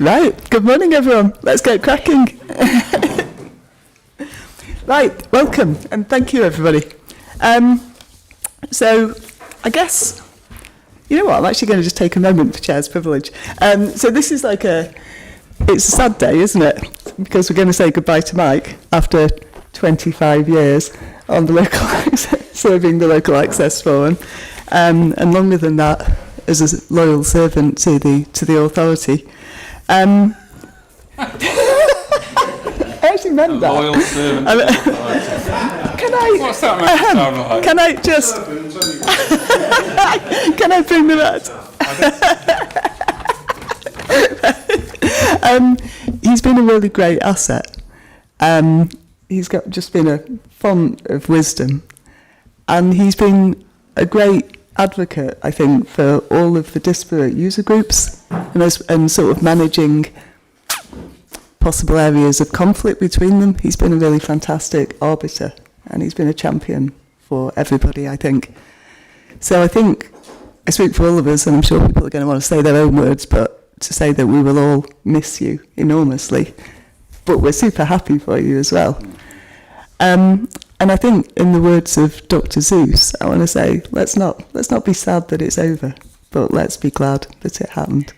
Right, good morning everyone. Let's get cracking. Right, welcome and thank you everybody. So I guess, you know what, I'm actually going to just take a moment for chair's privilege. So this is like it's a sad day, isn't it? Because we're going to say goodbye to Mike after 25 years on the local serving the Local Access Forum, and longer than that as a loyal servant to the authority. I actually meant that. Loyal servant. What's that meant to sound like? Can I just? Can I bring them out? He's been a really great asset. He's just been a font of wisdom, and he's been a great advocate, I think, for all of the disparate user groups and sort of managing possible areas of conflict between them. He's been a really fantastic arbiter, and he's been a champion for everybody, I think. So I think I speak for all of us, and I'm sure people are going to want to say their own words, but to say that we will all miss you enormously, but we're super happy for you as well. And I think, in the words of Dr. Zeus, I want to say, let's not be sad that it's over, but let's be glad that it happened.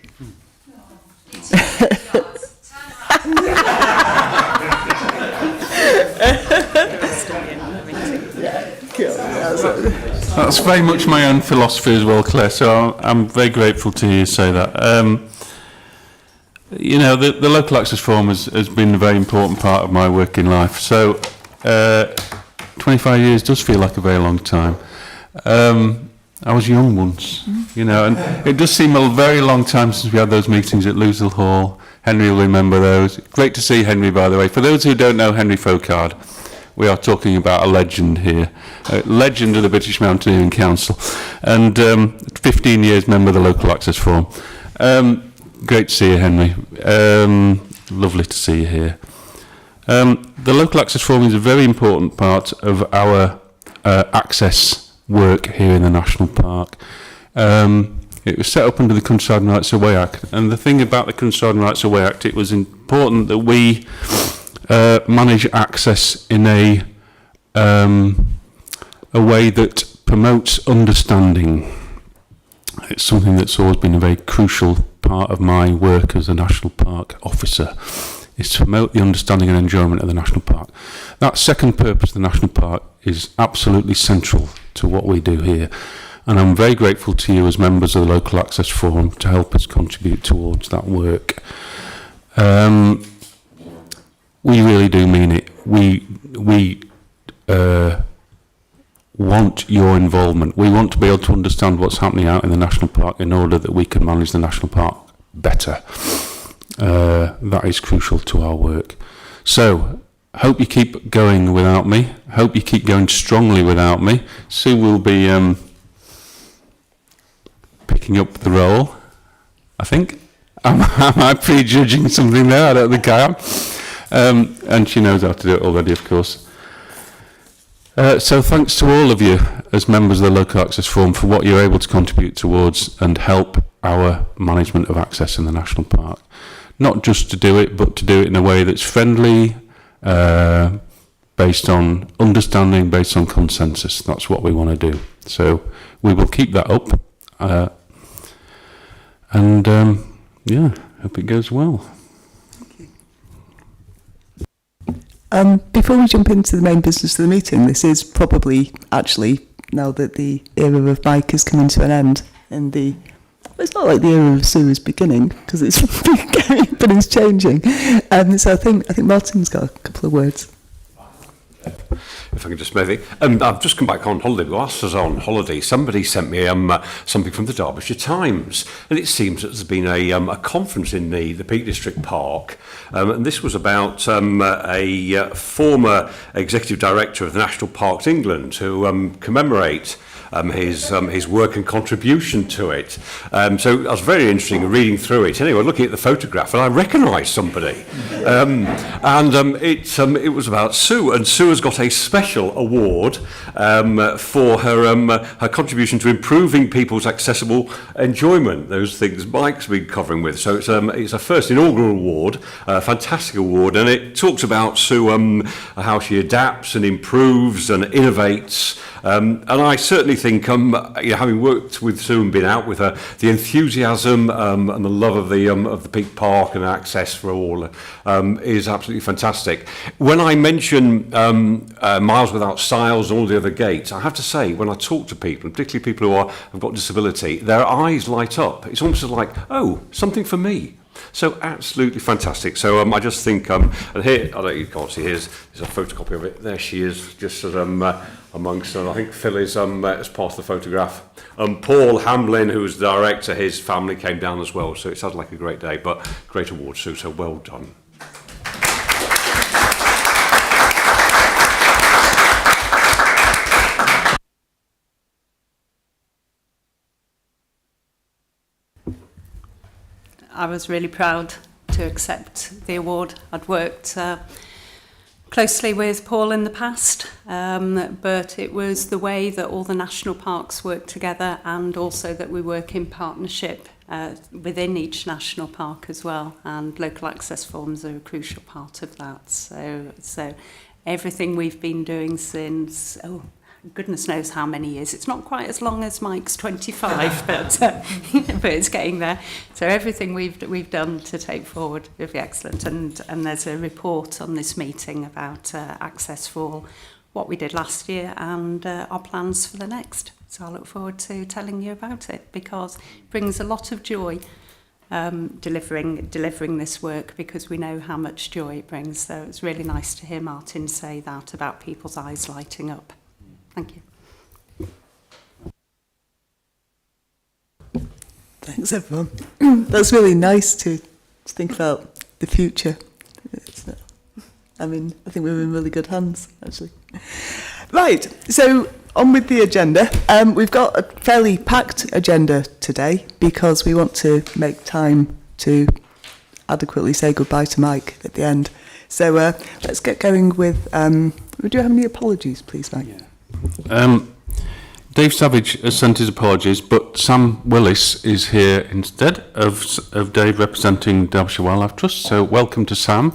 That's very much my own philosophy as well, Claire, so I'm very grateful to you say that. You know, the Local Access Forum has been a very important part of my working life, so 25 years does feel like a very long time. I was young once, you know, and it does seem a very long time since we had those meetings at Lousel Hall. Henry will remember those. Great to see Henry, by the way. For those who don't know Henry Folkard, we are talking about a legend here, a legend of the British Mountaineering Council, and 15 years member of the Local Access Forum. Great to see you, Henry. Lovely to see you here. The Local Access Forum is a very important part of our access work here in the National Park. It was set up under the Countryside and Rights of Way Act, and the thing about the Countryside and Rights of Way Act, it was important that we manage access in a way that promotes understanding. It's something that's always been a very crucial part of my work as a National Park officer, is to promote the understanding and enjoyment of the National Park. That second purpose of the National Park is absolutely central to what we do here, and I'm very grateful to you as members of the Local Access Forum to help us contribute towards that work. We really do mean it. We want your involvement. We want to be able to understand what's happening out in the National Park in order that we can manage the National Park better. That is crucial to our work. So, hope you keep going without me. Hope you keep going strongly without me. Sue will be picking up the role, I think. Am I prejudging something there? I don't think I am. And she knows how to do it already, of course. So thanks to all of you as members of the Local Access Forum for what you're able to contribute towards and help our management of access in the National Park. Not just to do it, but to do it in a way that's friendly, based on understanding, based on consensus. That's what we want to do. So we will keep that up. Yeah, hope it goes well. Before we jump into the main business of the meeting, this is probably actually, now that the era of Mike is coming to an end, and it's not like the era of Sue is beginning, because it's beginning, but it's changing. So I think Martin's got a couple of words. If I can just maybe, I've just come back on holiday. Whilst I was on holiday, somebody sent me something from the Derbyshire Times, and it seems that there's been a conference in the Peak District Park, and this was about a former executive director of the National Parks England who commemorate his work and contribution to it. So that was very interesting reading through it. Anyway, looking at the photograph, and I recognised somebody. It was about Sue, and Sue has got a special award for her contribution to improving people's accessible enjoyment. Those things Mike's been covering with. So it's a first inaugural award, a fantastic award, and it talks about Sue, how she adapts and improves and innovates. And I certainly think, having worked with Sue and been out with her, the enthusiasm and the love of the Peak Park and access for all is absolutely fantastic. When I mention Miles Without Styles and all the other gates, I have to say, when I talk to people, particularly people who have got disability, their eyes light up. It's almost like, oh, something for me. So absolutely fantastic. So I just think, and here, I know you can't see, here's a photocopy of it. There she is, just as amongst them. I think Phil is as part of the photograph. Paul Hamlin, who was the director, his family came down as well. So it sounds like a great day, but great award, Sue. So well done. I was really proud to accept the award. I'd worked closely with Paul in the past, but it was the way that all the national parks work together, and also that we work in partnership within each national park as well, and local access forms are a crucial part of that. So everything we've been doing since, goodness knows how many years. It's not quite as long as Mike's 25, but it's getting there. So everything we've done to take forward will be excellent. And there's a report on this meeting about access for all, what we did last year, and our plans for the next. So I look forward to telling you about it, because it brings a lot of joy delivering this work, because we know how much joy it brings. So it's really nice to hear Martin say that about people's eyes lighting up. Thank you. Thanks, everyone. That's really nice to think about the future. I think we're in really good hands, actually. Right, so on with the agenda. We've got a fairly packed agenda today, because we want to make time to adequately say goodbye to Mike at the end. So let's get going with... would you have any apologies, please, Mike? Yeah. Dave Savage has sent his apologies, but Sam Willis is here instead of Dave, representing Derbyshire Wildlife Trust. So welcome to Sam.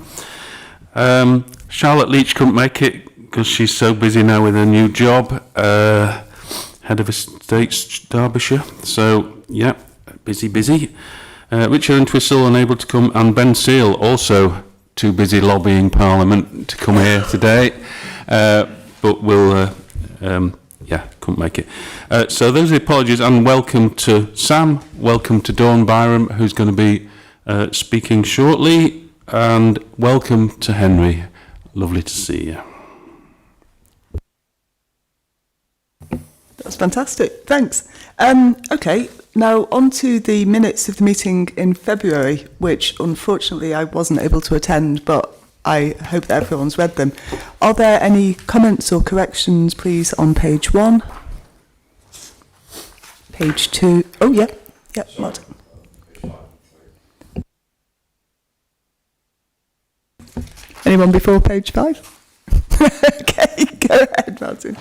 Charlotte Leach couldn't make it because she's so busy now with her new job, head of estates Derbyshire. So yeah, busy. Richard Entwistle unable to come, and Ben Seal also too busy lobbying Parliament to come here today, but we'll. Couldn't make it. So those are the apologies, and welcome to Sam, welcome to Dawn Byram, who's going to be speaking shortly, and welcome to Henry. Lovely to see you. That's fantastic, thanks. Okay, now on to the minutes of the meeting in February, which unfortunately I wasn't able to attend, but I hope that everyone's read them. Are there any comments or corrections, please, on page 1? Page 2. Oh, yeah. Yeah, Martin. Anyone before page 5? Okay, go ahead, Martin.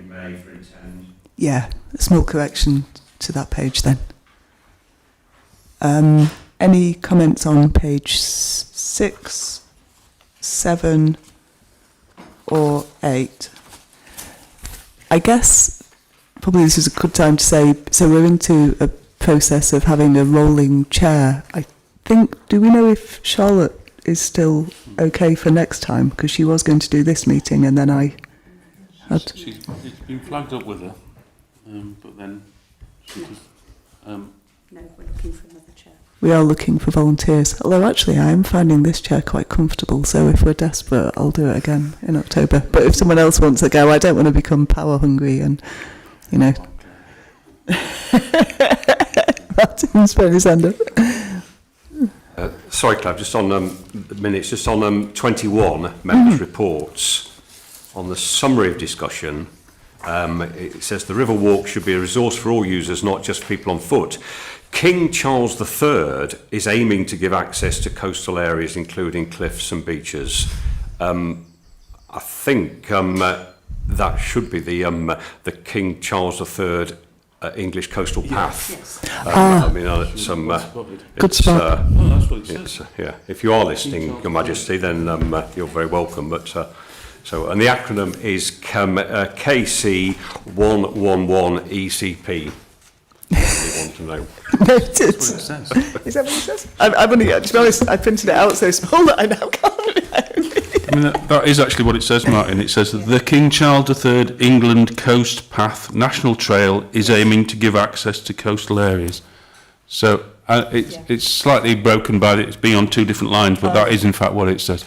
May for intend. Yeah, a small correction to that page then. Any comments on page 6, 7 or 8? I guess probably this is a good time to say, so we're into a process of having a rolling chair. I think, do we know if Charlotte is still okay for next time, because she was going to do this meeting and then I had... It's been flagged up with her, but then she just... No, we're looking for another chair. We are looking for volunteers. Although actually I am finding this chair quite comfortable, so if we're desperate, I'll do it again in October. But if someone else wants to go, I don't want to become power hungry and, you know... Martin's putting his hand up. Sorry, Clive, just on the minutes, just on 21 members' reports. On the summary of discussion, it says the River Walk should be a resource for all users, not just people on foot. King Charles III is aiming to give access to coastal areas, including cliffs and beaches. I think that should be the King Charles III English Coastal Path. Yes. I mean, it's, Good spot. Oh, that's what it says. yeah. If you are listening, Your Majesty, then you're very welcome. But so, and the acronym is KC111ECP. You want to know? Noted. That's what it says. Is that what it says? I've only, to be honest, I printed it out so small that I now can't read it out. I mean, that is actually what it says, Martin. It says that the King Charles III England Coast Path National Trail is aiming to give access to coastal areas. So it's slightly broken by it's being on two different lines, but that is in fact what it says.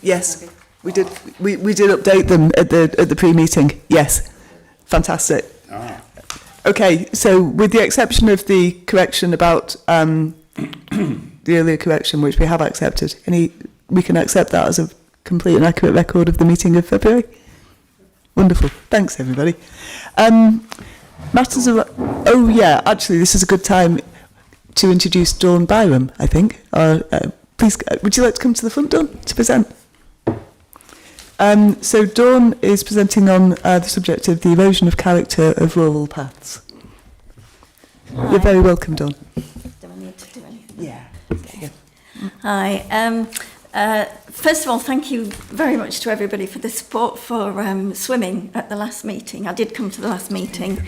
Yes, we did. We did update them at the pre-meeting. Yes, fantastic. Okay, so with the exception of the correction about the earlier correction, which we have accepted, we can accept that as a complete and accurate record of the meeting of February. Wonderful. Thanks, everybody. Matters of... Oh, yeah, actually, this is a good time to introduce Dawn Byram, I think. Please, would you like to come to the front, Dawn, to present? So Dawn is presenting on the subject of the erosion of character of rural paths. Hi. You're very welcome, Dawn. Do I need to do anything? Yeah. Okay. Hi. First of all, thank you very much to everybody for the support for swimming at the last meeting. I did come to the last meeting,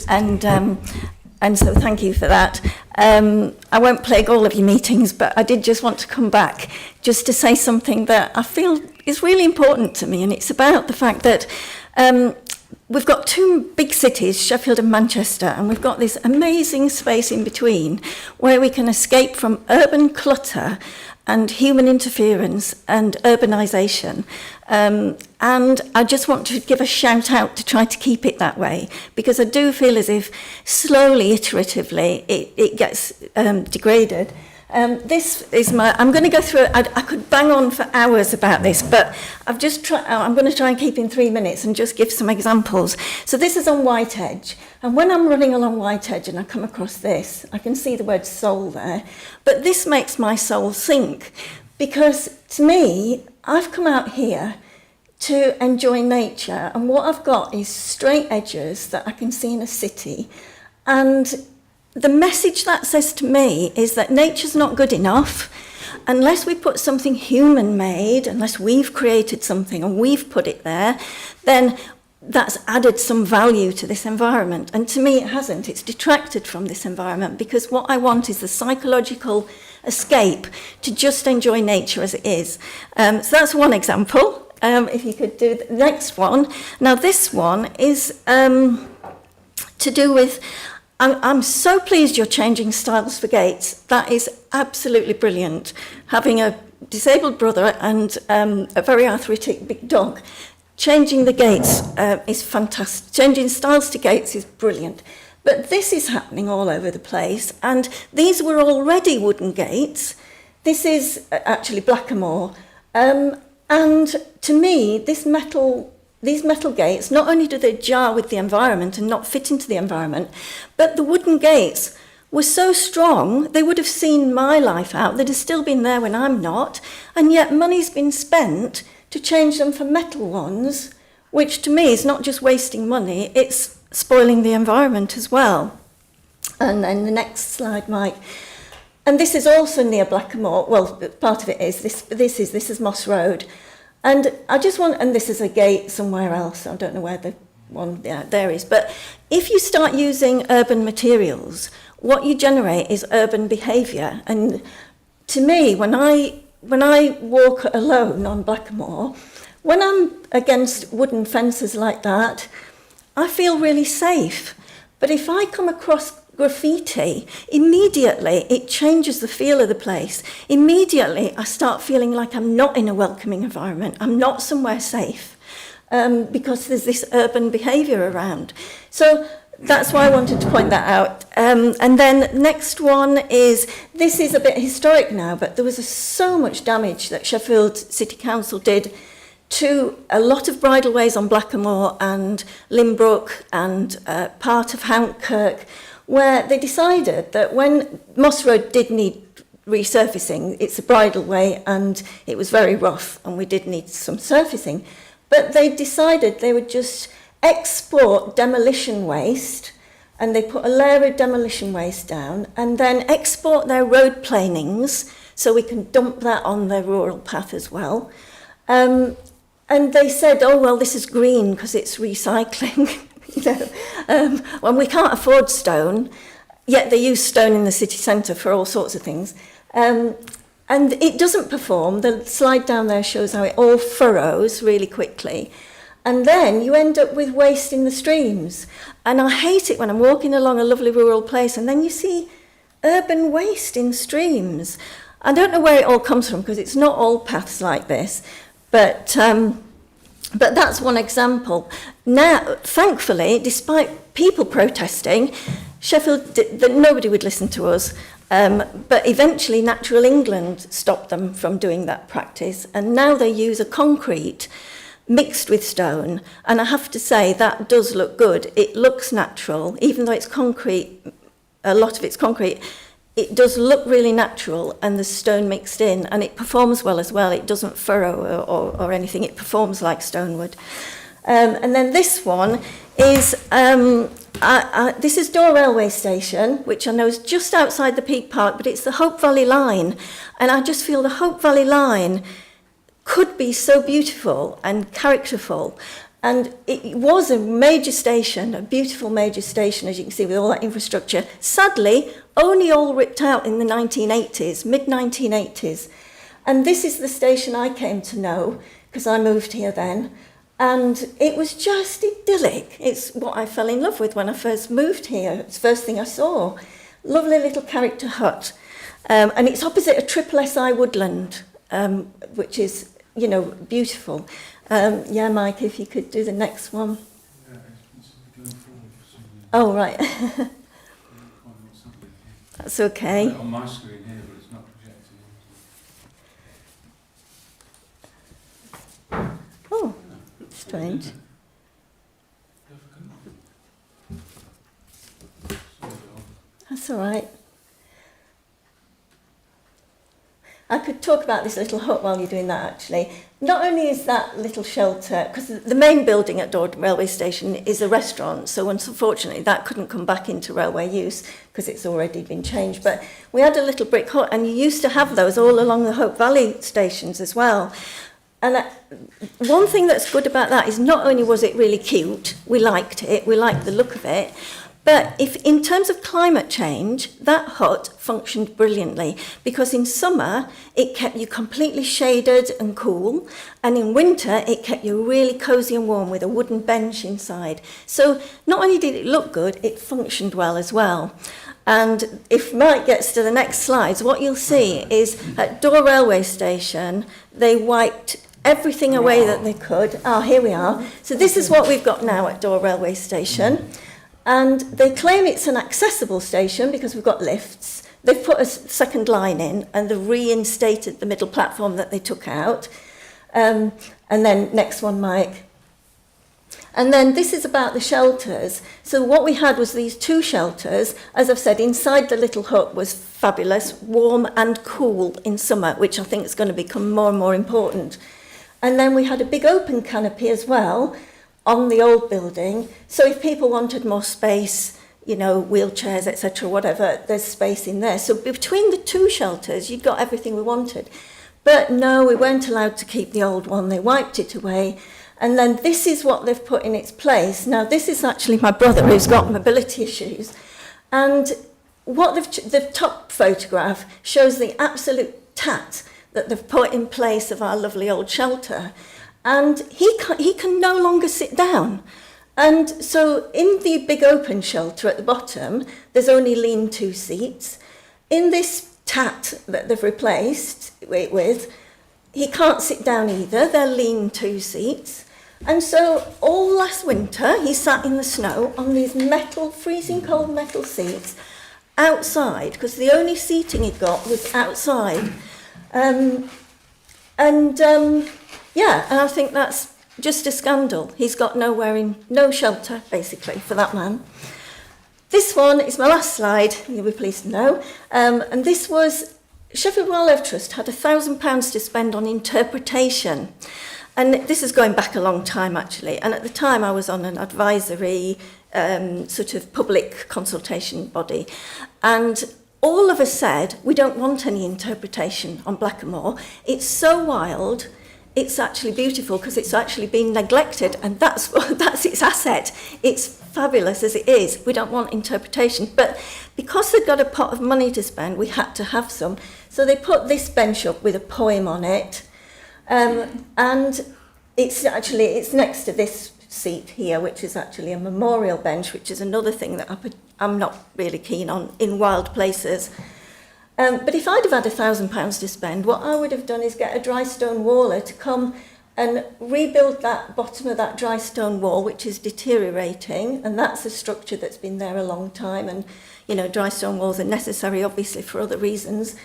and so thank you for that. I won't plague all of your meetings, but I did just want to come back just to say something that I feel is really important to me, and it's about the fact that we've got two big cities, Sheffield and Manchester, and we've got this amazing space in between where we can escape from urban clutter and human interference and urbanisation. And I just want to give a shout out to try to keep it that way, because I do feel as if slowly, iteratively, it gets degraded. This is I'm going to go through, I could bang on for hours about this, but I'm going to try and keep in 3 minutes and just give some examples. So this is on Whiteedge, and when I'm running along Whiteedge and I come across this, I can see the word soul there, but this makes my soul sink, because to me, I've come out here to enjoy nature, and what I've got is straight edges that I can see in a city, and the message that says to me is that nature's not good enough unless we put something human-made, unless we've created something and we've put it there, then that's added some value to this environment. And to me, it hasn't. It's detracted from this environment, because what I want is the psychological escape to just enjoy nature as it is. So that's one example. If you could do the next one. Now, this one is to do with... I'm so pleased you're changing styles for gates. That is absolutely brilliant. Having a disabled brother and a very arthritic big dog, changing the gates is fantastic. Changing styles to gates is brilliant. But this is happening all over the place, and these were already wooden gates. This is actually Blackamoor. And to me, these metal gates, not only do they jar with the environment and not fit into the environment, but the wooden gates were so strong, they would have seen my life out. They'd have still been there when I'm not, and yet money's been spent to change them for metal ones, which to me is not just wasting money, it's spoiling the environment as well. And then the next slide, Mike. And this is also near Blackamoor. Well, part of it is, this is Moss Road. And I just want, and this is a gate somewhere else, I don't know where the one there is, but if you start using urban materials, what you generate is urban behaviour. And to me, when I walk alone on Blackamoor, when I'm against wooden fences like that, I feel really safe. But if I come across graffiti, immediately it changes the feel of the place. Immediately I start feeling like I'm not in a welcoming environment. I'm not somewhere safe because there's this urban behaviour around. So that's why I wanted to point that out. And then next one is, this is a bit historic now, but there was so much damage that Sheffield City Council did to a lot of bridleways on Blackamoor and Limbrook and part of Hounkirk, where they decided that when Moss Road did need resurfacing, it's a bridleway and it was very rough and we did need some surfacing, but they decided they would just export demolition waste, and they put a layer of demolition waste down and then export their road planings so we can dump that on their rural path as well. And they said, oh, well, this is green because it's recycling. When we can't afford stone, yet they use stone in the city centre for all sorts of things. And it doesn't perform. The slide down there shows how it all furrows really quickly. And then you end up with waste in the streams. And I hate it when I'm walking along a lovely rural place and then you see urban waste in streams. I don't know where it all comes from because it's not all paths like this. But that's one example. Now, thankfully, despite people protesting, Sheffield, nobody would listen to us. But eventually, Natural England stopped them from doing that practice. And now they use a concrete mixed with stone. And I have to say, that does look good. It looks natural, even though it's concrete, a lot of it's concrete. It does look really natural, and there's stone mixed in, and it performs well as well. It doesn't furrow or anything. It performs like stone would. And then this one is, this is Dore Railway Station, which I know is just outside the Peak Park, but it's the Hope Valley Line. And I just feel the Hope Valley Line could be so beautiful and characterful. And it was a major station, a beautiful major station, as you can see, with all that infrastructure. Sadly, only all ripped out in the 1980s, mid-1980s. And this is the station I came to know, because I moved here then. And it was just idyllic. It's what I fell in love with when I first moved here. It's the first thing I saw. Lovely little character hut. And it's opposite a triple SI woodland, which is, you know, beautiful. Yeah, Mike, if you could do the next one. Oh, right. That's okay. On my screen here, but it's not projecting. Oh, strange. That's all right. I could talk about this little hut while you're doing that, actually. Not only is that little shelter, because the main building at Dore Railway Station is a restaurant, so unfortunately that couldn't come back into railway use because it's already been changed. But we had a little brick hut, and you used to have those all along the Hope Valley stations as well. And one thing that's good about that is not only was it really cute, we liked it, we liked the look of it, but if in terms of climate change, that hut functioned brilliantly, because in summer it kept you completely shaded and cool, and in winter it kept you really cosy and warm with a wooden bench inside. So not only did it look good, it functioned well as well. And if Mike gets to the next slides, what you'll see is at Dore Railway Station, they wiped everything away that they could. Ah, here we are. So this is what we've got now at Dore Railway Station. And they claim it's an accessible station because we've got lifts. They've put a second line in and they've reinstated the middle platform that they took out. And then next one, Mike. And then this is about the shelters. So what we had was these two shelters. As I've said, inside the little hut was fabulous, warm and cool in summer, which I think is going to become more and more important. And then we had a big open canopy as well on the old building. So if people wanted more space, you know, wheelchairs, etc., whatever, there's space in there. So between the two shelters, you'd got everything we wanted. But no, we weren't allowed to keep the old one. They wiped it away. And then this is what they've put in its place. Now, this is actually my brother who's got mobility issues. And the top photograph shows the absolute tat that they've put in place of our lovely old shelter, and he can no longer sit down. And so in the big open shelter at the bottom, there's only lean-to seats. In this tat that they've replaced it with, he can't sit down either. They're lean-to seats. And so all last winter, he sat in the snow on these freezing cold metal seats outside, because the only seating he got was outside. Yeah, and I think that's just a scandal. He's got no shelter, basically, for that man. This one is my last slide, you'll be pleased to know. And this was, Sheffield Wildlife Trust had £1,000 to spend on interpretation. And this is going back a long time, actually. And at the time, I was on an advisory sort of public consultation body. And all of us said, we don't want any interpretation on Blackamoor. It's so wild, it's actually beautiful because it's actually been neglected, and that's its asset. It's fabulous as it is. We don't want interpretation. But because they've got a pot of money to spend, we had to have some. So they put this bench up with a poem on it. And it's next to this seat here, which is actually a memorial bench, which is another thing that I'm not really keen on in wild places. But if I'd have had £1,000 to spend, what I would have done is get a dry stone waller to come and rebuild that bottom of that dry stone wall, which is deteriorating, and that's a structure that's been there a long time, and dry stone walls are necessary obviously for other reasons.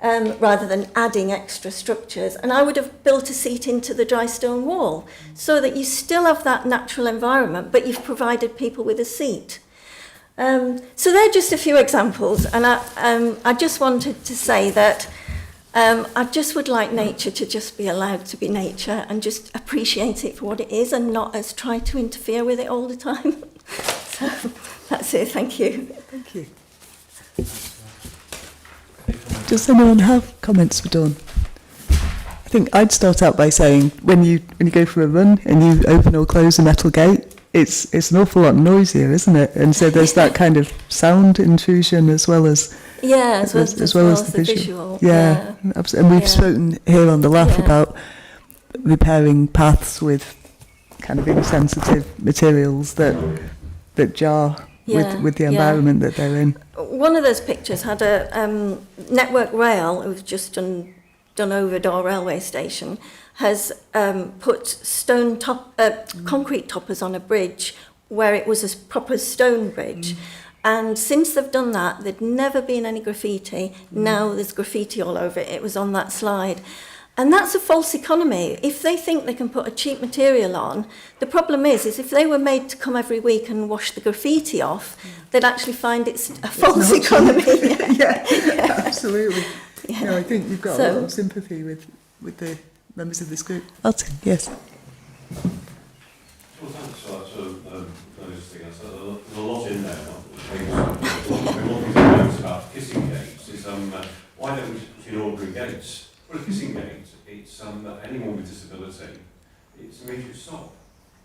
Rather than adding extra structures. And I would have built a seat into the dry stone wall so that you still have that natural environment, but you've provided people with a seat. So they're just a few examples. And I just wanted to say that I just would like nature to just be allowed to be nature and just appreciate it for what it is and not as try to interfere with it all the time. So that's it. Thank you. Thank you. Does anyone have comments for Dawn? I think I'd start out by saying when you go for a run and you open or close a metal gate, it's an awful lot noisier, isn't it? And so there's that kind of sound intrusion as well as as well as the visual. Yeah, absolutely. And we've spoken here on the Laugh about repairing paths with kind of insensitive materials that jar with the environment that they're in. One of those pictures had a Network Rail, it was just done over Dor railway station, has put concrete toppers on a bridge where it was a proper stone bridge. And since they've done that, there'd never been any graffiti. Now there's graffiti all over it. It was on that slide. And that's a false economy. If they think they can put a cheap material on, the problem is if they were made to come every week and wash the graffiti off, they'd actually find it's a false economy. Absolutely. Yeah, I think you've got a lot of sympathy with the members of this group. Martin, yes. Well, thanks for that sort of those things. There's a lot in there. One thing to note about kissing gates is why don't we just put in ordinary gates? Well, a kissing gate, it's anyone with disability, it's an immediate stop.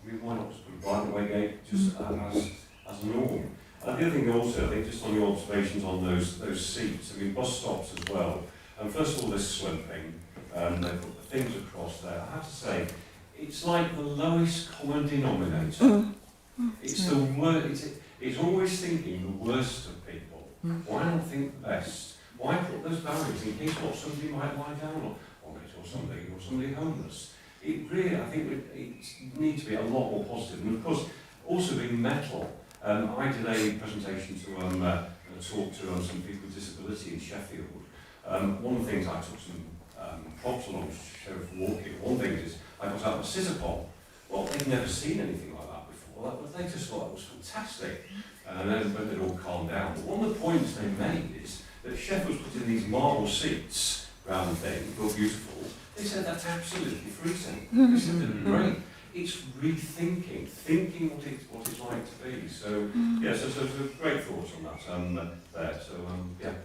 I mean, why not just put a blind away gate just as a norm? And the other thing also, I think, just on your observations on those seats, I mean, bus stops as well. And first of all, this sloping, they put the things across there. I have to say, it's like the lowest common denominator. It's the worst. It's always thinking the worst of people. Why not think the best? Why put those barriers in case what somebody might lie down on it or somebody homeless? It really, I think it needs to be a lot more positive. And of course, also being metal. I did a presentation to talk to some people with disability in Sheffield. One of the things I took some props along to show for walking. One thing is I got out my scissor pole. Well, they'd never seen anything like that before. They just thought that was fantastic. And then when they'd all calmed down. But one of the points they made is that Sheffield's put in these marble seats round the thing, look beautiful. They said that's absolutely freezing. They said they're great. It's rethinking, thinking what it's like to be. So so great thoughts on that there. So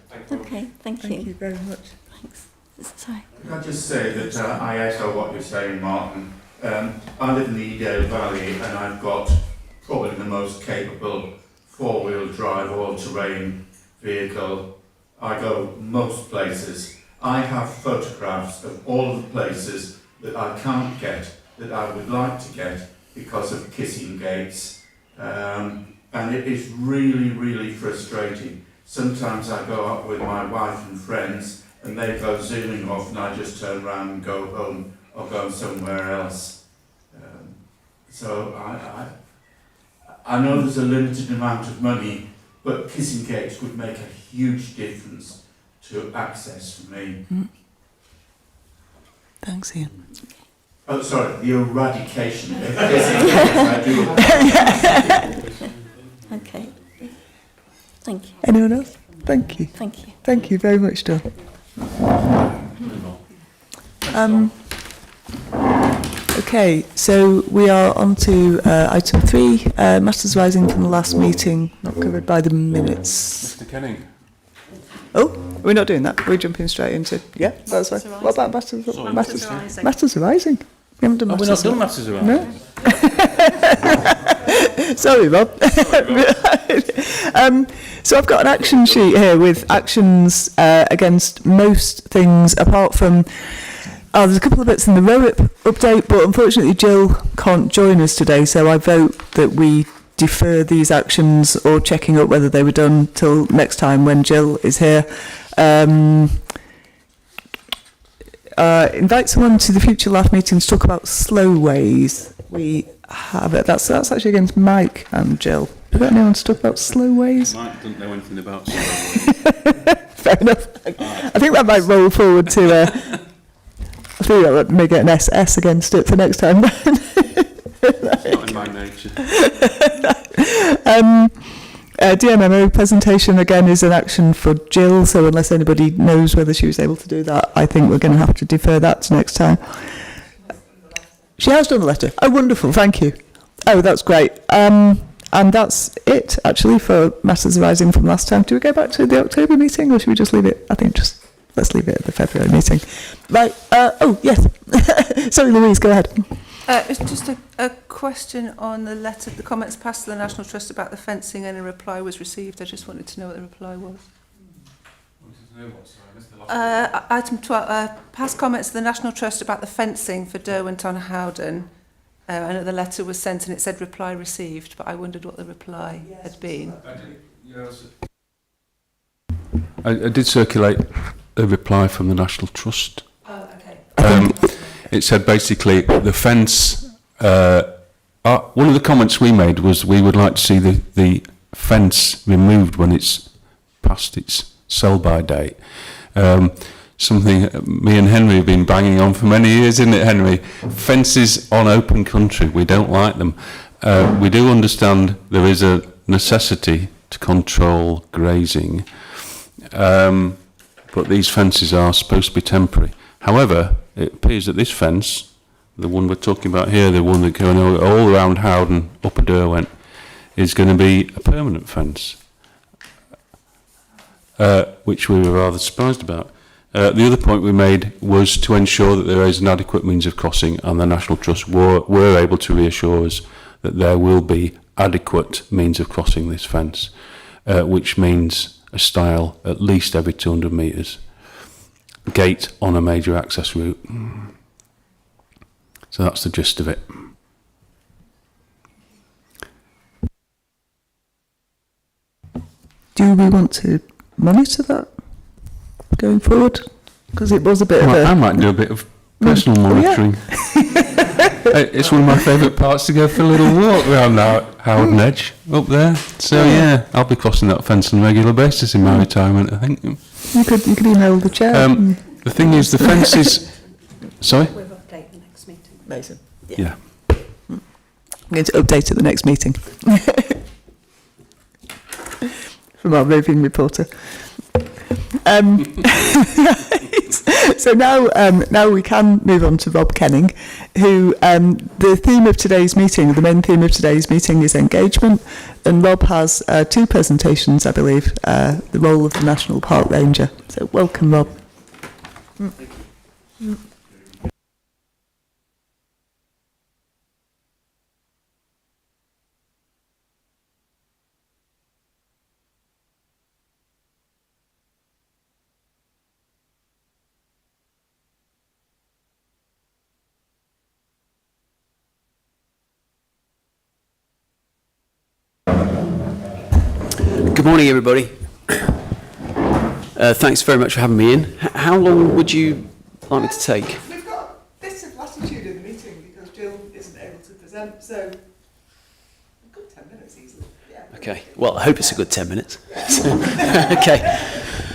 thank you. Okay, thank you. Thank you very much. Thanks. Sorry. Can I just say that I echo what you're saying, Martin. I live in the Edale Valley and I've got probably the most capable four-wheel drive all-terrain vehicle. I go most places. I have photographs of all of the places that I can't get, that I would like to get because of kissing gates. And it is really, really frustrating. Sometimes I go out with my wife and friends and they go zooming off and I just turn around and go home or go somewhere else. So I know there's a limited amount of money, but kissing gates would make a huge difference to access for me. Thanks, Ian. Oh, sorry, the eradication of kissing gates. I do. Okay. Thank you. Anyone else? Thank you. Thank you. Thank you very much, Dawn. Okay, so we are on to item 3, matters arising from the last meeting, not covered by the minutes. Mr. Kenning. Oh, we're not doing that. We're jumping straight into, yeah, that's right. What about matters Arising. matters arising? We haven't done Oh, we're matters. not done matters arising. No. Sorry, Rob. So I've got an action sheet here with actions against most things apart from there's a couple of bits in the ROIP update, but unfortunately Jill can't join us today, so I vote that we defer these actions or checking up whether they were done till next time when Jill is here. Invite someone to the future LAF meeting to talk about slowways. We have it. That's actually against Mike and Jill. Have you got anyone to talk about slowways? Mike doesn't know anything about Fair enough. I think that might roll forward to. I think that would make it an SS against it for next time. It's not in my nature. DMMO presentation again is an action for Jill, so unless anybody knows whether she was able to do that, I think we're going to have to defer that to next time. She has done the letter. Oh, wonderful, thank you. Oh, that's great. And that's it, actually, for matters arising from last time. Do we go back to the October meeting, or should we just leave it? I think just let's leave it at the February meeting. Right, oh, yes. Sorry, Louise, go ahead. It's just a question on the letter, the comments passed to the National Trust about the fencing, and a reply was received. I just wanted to know what the reply was. Item 12, past comments to the National Trust about the fencing for Derwent on Howden. I know the letter was sent and it said reply received, but I wondered what the reply had been. I did circulate a reply from the National Trust. Oh, okay. It said basically the fence. One of the comments we made was we would like to see the fence removed when it's past its sell-by date. Something me and Henry have been banging on for many years, isn't it, Henry? Fences on open country, we don't like them. We do understand there is a necessity to control grazing, but these fences are supposed to be temporary. However, it appears that this fence, the one we're talking about here, the one that's going all around Howden, Upper Derwent, is going to be a permanent fence, which we were rather surprised about. The other point we made was to ensure that there is an adequate means of crossing, and the National Trust were able to reassure us that there will be adequate means of crossing this fence, which means a stile at least every 200 metres. Gate on a major access route. So that's the gist of it. Do we want to monitor that going forward? Because it was a bit of a... I might do a bit of personal monitoring. It's one of my favourite parts to go for a little walk around Howden Edge up there. So yeah, I'll be crossing that fence on a regular basis in my retirement, I think. You could email the chair. The thing is, the fence is... Sorry? We'll update the next meeting. Amazing. Yeah. I'm going to update at the next meeting. From our roving reporter. So now we can move on to Rob Kenning, who the theme of today's meeting, the main theme of today's meeting is engagement, and Rob has 2 presentations, I believe, the role of the National Park Ranger. So welcome, Rob. Good morning, everybody. Thanks very much for having me in. How long would you like me to take? We've got a bit of latitude in the meeting because Jill isn't able to present, so a good 10 minutes easily. Yeah. Okay, well, I hope it's a good 10 minutes. Okay.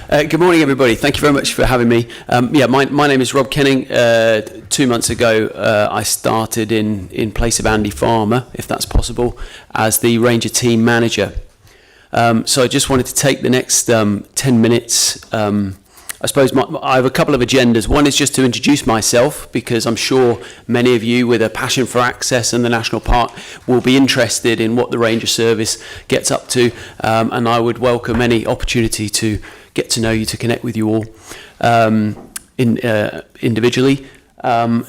Good morning, everybody. Thank you very much for having me. My name is Rob Kenning. 2 months ago, I started in place of Andy Farmer, if that's possible, as the Ranger team manager. So I just wanted to take the next 10 minutes. I suppose I have a couple of agendas. One is just to introduce myself, because I'm sure many of you with a passion for access and the National Park will be interested in what the Ranger Service gets up to, and I would welcome any opportunity to get to know you, to connect with you all individually.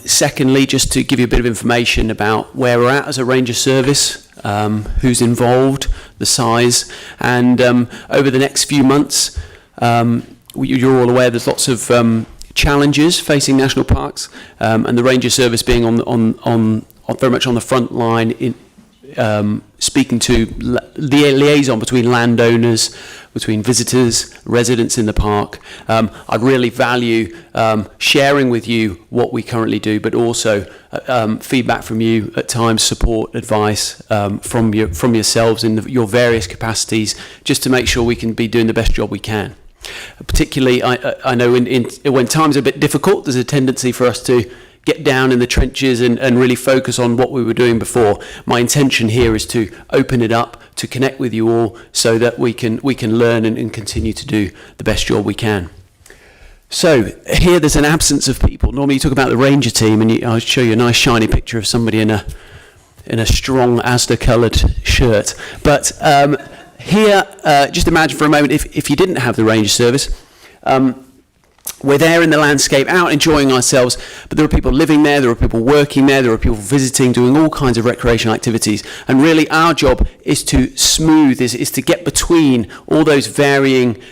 Secondly, just to give you a bit of information about where we're at as a Ranger Service, who's involved, the size, and over the next few months, you're all aware there's lots of challenges facing national parks, and the Ranger Service being on very much on the front line in speaking to the liaison between landowners, between visitors, residents in the park. I really value sharing with you what we currently do, but also feedback from you at times, support, advice from yourselves in your various capacities, just to make sure we can be doing the best job we can. Particularly, I know when times are a bit difficult, there's a tendency for us to get down in the trenches and really focus on what we were doing before. My intention here is to open it up, to connect with you all, so that we can learn and continue to do the best job we can. So here there's an absence of people. Normally you talk about the Ranger team, and I'll show you a nice shiny picture of somebody in a strong Asda coloured shirt. But here, just imagine for a moment if you didn't have the Ranger Service. We're there in the landscape, out enjoying ourselves, but there are people living there, there are people working there are people visiting, doing all kinds of recreational activities. And really our job is to smooth, is to get between all those varying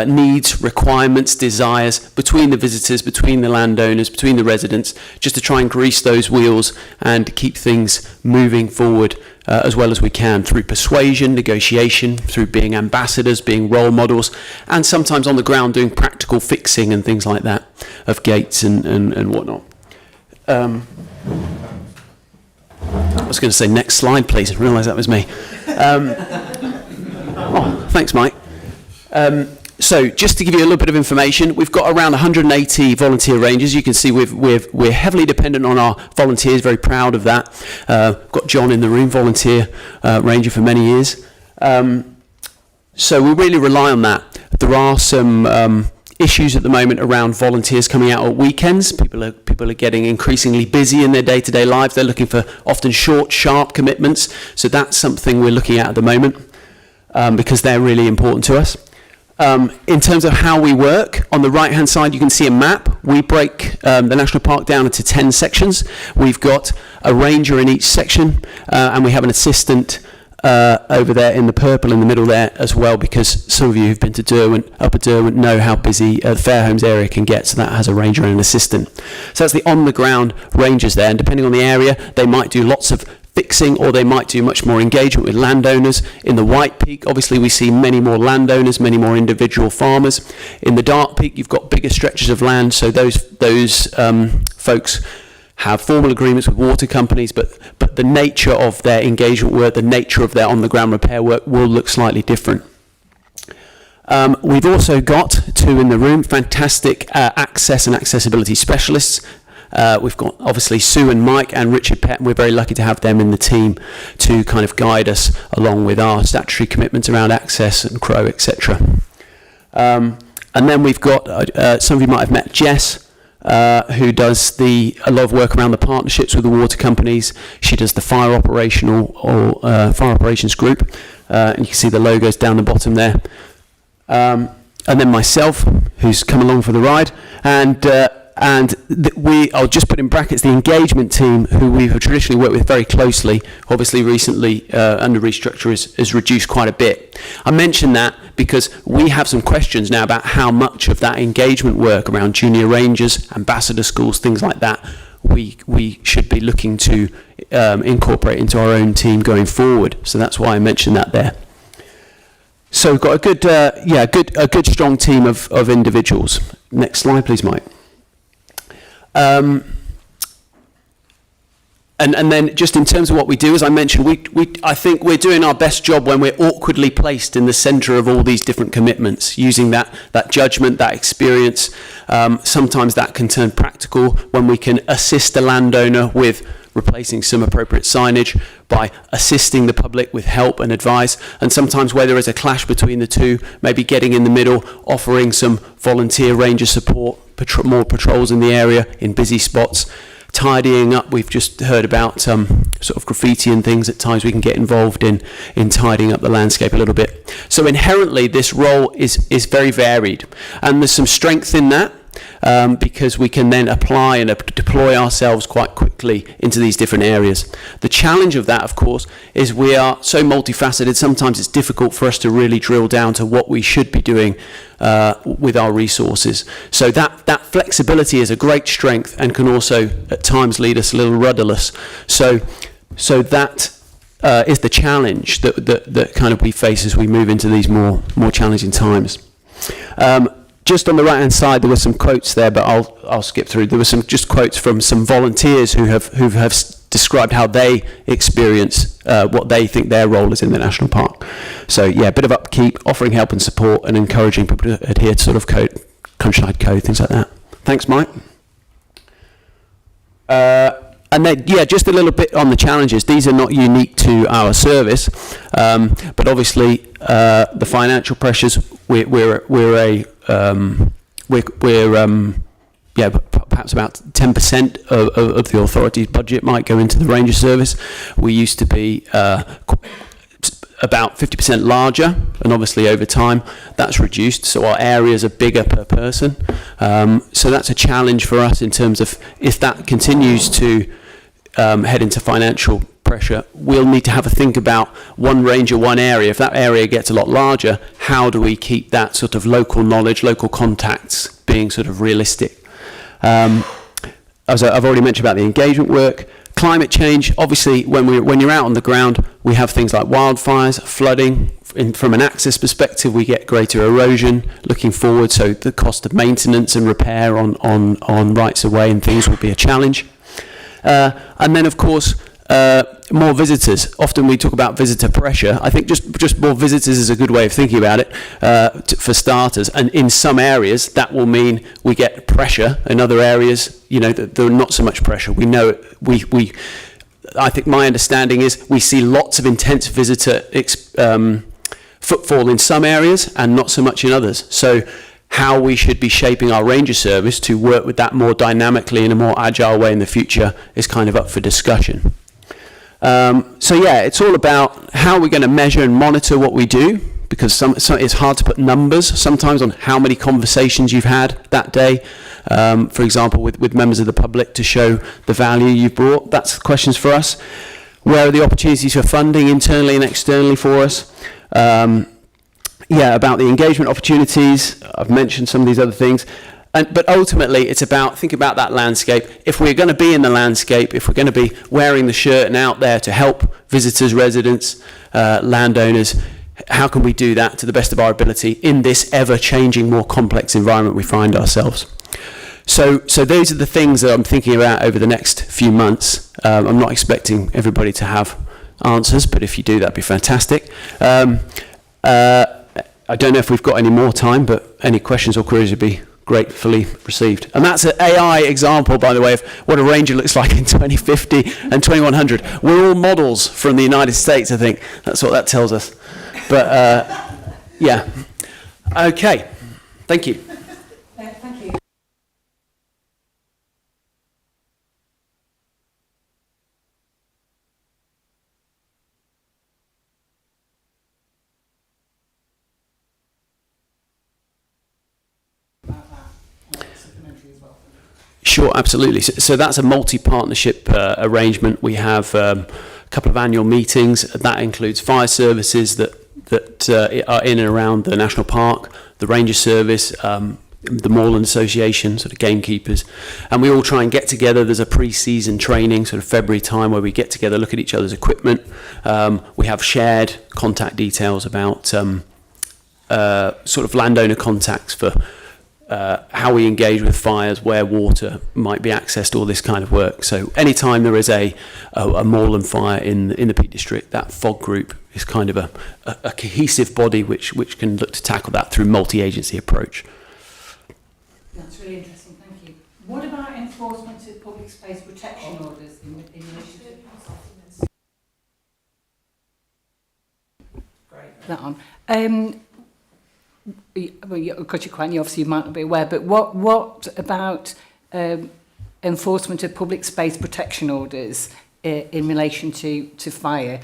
needs, requirements, desires, between the visitors, between the landowners, between the residents, just to try and grease those wheels and keep things moving forward as well as we can, through persuasion, negotiation, through being ambassadors, being role models, and sometimes on the ground doing practical fixing and things like that of gates and whatnot. I was going to say next slide, please. I realised that was me. Thanks, Mike. So just to give you a little bit of information, we've got around 180 volunteer rangers. You can see we're heavily dependent on our volunteers, very proud of that. Got John in the room, volunteer ranger for many years. So we really rely on that. There are some issues at the moment around volunteers coming out at weekends. People are getting increasingly busy in their day-to-day lives. They're looking for often short, sharp commitments. So that's something we're looking at the moment because they're really important to us. In terms of how we work, on the right-hand side you can see a map. We break the National Park down into 10 sections. We've got a ranger in each section, and we have an assistant over there in the purple in the middle there as well, because some of you who've been to Derwent, Upper Derwent, know how busy the Fairholmes area can get, so that has a ranger and an assistant. So that's the on-the-ground rangers there, and depending on the area, they might do lots of fixing, or they might do much more engagement with landowners. In the White Peak, obviously we see many more landowners, many more individual farmers. In the Dark Peak, you've got bigger stretches of land, so those folks have formal agreements with water companies, but the nature of their engagement work, the nature of their on-the-ground repair work will look slightly different. We've also got two in the room, fantastic access and accessibility specialists. We've got obviously Sue and Mike and Richard Pett, and we're very lucky to have them in the team to kind of guide us along with our statutory commitments around access and CROW, etc. And then we've got, some of you might have met Jess, who does a lot of work around the partnerships with the water companies. She does the fire operations group, and you can see the logos down the bottom there. And then myself, who's come along for the ride, I'll just put in brackets the engagement team, who we have traditionally worked with very closely. Obviously recently under restructure has reduced quite a bit. I mention that because we have some questions now about how much of that engagement work around junior rangers, ambassador schools, things like that, we should be looking to incorporate into our own team going forward. So that's why I mentioned that there. So we've got a good, a good strong team of individuals. Next slide, please, Mike. And then just in terms of what we do, as I mentioned, I think we're doing our best job when we're awkwardly placed in the centre of all these different commitments, using that judgment, that experience. Sometimes that can turn practical when we can assist the landowner with replacing some appropriate signage, by assisting the public with help and advice, and sometimes where there is a clash between the two, maybe getting in the middle, offering some volunteer ranger support, more patrols in the area in busy spots, tidying up. We've just heard about sort of graffiti and things. At times we can get involved in tidying up the landscape a little bit. So inherently this role is very varied, and there's some strength in that, because we can then apply and deploy ourselves quite quickly into these different areas. The challenge of that, of course, is we are so multifaceted. Sometimes it's difficult for us to really drill down to what we should be doing with our resources. So that flexibility is a great strength, and can also at times lead us a little rudderless. So that is the challenge that kind of we face as we move into these more challenging times. Just on the right-hand side, there were some quotes there, but I'll skip through. There were some just quotes from some volunteers who have described how they experience what they think their role is in the national park. So yeah, a bit of upkeep, offering help and support, and encouraging people to adhere to sort of countryside code, things like that. Thanks, Mike. And then, yeah, just a little bit on the challenges. These are not unique to our service, but obviously the financial pressures. Perhaps about 10% of the authority's budget might go into the ranger service. We used to be about 50% larger, and obviously over time that's reduced, so our areas are bigger per person. So that's a challenge for us in terms of, if that continues to head into financial pressure, we'll need to have a think about one ranger, one area. If that area gets a lot larger, how do we keep that sort of local knowledge, local contacts being sort of realistic? As I've already mentioned about the engagement work. Climate change, obviously when you're out on the ground, we have things like wildfires, flooding. From an access perspective, we get greater erosion looking forward, so the cost of maintenance and repair on rights of way and things will be a challenge. And then of course, more visitors. Often we talk about visitor pressure. I think just more visitors is a good way of thinking about it, for starters. And in some areas, that will mean we get pressure. In other areas, there are not so much pressure. We know I think my understanding is we see lots of intense visitor footfall in some areas and not so much in others. So how we should be shaping our ranger service to work with that more dynamically in a more agile way in the future is kind of up for discussion. So yeah, it's all about how we're going to measure and monitor what we do, because it's hard to put numbers sometimes on how many conversations you've had that day, for example, with members of the public, to show the value you've brought. That's questions for us. Where are the opportunities for funding internally and externally for us? About the engagement opportunities. I've mentioned some of these other things. But ultimately, it's about thinking about that landscape. If we're going to be in the landscape, if we're going to be wearing the shirt and out there to help visitors, residents, landowners, how can we do that to the best of our ability in this ever-changing, more complex environment we find ourselves? So those are the things that I'm thinking about over the next few months. I'm not expecting everybody to have answers, but if you do, that'd be fantastic. I don't know if we've got any more time, but any questions or queries would be gratefully received. And that's an AI example, by the way, of what a ranger looks like in 2050 and 2100. We're all models from the United States, I think. That's what that tells us. But, yeah. Okay. Thank you. Thank you. Sure, absolutely. So that's a multi-partnership arrangement. We have a couple of annual meetings. That includes fire services that are in and around the national park, the ranger service, the Moorland Association, sort of gamekeepers, and we all try and get together. There's a pre-season training, sort of February time, where we get together, look at each other's equipment. We have shared contact details about sort of landowner contacts for how we engage with fires, where water might be accessed, all this kind of work. So anytime there is a moorland fire in the Peak District, that FOG group is kind of a cohesive body which can look to tackle that through multi-agency approach. That's really interesting, thank you. What about enforcement of public space protection orders in relation to that on? Well, of course, obviously you might not be aware, but what about enforcement of public space protection orders in relation to fire?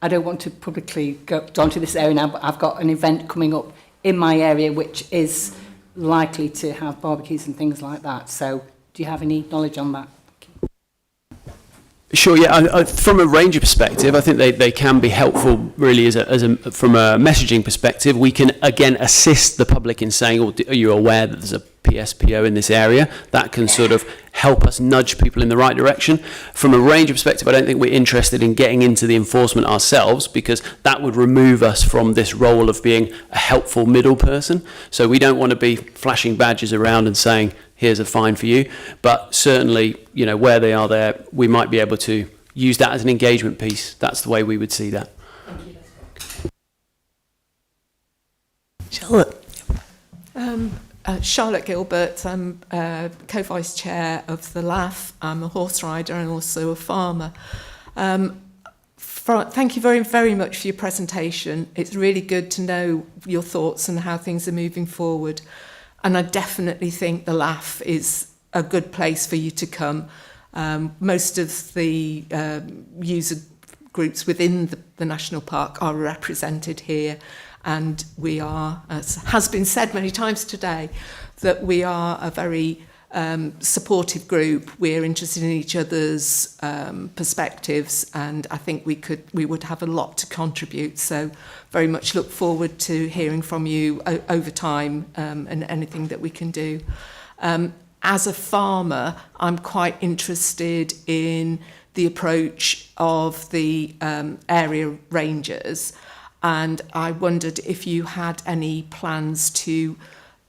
I don't want to publicly go onto this area now, but I've got an event coming up in my area which is likely to have barbecues and things like that. So do you have any knowledge on that? Sure, yeah. From a ranger perspective, I think they can be helpful really from a messaging perspective. We can, again, assist the public in saying, oh, are you aware that there's a PSPO in this area? That can sort of help us nudge people in the right direction. From a ranger perspective, I don't think we're interested in getting into the enforcement ourselves, because that would remove us from this role of being a helpful middle person. So we don't want to be flashing badges around and saying, here's a fine for you. But certainly, you know, where they are there, we might be able to use that as an engagement piece. That's the way we would see that. Charlotte. Charlotte Gilbert, I'm co-vice chair of the LAF. I'm a horse rider and also a farmer. Thank you very, very much for your presentation. It's really good to know your thoughts and how things are moving forward. And I definitely think the LAF is a good place for you to come. Most of the user groups within the National Park are represented here. And we are, as has been said many times today, that we are a very supportive group. We're interested in each other's perspectives, and I think we would have a lot to contribute. So very much look forward to hearing from you over time and anything that we can do. As a farmer, I'm quite interested in the approach of the area rangers. And I wondered if you had any plans to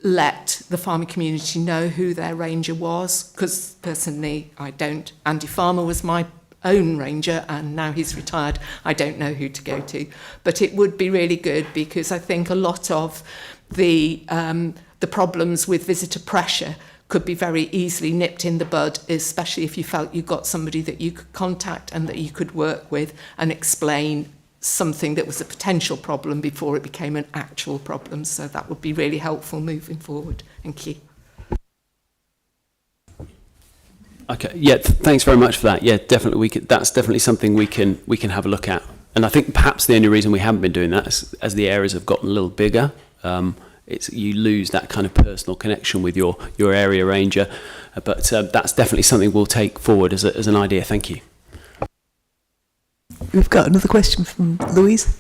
let the farming community know who their ranger was, because personally I don't. Andy Farmer was my own ranger and now he's retired. I don't know who to go to. But it would be really good, because I think a lot of the problems with visitor pressure could be very easily nipped in the bud, especially if you felt you got somebody that you could contact and that you could work with and explain something that was a potential problem before it became an actual problem. So that would be really helpful moving forward. Thank you. Okay. Yeah. Thanks very much for that. Yeah, definitely. That's definitely something we can have a look at. And I think perhaps the only reason we haven't been doing that is as the areas have gotten a little bigger, you lose that kind of personal connection with your area ranger. But that's definitely something we'll take forward as an idea. Thank you. We've got another question from Louise.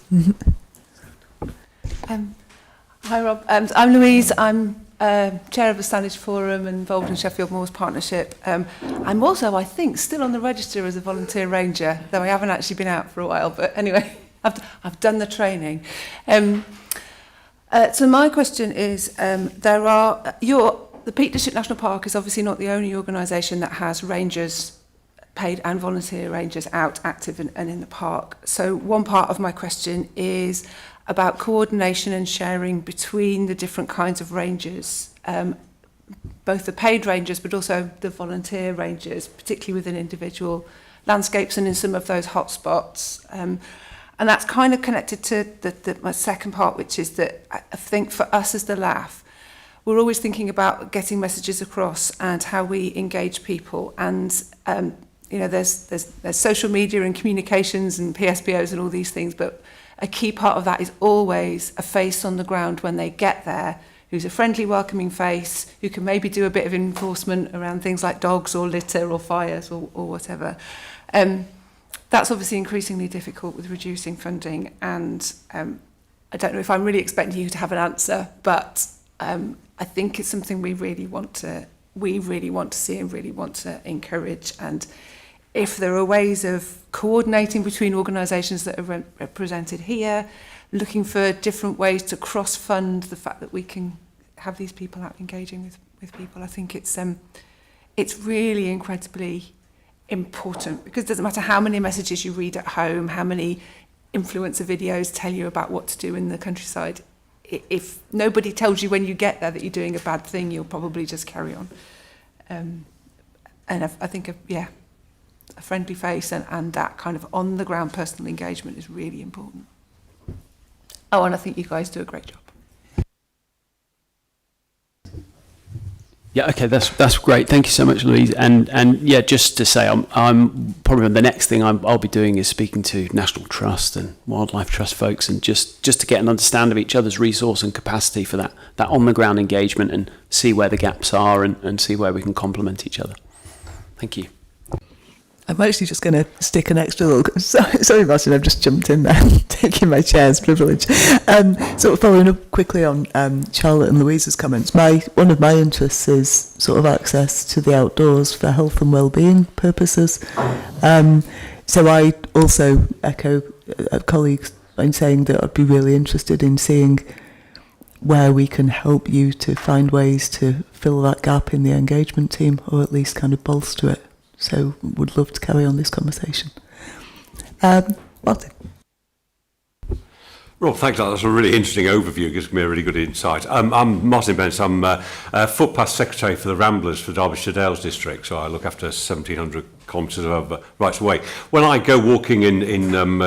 Hi Rob, I'm Louise. I'm chair of the Standage Forum and involved in Sheffield Moors Partnership. I'm also, I think, still on the register as a volunteer ranger, though I haven't actually been out for a while. But anyway, I've done the training. So my question is, the Peak District National Park is obviously not the only organisation that has rangers, paid and volunteer rangers out active and in the park. So one part of my question is about coordination and sharing between the different kinds of rangers, both the paid rangers but also the volunteer rangers, particularly within individual landscapes and in some of those hotspots. And that's kind of connected to my second part, which is that I think for us as the LAF, we're always thinking about getting messages across and how we engage people. And you know, there's social media and communications and PSPOs and all these things, but a key part of that is always a face on the ground when they get there, who's a friendly, welcoming face, who can maybe do a bit of enforcement around things like dogs or litter or fires or whatever. That's obviously increasingly difficult with reducing funding, and I don't know if I'm really expecting you to have an answer, but I think it's something we really want to see and really want to encourage. And if there are ways of coordinating between organisations that are represented here, looking for different ways to cross-fund the fact that we can have these people out engaging with people. I think it's really incredibly important, because it doesn't matter how many messages you read at home, how many influencer videos tell you about what to do in the countryside. If nobody tells you when you get there that you're doing a bad thing, you'll probably just carry on. And I think, a friendly face and that kind of on-the-ground personal engagement is really important. Oh, and I think you guys do a great job. Yeah, okay, that's great. Thank you so much, Louise. And yeah, just to say, I'm probably the next thing I'll be doing is speaking to National Trust and Wildlife Trust folks, and just to get an understanding of each other's resource and capacity for that on the ground engagement, and see where the gaps are and see where we can complement each other. Thank you. I'm actually just going to stick an extra little... Sorry, Martin, I've just jumped in there, taking my chair's privilege. Sort of following up quickly on Charlotte and Louise's comments, one of my interests is sort of access to the outdoors for health and well-being purposes. So I also echo colleagues in saying that I'd be really interested in seeing where we can help you to find ways to fill that gap in the engagement team, or at least kind of bolster it. So would love to carry on this conversation. Martin. Rob, thanks. That's a really interesting overview. It gives me a really good insight. I'm Martin Bence. I'm Footpath Secretary for the Ramblers for Derbyshire Dales District, so I look after 1,700 kilometres of rights of way. When I go walking in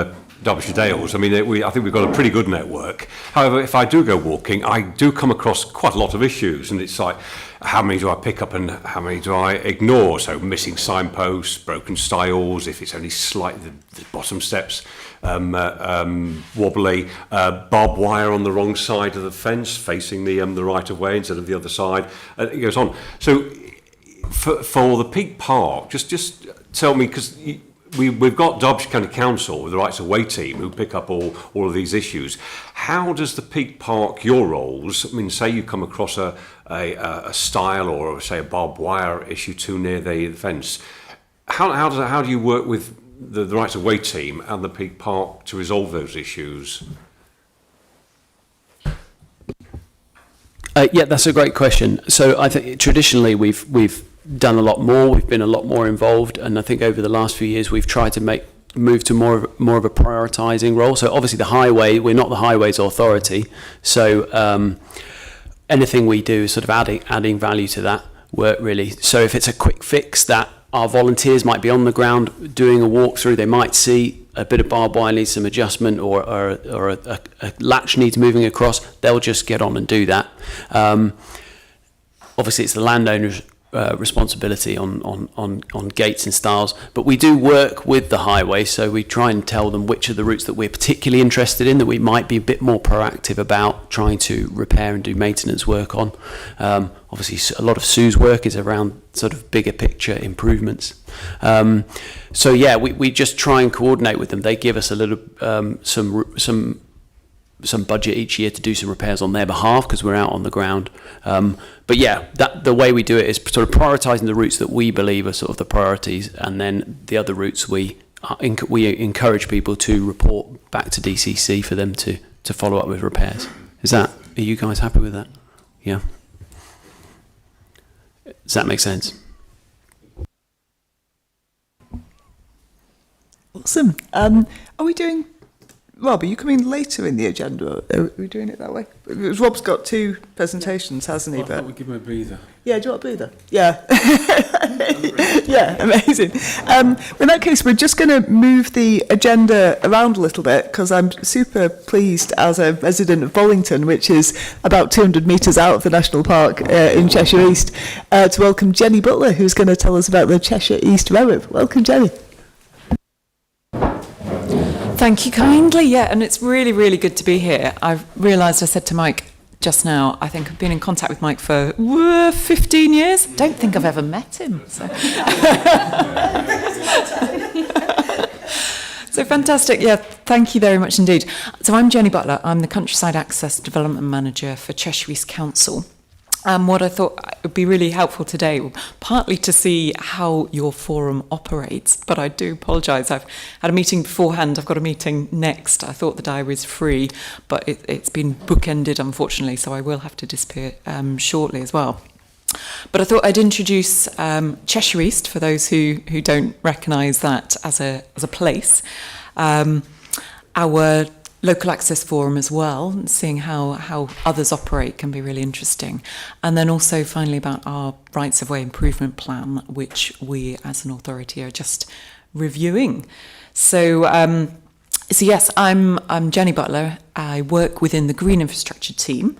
Derbyshire Dales, I mean, I think we've got a pretty good network. However, if I do go walking, I do come across quite a lot of issues, and it's like, how many do I pick up and how many do I ignore? So missing signposts, broken stiles, if it's only slightly the bottom steps wobbly, barbed wire on the wrong side of the fence, facing the right of way instead of the other side. It goes on. So for the Peak Park, just tell me, because we've got Derbyshire County Council with the Rights of Way team who pick up all of these issues. How does the Peak Park, your roles, I mean, say you come across a stile or say a barbed wire issue too near the fence, how do you work with the Rights of Way team and the Peak Park to resolve those issues? Yeah, that's a great question. So I think traditionally we've done a lot more. We've been a lot more involved, and I think over the last few years we've tried to move to more of a prioritising role. So obviously the highway, we're not the highways authority, so anything we do is sort of adding value to that work, really. So if it's a quick fix that our volunteers might be on the ground doing a walkthrough, they might see a bit of barbed wire needs some adjustment, or a latch needs moving across, they'll just get on and do that. Obviously it's the landowner's responsibility on gates and stiles, but we do work with the highway, so we try and tell them which of the routes that we're particularly interested in, that we might be a bit more proactive about trying to repair and do maintenance work on. Obviously a lot of Sue's work is around sort of bigger picture improvements. So yeah, we just try and coordinate with them. They give us a little some budget each year to do some repairs on their behalf because we're out on the ground. But yeah, the way we do it is sort of prioritising the routes that we believe are sort of the priorities, and then the other routes we encourage people to report back to DCC for them to follow up with repairs. Are you guys happy with that? Yeah. Does that make sense? Awesome. Are we doing... Rob, are you coming later in the agenda? Are we doing it that way? Because Rob's got two presentations, hasn't he? I thought we'd give him a breather. Yeah, do you want a breather? Yeah. Yeah, amazing. In that case, we're just going to move the agenda around a little bit, because I'm super pleased as a resident of Bollington, which is about 200 metres out of the National Park in Cheshire East, to welcome Jenny Butler, who's going to tell us about the Cheshire East Row-Up. Welcome, Jenny. Thank you kindly. Yeah, and it's really, really good to be here. I've realised I said to Mike just now, I think I've been in contact with Mike for 15 years. Don't think I've ever met him. So, so fantastic. Yeah, thank you very much indeed. So I'm Jenny Butler. I'm the Countryside Access Development Manager for Cheshire East Council. And what I thought would be really helpful today, partly to see how your forum operates, but I do apologise. I've had a meeting beforehand. I've got a meeting next. I thought the diary was free, but it's been bookended, unfortunately, so I will have to disappear shortly as well. But I thought I'd introduce Cheshire East for those who don't recognise that as a place. Our local access forum as well, seeing how others operate can be really interesting. And then also finally about our rights of way improvement plan, which we as an authority are just reviewing. So yes, I'm Jenny Butler. I work within the Green Infrastructure team,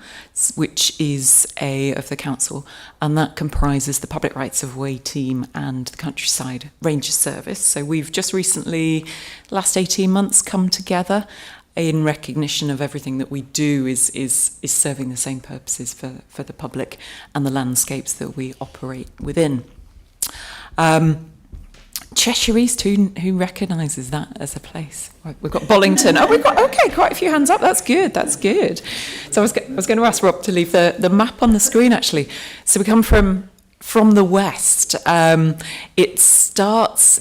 which is of the council, and that comprises the public rights of way team and the Countryside Ranger Service. So we've just recently, last 18 months, come together in recognition of everything that we do is serving the same purposes for the public and the landscapes that we operate within. Cheshire East, who recognises that as a place? Right, we've got Bollington. We've got, okay, quite a few hands up. That's good. So I was going to ask Rob to leave the map on the screen, actually. So we come from the west. It starts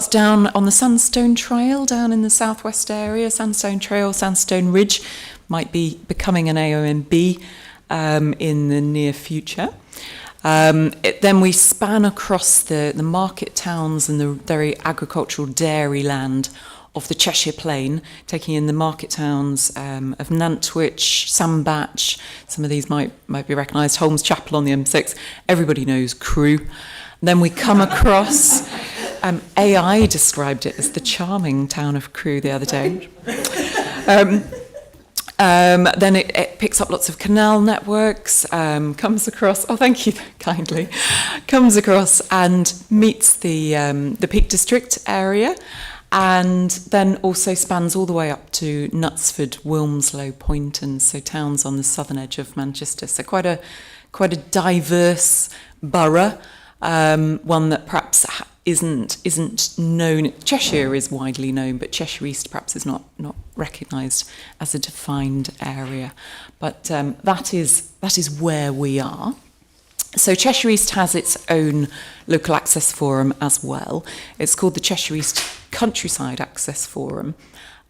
down on the Sandstone Trail, down in the southwest area. Sandstone Trail, Sandstone Ridge might be becoming an AONB in the near future. Then we span across the market towns and the very agricultural dairy land of the Cheshire Plain, taking in the market towns of Nantwich, Sandbach. Some of these might be recognised. Holmes Chapel on the M6. Everybody knows Crewe. Then we come across, AI described it as the charming town of Crewe the other day. Then it picks up lots of canal networks, comes across, thank you kindly, comes across and meets the Peak District area, and then also spans all the way up to Knutsford, Wilmslow, Poynton, so towns on the southern edge of Manchester. So quite a diverse borough. One that perhaps isn't known. Cheshire is widely known, but Cheshire East perhaps is not recognised as a defined area. But that is where we are. So Cheshire East has its own local access forum as well. It's called the Cheshire East Countryside Access Forum,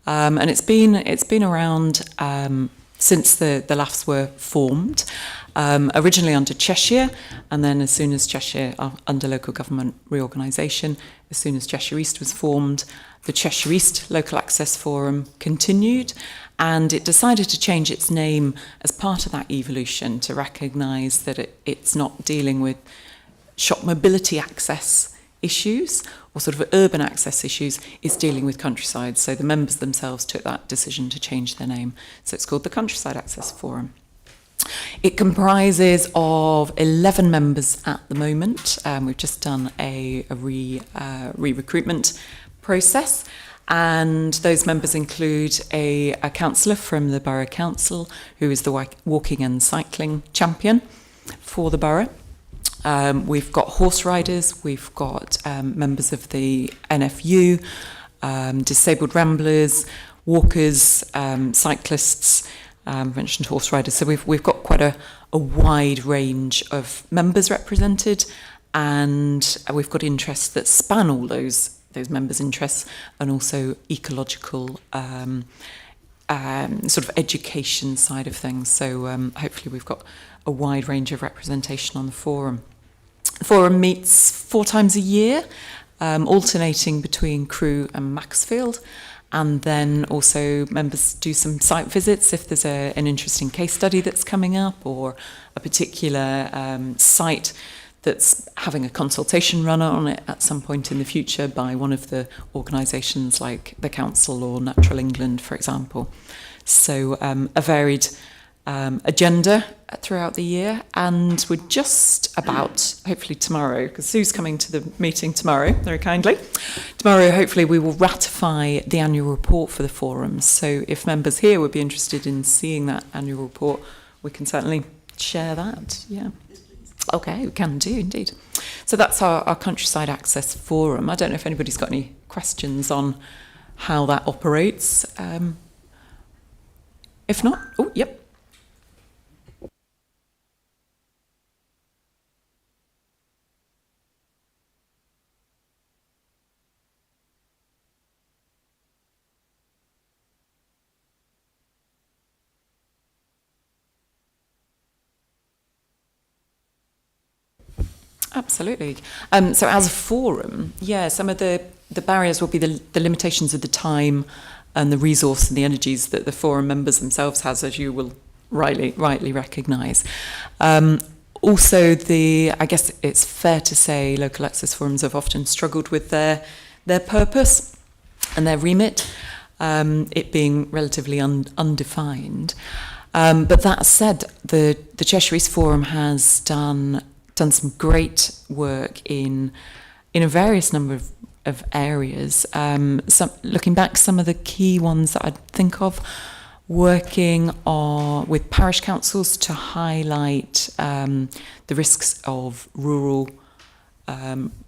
and it's been around since the LAFs were formed. Originally under Cheshire, and then as soon as Cheshire, under local government reorganisation, as soon as Cheshire East was formed, the Cheshire East Local Access Forum continued, and it decided to change its name as part of that evolution to recognise that it's not dealing with shop mobility access issues or sort of urban access issues, it's dealing with countryside. So the members themselves took that decision to change their name. So it's called the Countryside Access Forum. It comprises of 11 members at the moment. We've just done a re-recruitment process, and those members include a councillor from the Borough Council, who is the walking and cycling champion for the borough. We've got horse riders, we've got members of the NFU, disabled ramblers, walkers, cyclists, mentioned horse riders. So we've got quite a wide range of members represented, and we've got interests that span all those members' interests, and also ecological sort of education side of things. So hopefully we've got a wide range of representation on the forum. The forum meets 4 times a year, alternating between Crewe and Maxfield. And then also members do some site visits if there's an interesting case study that's coming up, or a particular site that's having a consultation run on it at some point in the future by one of the organisations like the Council or Natural England, for example. So a varied agenda throughout the year, and we're just about, hopefully tomorrow, because Sue's coming to the meeting tomorrow, very kindly. Tomorrow, hopefully, we will ratify the annual report for the forum. So if members here would be interested in seeing that annual report, we can certainly share that. Yeah. Okay, we can do indeed. So that's our Countryside Access Forum. I don't know if anybody's got any questions on how that operates. If not, yep. Absolutely. So as a forum, yeah, some of the barriers will be the limitations of the time and the resource and the energies that the forum members themselves has, as you will rightly recognise. Also, I guess it's fair to say local access forums have often struggled with their purpose and their remit, it being relatively undefined. But that said, the Cheshire East Forum has done some great work in a various number of areas. Looking back, some of the key ones that I'd think of, working with parish councils to highlight the risks of rural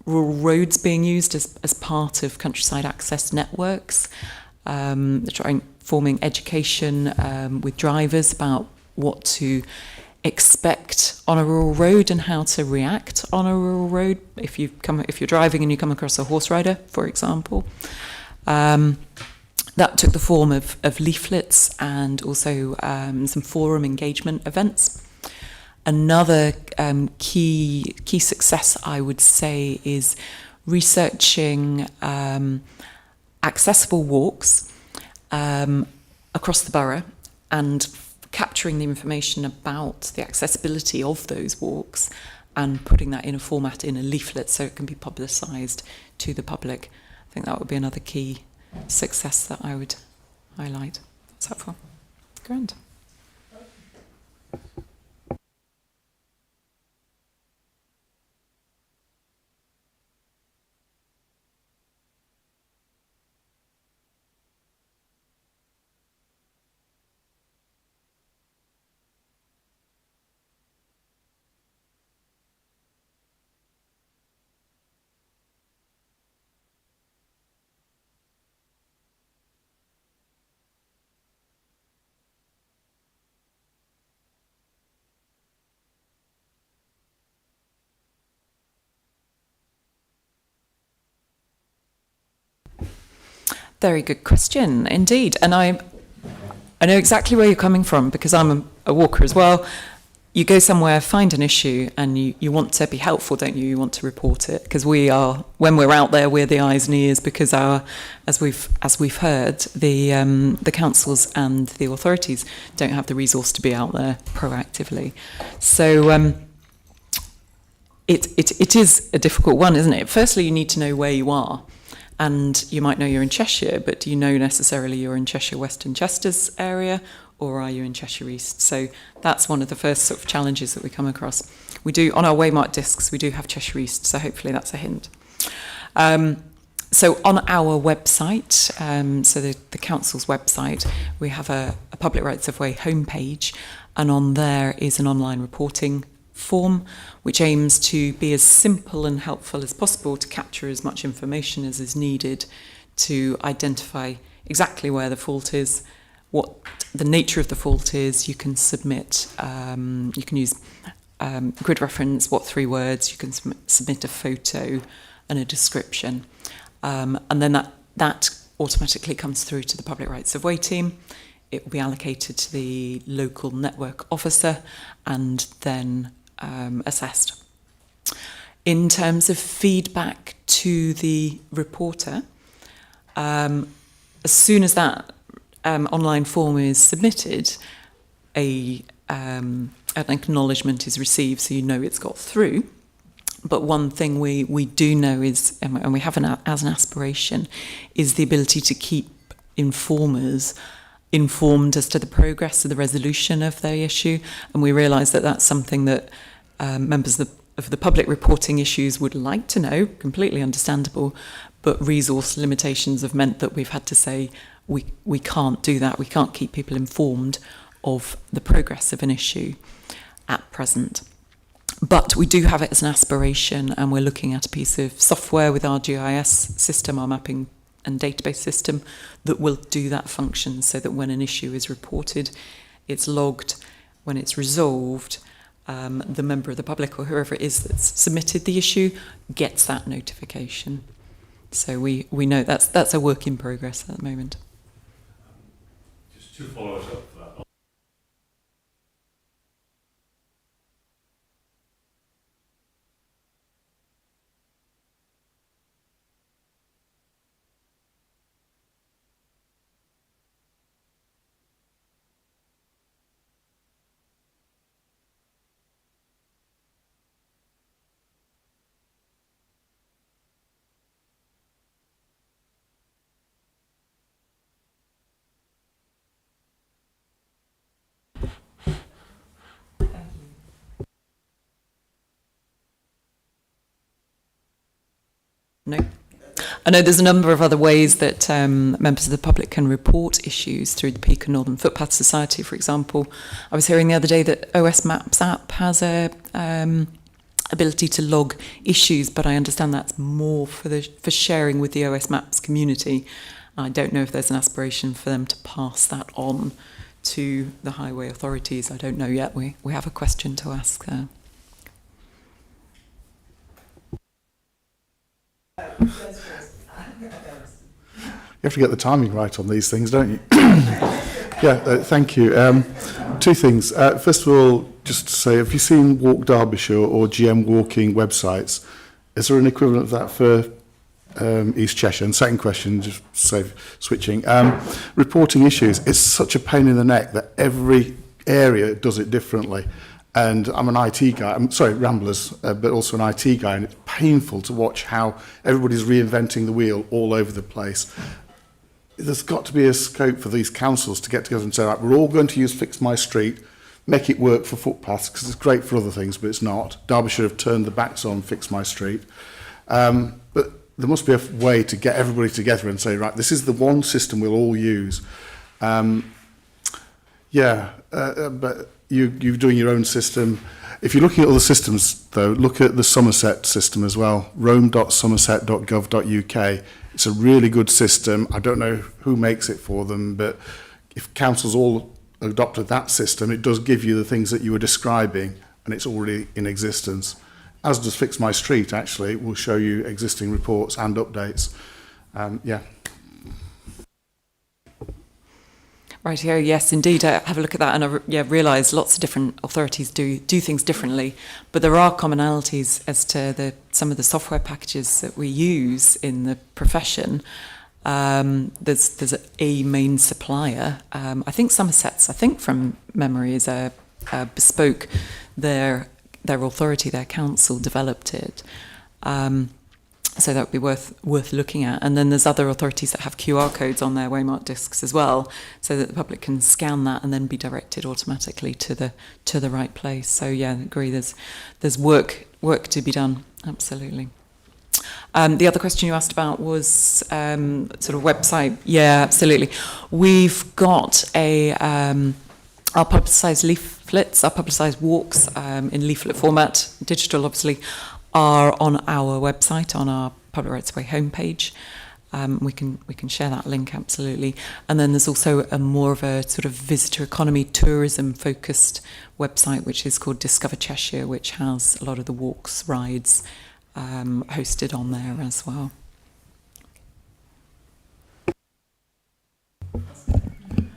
roads being used as part of countryside access networks, forming education with drivers about what to expect on a rural road and how to react on a rural road if you're driving and you come across a horse rider, for example. That took the form of leaflets and also some forum engagement events. Another key success, I would say, is researching accessible walks across the borough and capturing the information about the accessibility of those walks and putting that in a format in a leaflet so it can be publicised to the public. I think that would be another key success that I would highlight. That's helpful. Grand. Very good question, indeed. And I know exactly where you're coming from because I'm a walker as well. You go somewhere, find an issue, and you want to be helpful, don't you? You want to report it because when we're out there, we're the eyes and ears because as we've heard, the councils and the authorities don't have the resource to be out there proactively. So it is a difficult one, isn't it? Firstly, you need to know where you are. And you might know you're in Cheshire, but do you know necessarily you're in Cheshire West and Chester's area, or are you in Cheshire East? So that's one of the first sort of challenges that we come across. We do, on our waymark discs, we do have Cheshire East, so hopefully that's a hint. So on our website, so the council's website, we have a Public Rights of Way homepage, and on there is an online reporting form which aims to be as simple and helpful as possible to capture as much information as is needed to identify exactly where the fault is, what the nature of the fault is. You can submit, you can use grid reference, what 3 words, you can submit a photo and a description. And then that automatically comes through to the Public Rights of Way team. It will be allocated to the local network officer and then assessed. In terms of feedback to the reporter, as soon as that online form is submitted, an acknowledgement is received, so you know it's got through. But one thing we do know is, and we have as an aspiration, is the ability to keep informers informed as to the progress of the resolution of the issue, and we realise that that's something that members of the public reporting issues would like to know, completely understandable, but resource limitations have meant that we've had to say we can't do that, we can't keep people informed of the progress of an issue at present. But we do have it as an aspiration, and we're looking at a piece of software with our GIS system, our mapping and database system, that will do that function so that when an issue is reported, it's logged. When it's resolved, the member of the public or whoever it is that's submitted the issue gets that notification. So we know that's a work in progress at the moment. Just 2 follow-ups up for that. I know there's a number of other ways that members of the public can report issues through the Peak and Northern Footpath Society, for example. I was hearing the other day that OS Maps app has a ability to log issues, but I understand that's more for sharing with the OS Maps community. I don't know if there's an aspiration for them to pass that on to the highway authorities. I don't know yet. We have a question to ask there. You have to get the timing right on these things, don't you? Thank you. Two things. First of all, just to say, have you seen Walk Derbyshire or GM Walking websites? Is there an equivalent of that for East Cheshire? And second question, just save switching. Reporting issues. It's such a pain in the neck that every area does it differently. And I'm an IT guy, I'm sorry, Ramblers, but also an IT guy, and it's painful to watch how everybody's reinventing the wheel all over the place. There's got to be a scope for these councils to get together and say, right, we're all going to use Fix My Street, make it work for footpaths, because it's great for other things, but it's not. Derbyshire have turned the backs on Fix My Street. But there must be a way to get everybody together and say, right, this is the one system we'll all use. But you're doing your own system. If you're looking at other systems, though, look at the Somerset system as well, rome.somerset.gov.uk. It's a really good system. I don't know who makes it for them, but if councils all adopted that system, it does give you the things that you were describing, and it's already in existence. As does Fix My Street, actually. It will show you existing reports and updates. Right here, yes, indeed. I have a look at that, and I realise lots of different authorities do things differently, but there are commonalities as to some of the software packages that we use in the profession. There's a main supplier. I think Somerset's, from memory, is a bespoke. Their authority, their council developed it. So that would be worth looking at. And then there's other authorities that have QR codes on their Waymark discs as well, so that the public can scan that and then be directed automatically to the right place. So yeah, I agree. There's work to be done. Absolutely. The other question you asked about was sort of website. Yeah, absolutely. We've got our publicised leaflets, our publicised walks in leaflet format, digital obviously, are on our website, on our Public Rights Way homepage. We can share that link, absolutely. And then there's also a more of a sort of visitor economy, tourism focused website, which is called Discover Cheshire, which has a lot of the walks, rides hosted on there as well.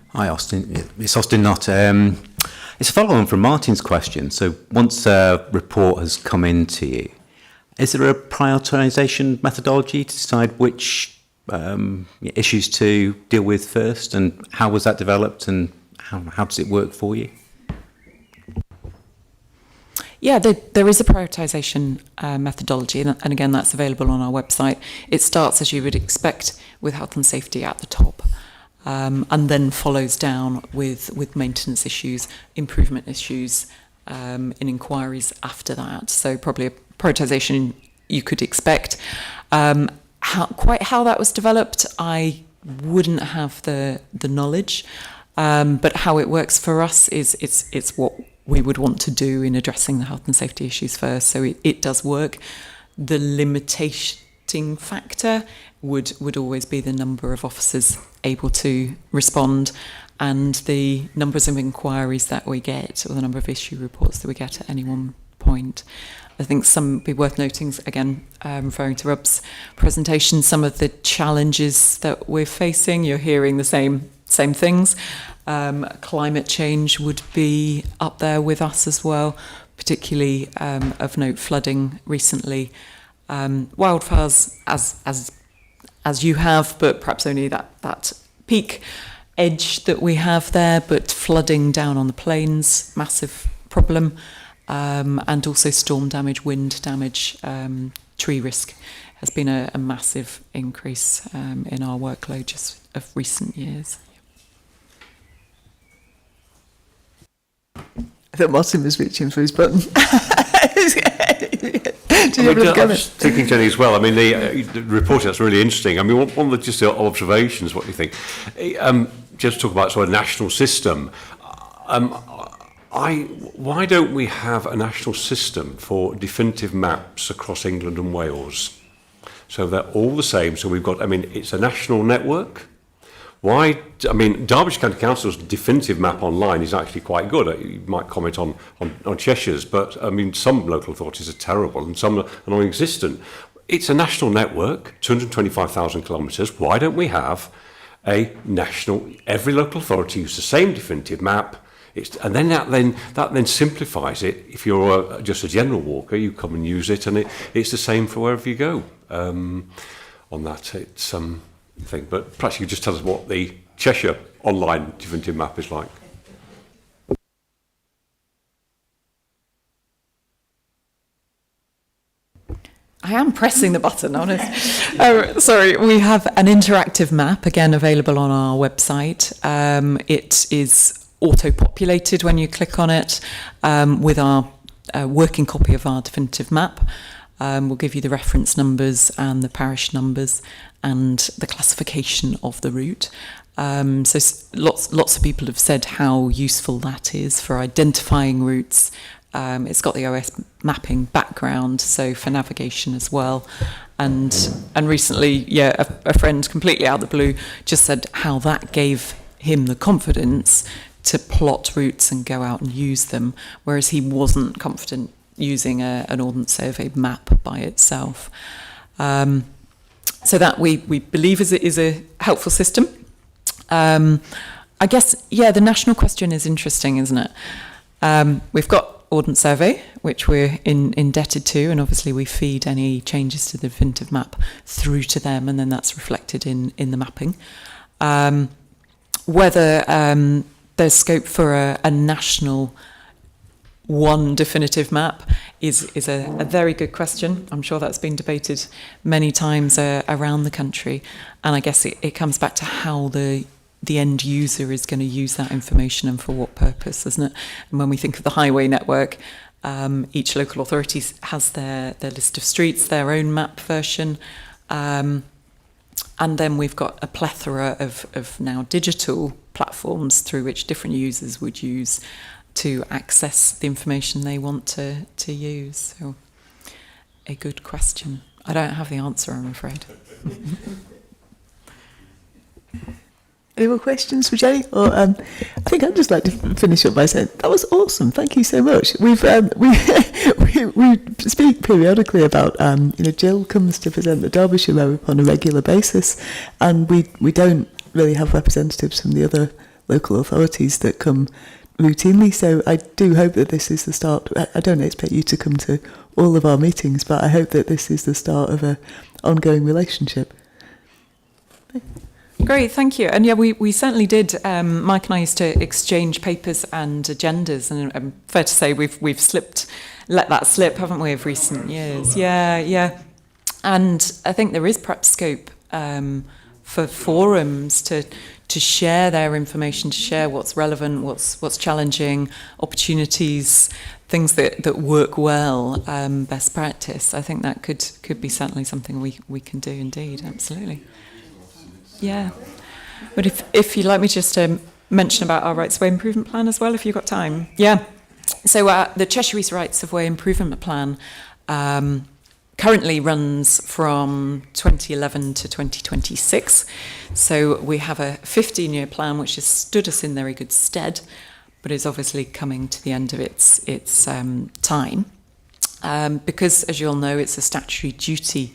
Hi, Austin. It's Austin Knott. It's a follow-on from Martin's question. So once a report has come into you, is there a prioritisation methodology to decide which issues to deal with first, and how was that developed, and how does it work for you? Yeah, there is a prioritisation methodology, and again, that's available on our website. It starts, as you would expect, with health and safety at the top, and then follows down with maintenance issues, improvement issues, in inquiries after that. So probably a prioritisation you could expect. How that was developed, I wouldn't have the knowledge, but how it works for us is it's what we would want to do in addressing the health and safety issues first. So it does work. The limiting factor would always be the number of officers able to respond, and the numbers of inquiries that we get, or the number of issue reports that we get at any one point. I think some be worth noting, again, referring to Rob's presentation, some of the challenges that we're facing. You're hearing the same things. Climate change would be up there with us as well, particularly of note flooding recently. Wildfires, as you have, but perhaps only that peak edge that we have there, but flooding down on the plains, massive problem. And also storm damage, wind damage, tree risk has been a massive increase in our workload just of recent years. I thought Martin was reaching for his button. Just Did you have a I go at was it? thinking, Jenny, as well. I mean, the report, that's really interesting. I mean, one of the just the observations, what do you think? Just talk about sort of national system. Why don't we have a national system for definitive maps across England and Wales? So they're all the same. So we've got, I mean, it's a national network. Why, I mean, Derbyshire County Council's definitive map online is actually quite good. You might comment on Cheshire's, but I mean, some local authorities are terrible and some are non-existent. It's a national network, 225,000 kilometres. Why don't we have a national, every local authority use the same definitive map? And then that simplifies it. If you're just a general walker, you come and use it, and it's the same for wherever you go. On that, it's thing. But perhaps you could just tell us what the Cheshire online definitive map is like. I am pressing the button, honest. Sorry, we have an interactive map, again, available on our website. It is auto-populated when you click on it with our working copy of our definitive map. We'll give you the reference numbers and the parish numbers and the classification of the route. So lots of people have said how useful that is for identifying routes. It's got the OS mapping background, so for navigation as well. And recently, a friend completely out of the blue just said how that gave him the confidence to plot routes and go out and use them, whereas he wasn't confident using an Ordnance Survey map by itself. So that we believe is a helpful system. I guess, the national question is interesting, isn't it? We've got Ordnance Survey, which we're indebted to, and obviously we feed any changes to the definitive map through to them, and then that's reflected in the mapping. Whether there's scope for a national one definitive map is a very good question. I'm sure that's been debated many times around the country, and I guess it comes back to how the end user is going to use that information and for what purpose, isn't it? And when we think of the highway network, each local authority has their list of streets, their own map version, and then we've got a plethora of now digital platforms through which different users would use to access the information they want to use. So, a good question. I don't have the answer, I'm afraid. Any more questions for Jenny? Or I think I'd just like to finish up by saying that was awesome. Thank you so much. We've we speak periodically about Jill comes to present the Derbyshire map on a regular basis, and we don't really have representatives from the other local authorities that come routinely. So I do hope that this is the start. I don't expect you to come to all of our meetings, but I hope that this is the start of an ongoing relationship. Great, thank you. And we certainly did. Mike and I used to exchange papers and agendas, and fair to say we've let that slip, haven't we, of recent years? Yeah. And I think there is perhaps scope for forums to share their information, to share what's relevant, what's challenging, opportunities, things that work well, best practice. I think that could be certainly something we can do indeed, absolutely. Yeah, but if you'd like me just to mention about our Rights of Way Improvement Plan as well, if you've got time. Yeah, so the Cheshire East Rights of Way Improvement Plan currently runs from 2011 to 2026. So we have a 15-year plan which has stood us in very good stead, but is obviously coming to the end of its time. Because, as you all know, it's a statutory duty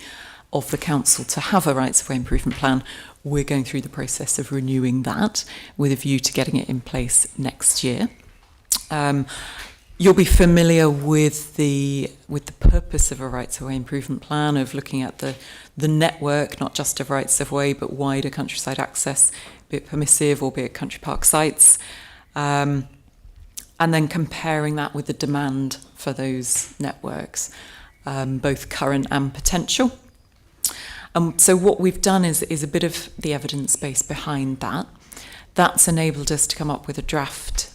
of the council to have a Rights of Way Improvement Plan. We're going through the process of renewing that with a view to getting it in place next year. You'll be familiar with the purpose of a Rights of Way Improvement Plan, of looking at the network, not just of Rights of Way, but wider countryside access, be it permissive or be it country park sites, and then comparing that with the demand for those networks, both current and potential. So what we've done is a bit of the evidence base behind that. That's enabled us to come up with a draft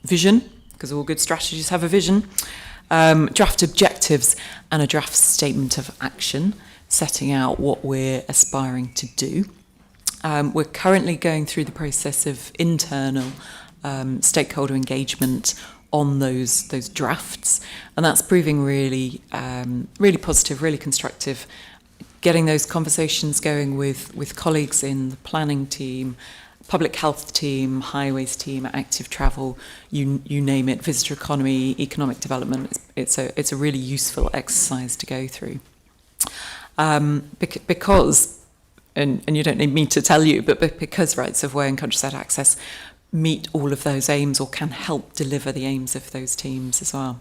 vision, because all good strategies have a vision, draft objective objectives and a draft statement of action setting out what we're aspiring to do. We're currently going through the process of internal stakeholder engagement on those drafts, and that's proving really positive, really constructive. Getting those conversations going with colleagues in the planning team, public health team, highways team, active travel, you name it, visitor economy, economic development. It's a really useful exercise to go through. Because, and you don't need me to tell you, but because rights of way and countryside access meet all of those aims or can help deliver the aims of those teams as well.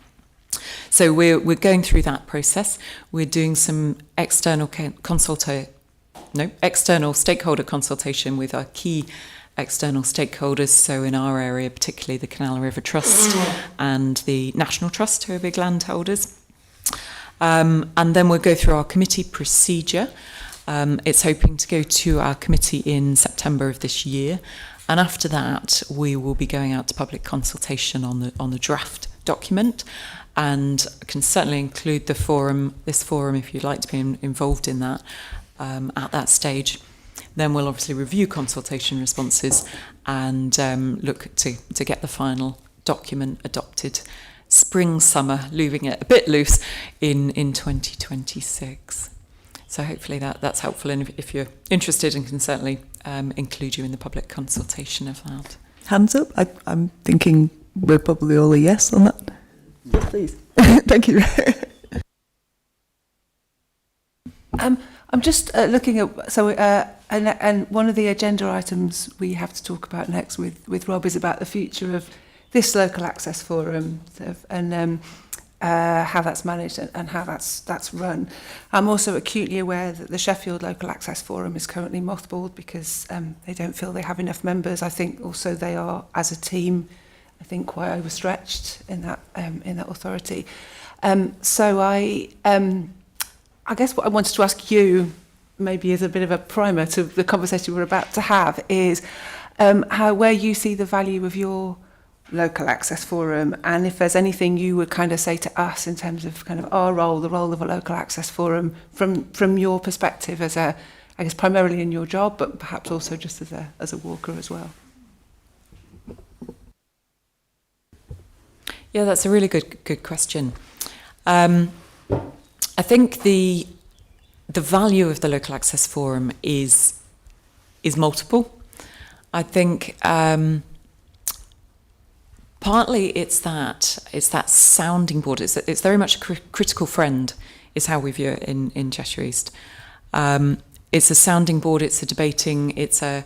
So we're going through that process. We're doing some external stakeholder consultation with our key external stakeholders. So in our area, particularly the Canal River Trust and the National Trust, who are big landholders. And then we'll go through our committee procedure. It's hoping to go to our committee in September of this year. And after that, we will be going out to public consultation on the draft document, and can certainly include this forum if you'd like to be involved in that at that stage. Then we'll obviously review consultation responses and look to get the final document adopted spring, summer, leaving it a bit loose in 2026. So hopefully that's helpful, and if you're interested, and can certainly include you in the public consultation of that. Hands up. I'm thinking we're probably all a yes on that. Yes, please. Thank you. I'm just looking at, and one of the agenda items we have to talk about next with Rob is about the future of this local access forum, and how that's managed and how that's run. I'm also acutely aware that the Sheffield Local Access Forum is currently mothballed because they don't feel they have enough members. I think also they are, as a team, I think quite overstretched in that authority. So I guess what I wanted to ask you, maybe as a bit of a primer to the conversation we're about to have, is where you see the value of your local access forum, and if there's anything you would kind of say to us in terms of kind of our role, the role of a local access forum from your perspective as I guess primarily in your job, but perhaps also just as a walker as well. Yeah, that's a really good question. I think the value of the local access forum is multiple. I think partly it's that sounding board. It's very much a critical friend, is how we view it in Cheshire East. It's a sounding board. It's a debating. It's a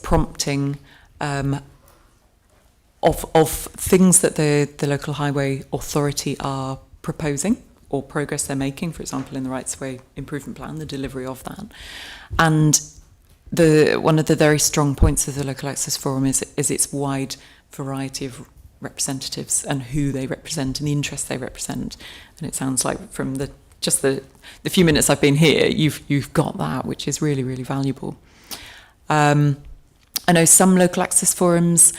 prompting of things that the local highway authority are proposing or progress they're making. For example, in the Rights of Way Improvement Plan, the delivery of that, and one of the very strong points of the local access forum is its wide variety of representatives and who they represent and the interests they represent. And it sounds like from the few minutes I've been here, you've got that, which is really, really valuable. I know some local access forums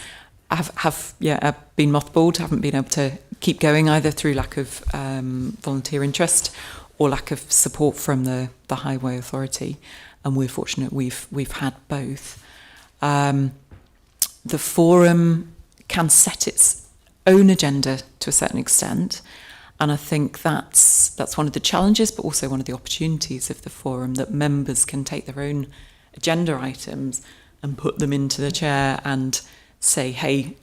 have been mothballed, haven't been able to keep going either through lack of volunteer interest or lack of support from the Highway Authority. And we're fortunate we've had both. The forum can set its own agenda to a certain extent, and I think that's one of the challenges, but also one of the opportunities of the forum, that members can take their own agenda items and put them into the chair and say, hey,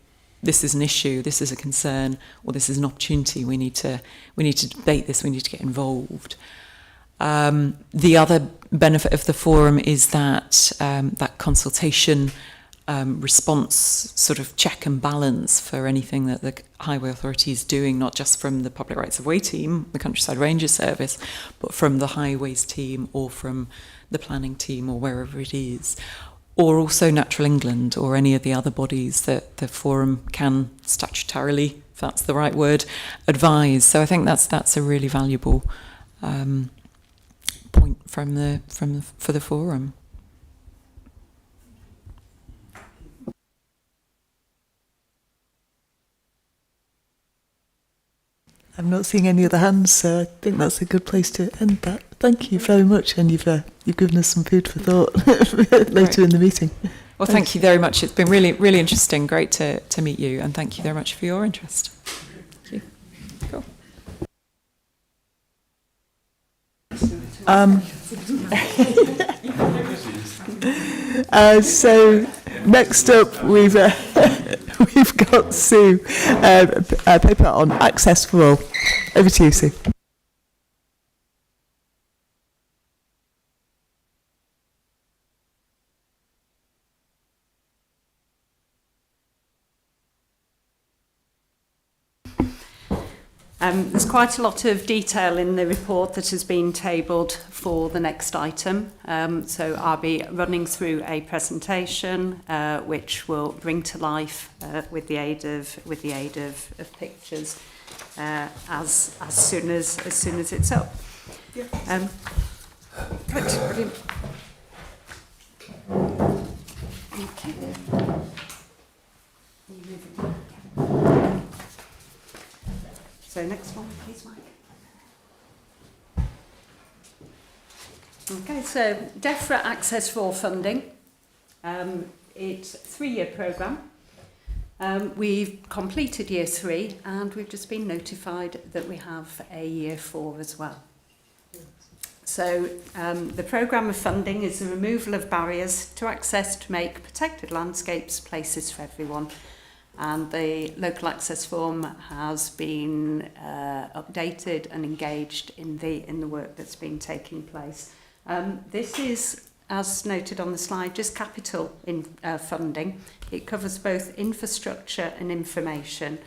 this is an issue, this is a concern, or this is an opportunity. We need to debate this. We need to get involved. The other benefit of the forum is that that consultation response sort of check and balance for anything that the Highway Authority is doing, not just from the Public Rights of Way team, the Countryside Rangers Service, but from the Highways team or from the planning team or wherever it is, or also Natural England or any of the other bodies that the forum can statutorily, if that's the right word, advise. So I think that's a really valuable point for the forum. I'm not seeing any other hands, so I think that's a good place to end that. Thank you very much, and you've given us some food for thought later in the meeting. Well, thank you very much. It's been really, really interesting. Great to meet you, and thank you very much for your interest. Thank you. Cool. So next up, we've got Sue, a paper on access for all. Over to you, Sue. There's quite a lot of detail in the report that has been tabled for the next item. So I'll be running through a presentation which will bring to life with the aid of pictures as soon as it's up. Good, brilliant. Okay. So next one, please, Mike. Okay, so DEFRA Access for All funding. It's a 3-year programme. We've completed year 3 and we've just been notified that we have a year 4 as well. So the programme of funding is the removal of barriers to access to make protected landscapes places for everyone. And the local access form has been updated and engaged in the work that's been taking place. This is, as noted on the slide, just capital funding. It covers both infrastructure and information.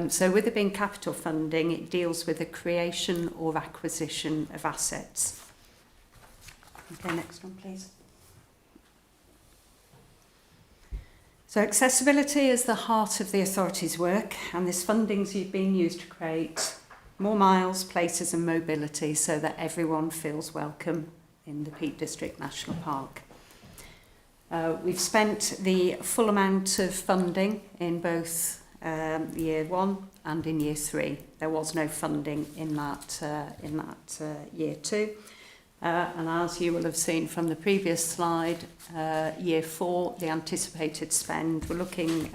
So with it being capital funding, it deals with the creation or acquisition of assets. Okay, next one, please. So accessibility is the heart of the authority's work, and this funding's been used to create more miles, places and mobility so that everyone feels welcome in the Peak District National Park. We've spent the full amount of funding in both year 1 and in year 3. There was no funding in that year 2. And as you will have seen from the previous slide, year 4, the anticipated spend, we're looking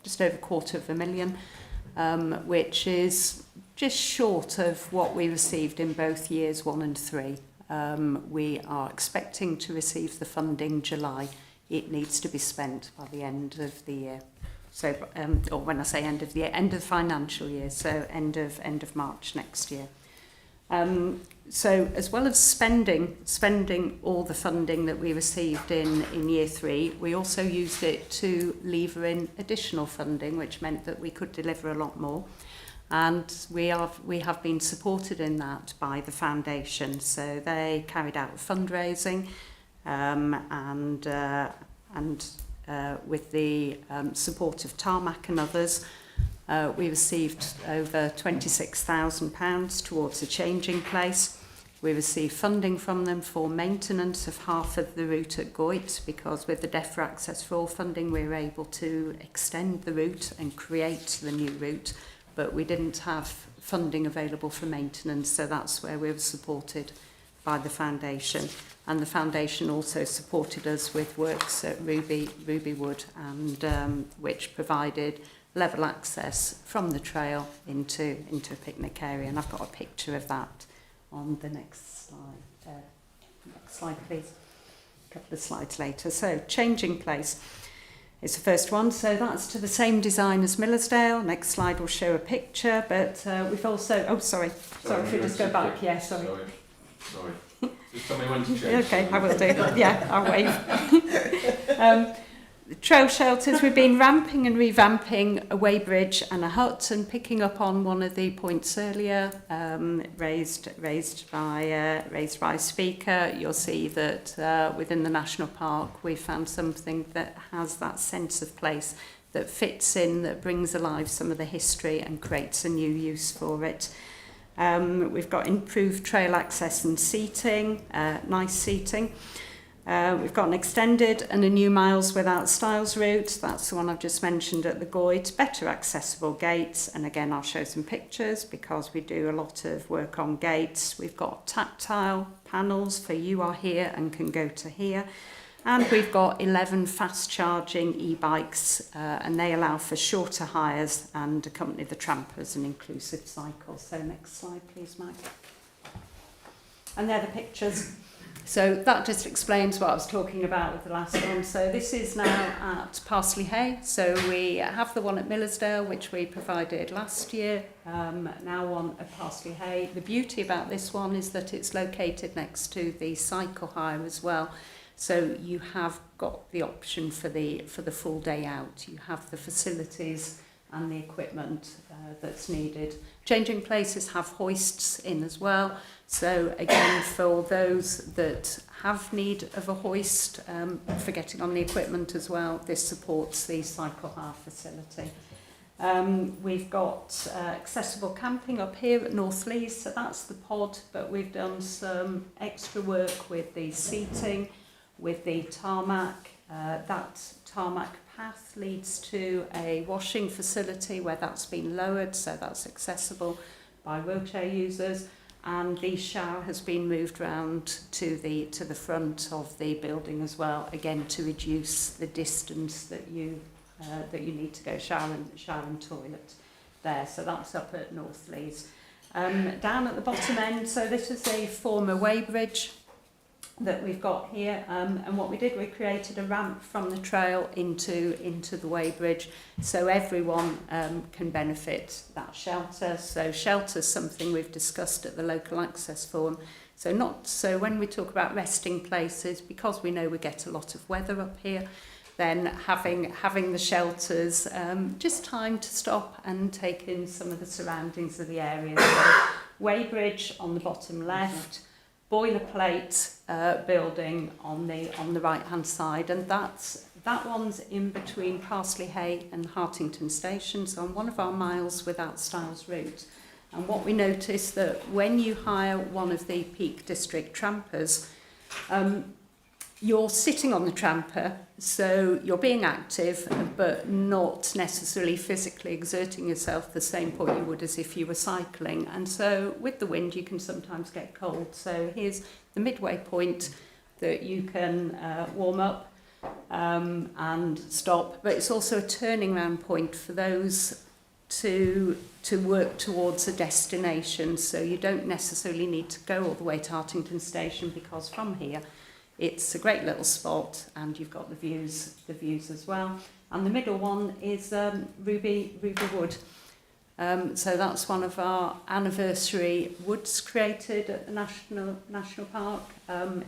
just over $250,000, which is just short of what we received in both years 1 and 3. We are expecting to receive the funding July. It needs to be spent by the end of the year. So, or when I say end of the year, end of the financial year, so end of March next year. So as well as spending all the funding that we received in year 3, we also used it to lever in additional funding, which meant that we could deliver a lot more. And we have been supported in that by the foundation. So they carried out fundraising and with the support of Tarmac and others, we received over £26,000 towards a changing place. We received funding from them for maintenance of half of the route at Goit, because with the DEFRA Access for All funding we were able to extend the route and create the new route, but we didn't have funding available for maintenance, so that's where we were supported by the foundation. And the foundation also supported us with works at Ruby Wood, and which provided level access from the trail into a picnic area, and I've got a picture of that on the next slide. Next slide, please. A couple of slides later. So, changing place is the first one. So that's to the same design as Millersdale. Next slide will show a picture, but we've also. Oh, sorry. Sorry if we just go back. Yeah, sorry. Sorry. Just tell me when to change. Okay, I will do. Yeah, I'll wave. The trail shelters, we've been ramping and revamping a weighbridge and a hut, and picking up on one of the points earlier raised by a speaker. You'll see that within the national park we found something that has that sense of place, that fits in, that brings alive some of the history and creates a new use for it. We've got improved trail access and seating, nice seating. We've got an extended and a new miles without styles route. That's the one I've just mentioned at the Goyt. Better accessible gates. And again, I'll show some pictures because we do a lot of work on gates. We've got tactile panels for you are here and can go to here. And we've got 11 fast charging e-bikes and they allow for shorter hires and accompany the trampers and inclusive cycle. So next slide, please, Mike. And they're the pictures. So that just explains what I was talking about with the last one. So this is now at Parsley Hay. So we have the one at Millersdale, which we provided last year, now one at Parsley Hay. The beauty about this one is that it's located next to the cycle hire as well. So you have got the option for the full day out. You have the facilities and the equipment that's needed. Changing places have hoists in as well. So again, for those that have need of a hoist for getting on the equipment as well, this supports the cycle hire facility. We've got accessible camping up here at North Lees, so that's the pod, but we've done some extra work with the seating, with the tarmac. That tarmac path leads to a washing facility where that's been lowered, so that's accessible by wheelchair users. And the shower has been moved round to the front of the building as well, again to reduce the distance that you need to go shower and toilet there. So that's up at North Lees. Down at the bottom end, so this is a former weighbridge that we've got here, and what we did, we created a ramp from the trail into the weighbridge, so everyone can benefit that shelter. So shelter is something we've discussed at the local access forum. So when we talk about resting places, because we know we get a lot of weather up here, then having the shelters, just time to stop and take in some of the surroundings of the area. So weighbridge on the bottom left, boilerplate building on the right hand side, and that one's in between Parsley Hay and Hartington Station, so on one of our miles without styles route. And what we noticed that when you hire one of the Peak District trampers, you're sitting on the tramper, so you're being active, but not necessarily physically exerting yourself the same point you would as if you were cycling. And so with the wind, you can sometimes get cold. So here's the midway point that you can warm up and stop, but it's also a turning round point for those to work towards a destination. So you don't necessarily need to go all the way to Hartington Station, because from here, it's a great little spot, and you've got the views as well. And the middle one is Ruby Wood. So that's one of our anniversary woods created at the National Park.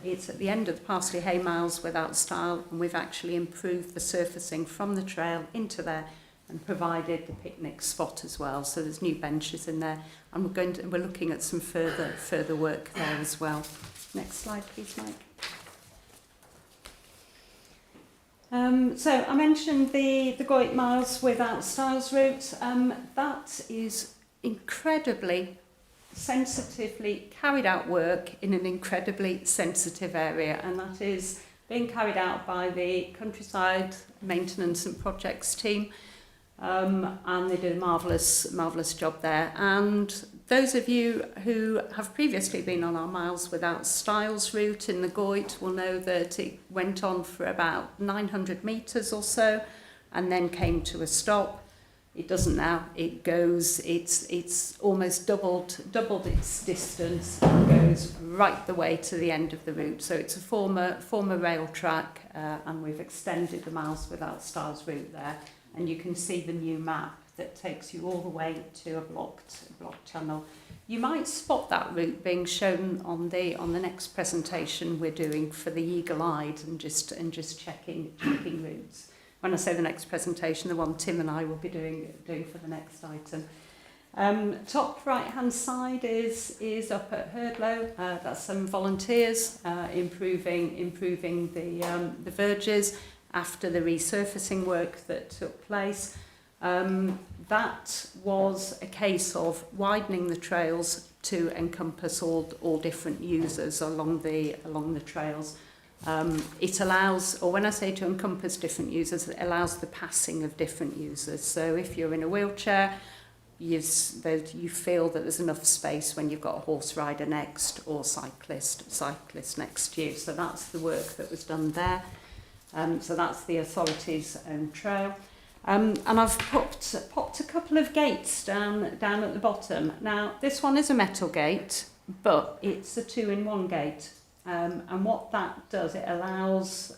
It's at the end of the Parsley Hay miles without style, and we've actually improved the surfacing from the trail into there and provided the picnic spot as well. So there's new benches in there, and we're looking at some further work there as well. Next slide, please, Mike. So I mentioned the Goyt Miles Without Styles route. That is incredibly sensitively carried out work in an incredibly sensitive area, and that is being carried out by the Countryside Maintenance and Projects team, and they did a marvellous job there. And those of you who have previously been on our Miles Without Styles route in the Goyt will know that it went on for about 900 metres or so and then came to a stop. It doesn't now. It goes, it's almost doubled its distance and goes right the way to the end of the route. So it's a former rail track, and we've extended the Miles Without Styles route there. And you can see the new map that takes you all the way to a blocked tunnel. You might spot that route being shown on the next presentation we're doing for the eagle-eyed and just checking routes. When I say the next presentation, the one Tim and I will be doing for the next item. Top right-hand side is up at Herdlow. That's some volunteers improving the verges after the resurfacing work that took place. That was a case of widening the trails to encompass all different users along the trails. It allows, or when I say to encompass different users, it allows the passing of different users. So if you're in a wheelchair, you feel that there's enough space when you've got a horse rider next or cyclist next to you. So that's the work that was done there. So that's the authority's own trail. And I've popped a couple of gates down at the bottom. Now, this one is a metal gate, but it's a 2-in-1 gate. And what that does, it allows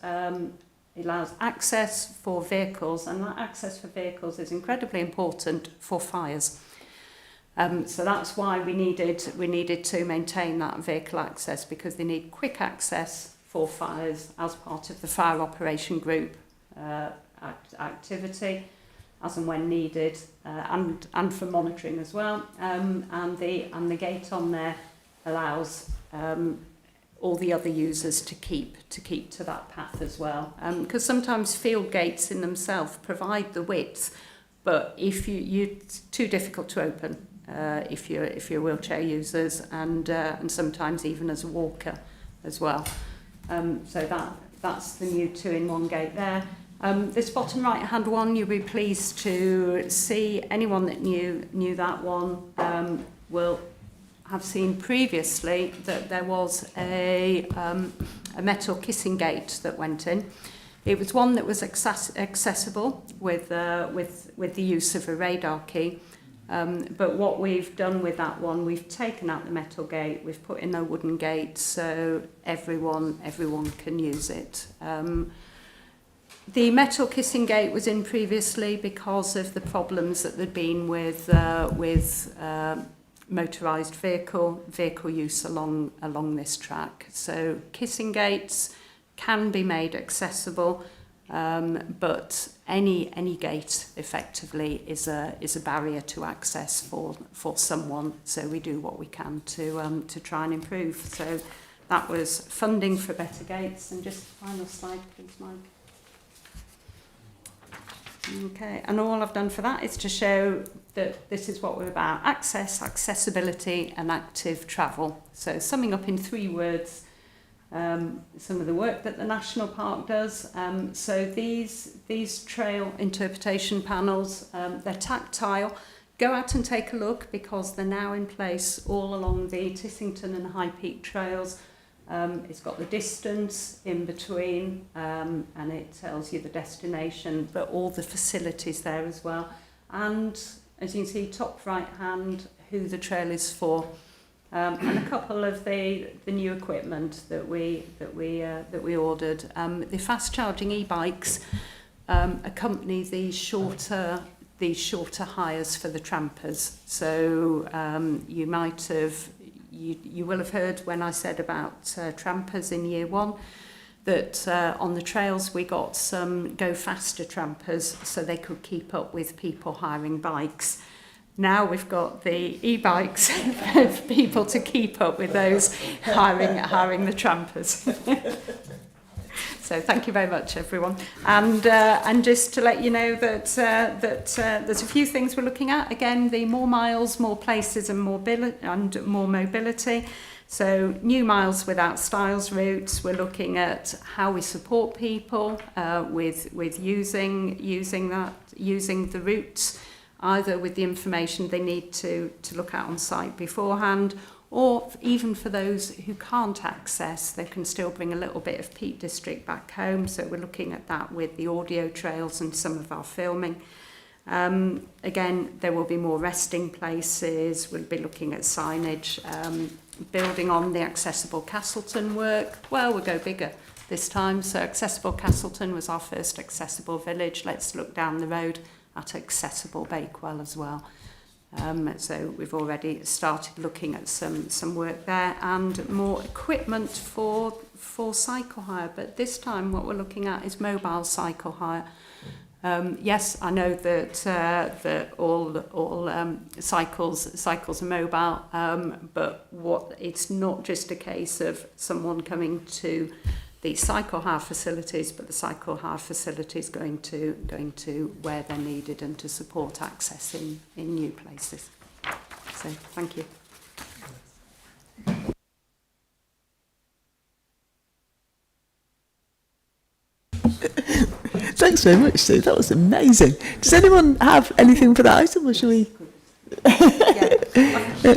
access for vehicles, and that access for vehicles is incredibly important for fires. So that's why we needed to maintain that vehicle access, because they need quick access for fires as part of the fire operation group activity, as and when needed, and for monitoring as well. And the gate on there allows all the other users to keep to that path as well, because sometimes field gates in themselves provide the width, but if it's too difficult to open if you're wheelchair users, and sometimes even as a walker as well. So that's the new 2-in-1 gate there. This bottom right hand one, you'll be pleased to see. Anyone that knew that one will have seen previously that there was a metal kissing gate that went in. It was one that was accessible with the use of a radar key. But what we've done with that one, we've taken out the metal gate, we've put in a wooden gate, so everyone can use it. The metal kissing gate was in previously because of the problems that there'd been with motorised vehicle use along this track. So kissing gates can be made accessible, but any gate effectively is a barrier to access for someone. So we do what we can to try and improve. So that was funding for better gates. And just final slide, please, Mike. Okay, and all I've done for that is to show that this is what we're about: access, accessibility and active travel. So summing up in 3 words, some of the work that the National Park does. So these trail interpretation panels, they're tactile. Go out and take a look, because they're now in place all along the Tissington and High Peak trails. It's got the distance in between, and it tells you the destination, but all the facilities there as well. And as you can see, top right hand, who the trail is for, and a couple of the new equipment that we ordered. The fast charging e-bikes accompany these shorter hires for the trampers. So you might have. You will have heard when I said about trampers in year 1 that on the trails we got some go faster trampers so they could keep up with people hiring bikes. Now we've got the e-bikes for people to keep up with those hiring the trampers. So thank you very much, everyone. And just to let you know that there's a few things we're looking at. Again, the more miles, more places and more mobility. So new miles without styles routes. We're looking at how we support people with using the routes, either with the information they need to look at on site beforehand, or even for those who can't access, they can still bring a little bit of Peak District back home. So we're looking at that with the audio trails and some of our filming. Again, there will be more resting places. We'll be looking at signage, building on the Accessible Castleton work. Well, we'll go bigger this time. So Accessible Castleton was our first accessible village. Let's look down the road at Accessible Bakewell as well. So we've already started looking at some work there, and more equipment for cycle hire. But this time what we're looking at is mobile cycle hire. Yes, I know that all cycles are mobile, but it's not just a case of someone coming to the cycle hire facilities, but the cycle hire facilities going to where they're needed and to support access in new places. So thank you. Thanks very much, Sue. That was amazing. Does anyone have anything for that item, or shall we?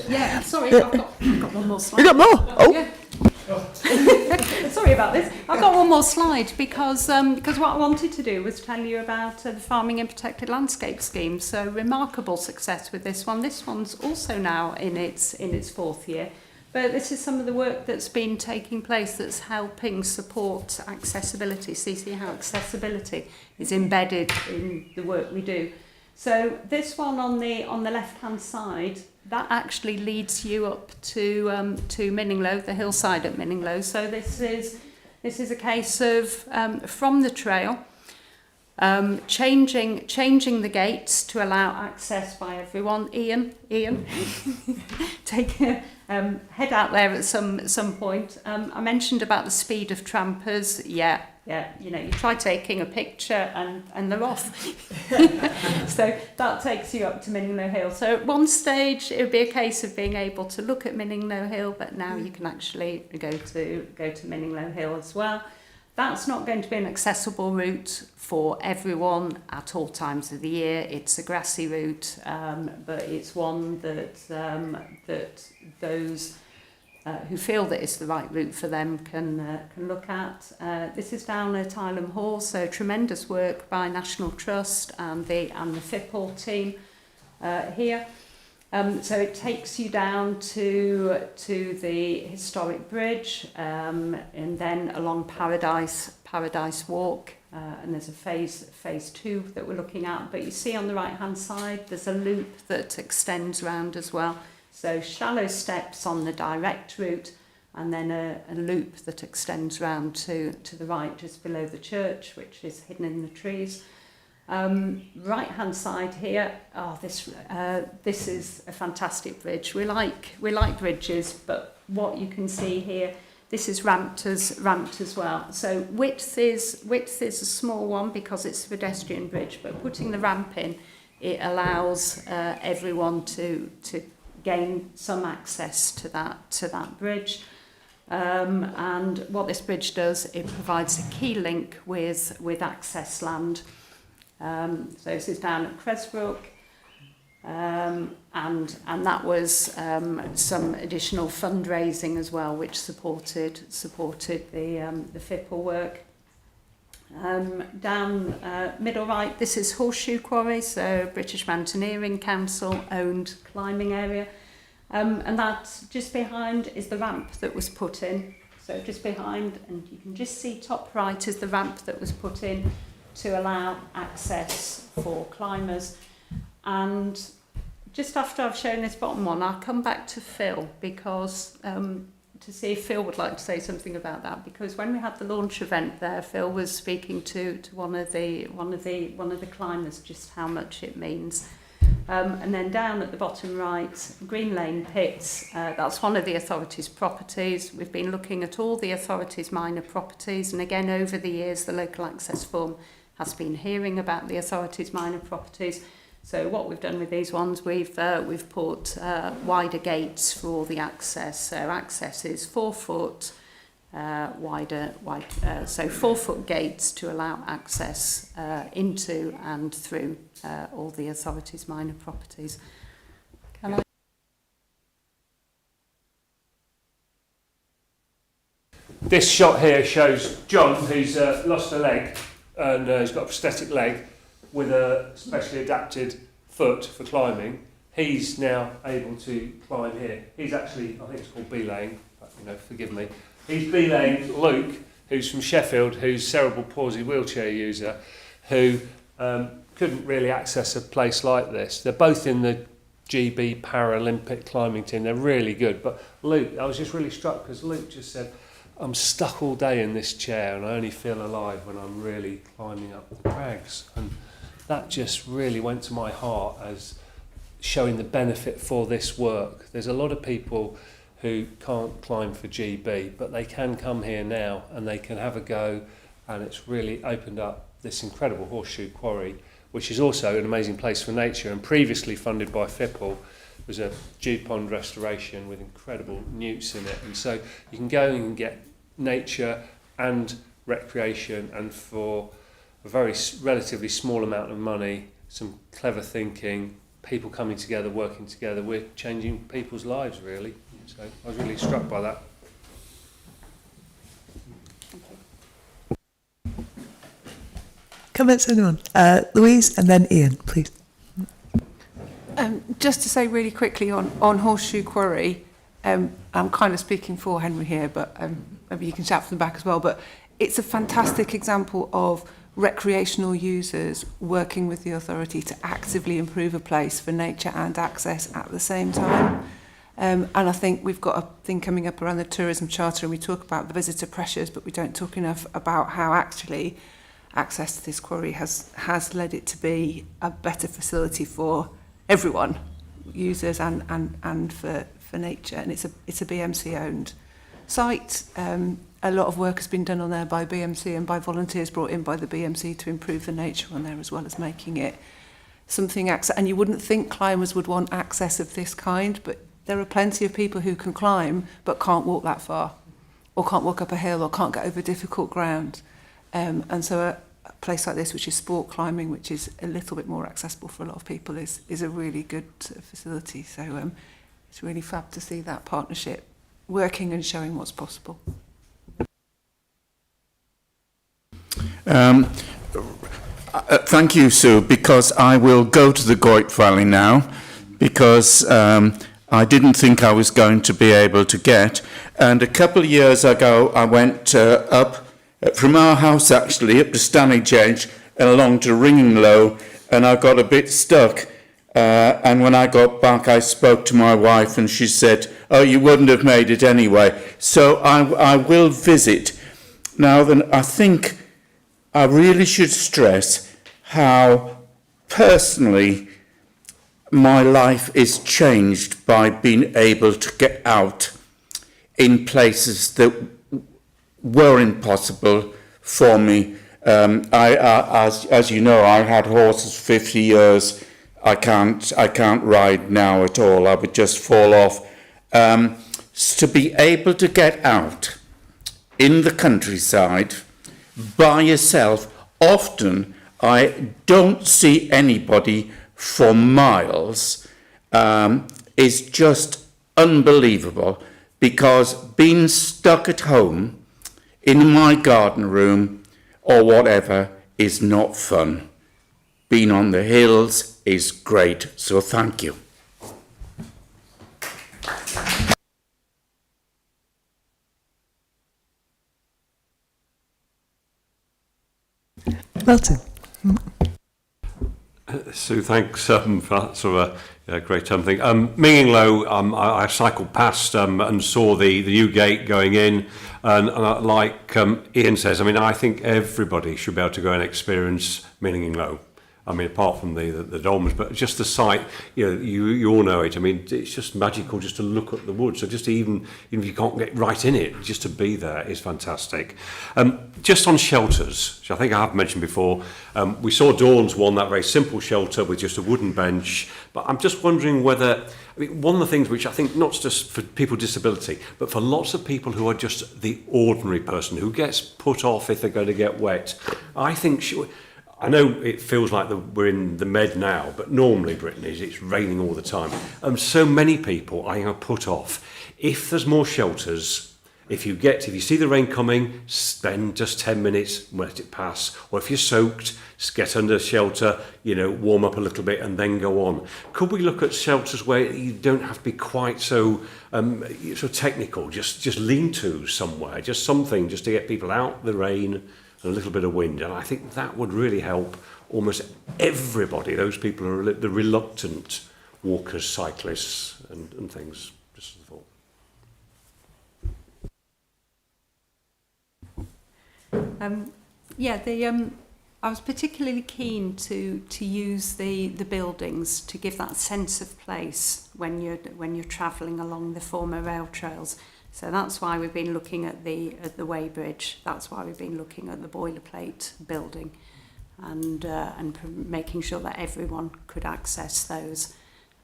Yeah, sorry, I've got one more slide. You got more? Oh. Yeah. Sorry about this. I've got one more slide because what I wanted to do was tell you about the Farming in Protected Landscape scheme. So remarkable success with this one. This one's also now in its fourth year. But this is some of the work that's been taking place that's helping support accessibility, see how accessibility is embedded in the work we do. So this one on the left-hand side, that actually leads you up to Minninglow, the hillside at Minninglow. So this is a case of from the trail, changing the gates to allow access by everyone. Ian, take head out there at some point. I mentioned about the speed of trampers. Yeah, you know, you try taking a picture and they're off. So that takes you up to Minninglow Hill. So at one stage it would be a case of being able to look at Minninglow Hill, but now you can actually go to Minninglow Hill as well. That's not going to be an accessible route for everyone at all times of the year. It's a grassy route, but it's one that those who feel that it's the right route for them can look at. This is down at Ilam Hall, so tremendous work by National Trust and the FIPL team here. So it takes you down to the historic bridge, and then along Paradise Walk, and there's a phase 2 that we're looking at. But you see on the right hand side, there's a loop that extends round as well. So shallow steps on the direct route, and then a loop that extends round to the right, just below the church, which is hidden in the trees. Right hand side here, this is a fantastic bridge. We like bridges, but what you can see here, this is ramped as well. So width is a small one because it's a pedestrian bridge, but putting the ramp in, it allows everyone to gain some access to that bridge. And what this bridge does, it provides a key link with access land. So this is down at Cresbrook, and that was some additional fundraising as well, which supported the FIPL work. Down middle right, this is Horseshoe Quarry, so British Mountaineering Council owned climbing area, and that just behind is the ramp that was put in. So just behind, and you can just see top right is the ramp that was put in to allow access for climbers. And just after I've shown this bottom one, I'll come back to Phil because to see if Phil would like to say something about that, because when we had the launch event there, Phil was speaking to one of the climbers just how much it means. And then down at the bottom right, Green Lane Pits, that's one of the authority's properties. We've been looking at all the authority's minor properties, and again over the years the Local Access Forum has been hearing about the authority's minor properties. So what we've done with these ones, we've put wider gates for all the access. So access is 4 foot wider, so 4 foot gates to allow access into and through all the authority's minor properties. Can I? This shot here shows John, who's lost a leg and he's got a prosthetic leg with a specially adapted foot for climbing. He's now able to climb here. He's actually, I think it's called belaying, but, forgive me. He's belaying Luke, who's from Sheffield, who's cerebral palsy wheelchair user, who couldn't really access a place like this. They're both in the GB Paralympic climbing team. They're really good. But Luke, I was just really struck because Luke just said, I'm stuck all day in this chair and I only feel alive when I'm really climbing up the crags. And that just really went to my heart as showing the benefit for this work. There's a lot of people who can't climb for GB, but they can come here now and they can have a go, and it's really opened up this incredible Horseshoe Quarry, which is also an amazing place for nature, and previously funded by FIPL was a dew pond restoration with incredible newts in it. And so you can go and get nature and recreation, and for a very relatively small amount of money, some clever thinking, people coming together, working together, we're changing people's lives really. So I was really struck by that. Comments, anyone? Louise and then Ian, please. Just to say really quickly on Horseshoe Quarry, I'm kind of speaking for Henry here, but maybe you can shout from the back as well, but it's a fantastic example of recreational users working with the authority to actively improve a place for nature and access at the same time. And I think we've got a thing coming up around the tourism charter, and we talk about the visitor pressures, but we don't talk enough about how actually access to this quarry has led it to be a better facility for everyone, users and for nature. And it's a BMC owned site. A lot of work has been done on there by BMC and by volunteers brought in by the BMC to improve the nature on there, as well as making it something access. And you wouldn't think climbers would want access of this kind, but there are plenty of people who can climb but can't walk that far, or can't walk up a hill, or can't get over difficult ground. And so a place like this, which is sport climbing, which is a little bit more accessible for a lot of people, is a really good facility. So it's really fab to see that partnership working and showing what's possible. Thank you, Sue, because I will go to the Goyt Valley now, because I didn't think I was going to be able to get. And a couple of years ago, I went up from our house, actually, up to Stanage Edge and along to Ringing Low, and I got a bit stuck. And when I got back, I spoke to my wife, and she said, "Oh, you wouldn't have made it anyway." So I will visit. Now, then, I think I really should stress how personally my life is changed by being able to get out in places that were impossible for me. As you know, I had horses 50 years. I can't ride now at all. I would just fall off. To be able to get out in the countryside by yourself, often I don't see anybody for miles, is just unbelievable, because being stuck at home in my garden room or whatever is not fun. Being on the hills is great, so thank you. Martin. Sue, thanks for that sort of a great thing. Minging Low, I cycled past and saw the new gate going in, and like Ian says, I mean, I think everybody should be able to go and experience Minging Low. I mean, apart from the Dolmens, but just the site, you all know it. I mean, it's just magical just to look at the woods. So just even if you can't get right in it, just to be there is fantastic. Just on shelters, which I think I have mentioned before, we saw Dawn's one, that very simple shelter with just a wooden bench. But I'm just wondering whether, I mean, one of the things which I think not just for people with disability, but for lots of people who are just the ordinary person who gets put off if they're going to get wet, I think I know it feels like we're in the Med now, but normally Britain it's raining all the time. So many people are put off. If there's more shelters, if you see the rain coming, spend just 10 minutes, let it pass. Or if you're soaked, just get under shelter, warm up a little bit and then go on. Could we look at shelters where you don't have to be quite so technical, just lean-to somewhere, just something just to get people out the rain, and a little bit of wind, and I think that would really help almost everybody, those people who are the reluctant walkers, cyclists and things, just as a thought. I was particularly keen to use the buildings to give that sense of place when you're travelling along the former rail trails. So that's why we've been looking at the weighbridge. That's why we've been looking at the boilerplate building, and making sure that everyone could access those,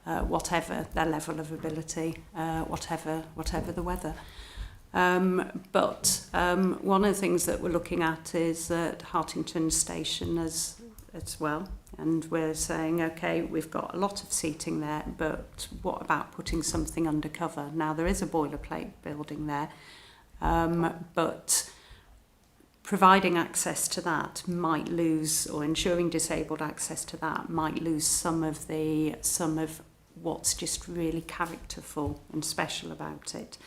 whatever their level of ability, whatever the weather. But one of the things that we're looking at is at Hartington Station as well. And we're saying, okay, we've got a lot of seating there, but what about putting something undercover? Now, there is a boilerplate building there, but providing access to that might lose, or ensuring disabled access to that might lose some of what's just really characterful and special about it.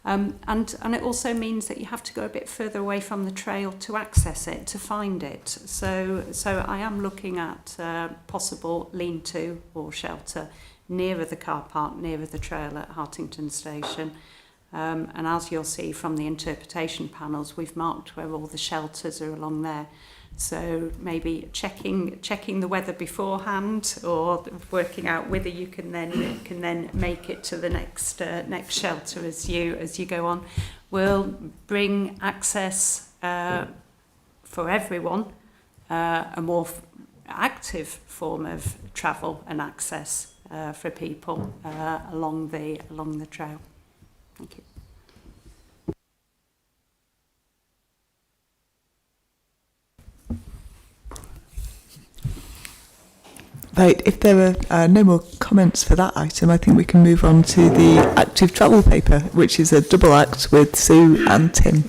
And it also means that you have to go a bit further away from the trail to access it, to find it. So I am looking at possible lean-to or shelter nearer the car park, nearer the trail at Hartington Station. And as you'll see from the interpretation panels, we've marked where all the shelters are along there. So maybe checking the weather beforehand, or working out whether you can then make it to the next shelter as you go on, will bring access for everyone, a more active form of travel and access for people along the trail. Thank you. Right, if there are no more comments for that item, I think we can move on to the active travel paper, which is a double act with Sue and Tim.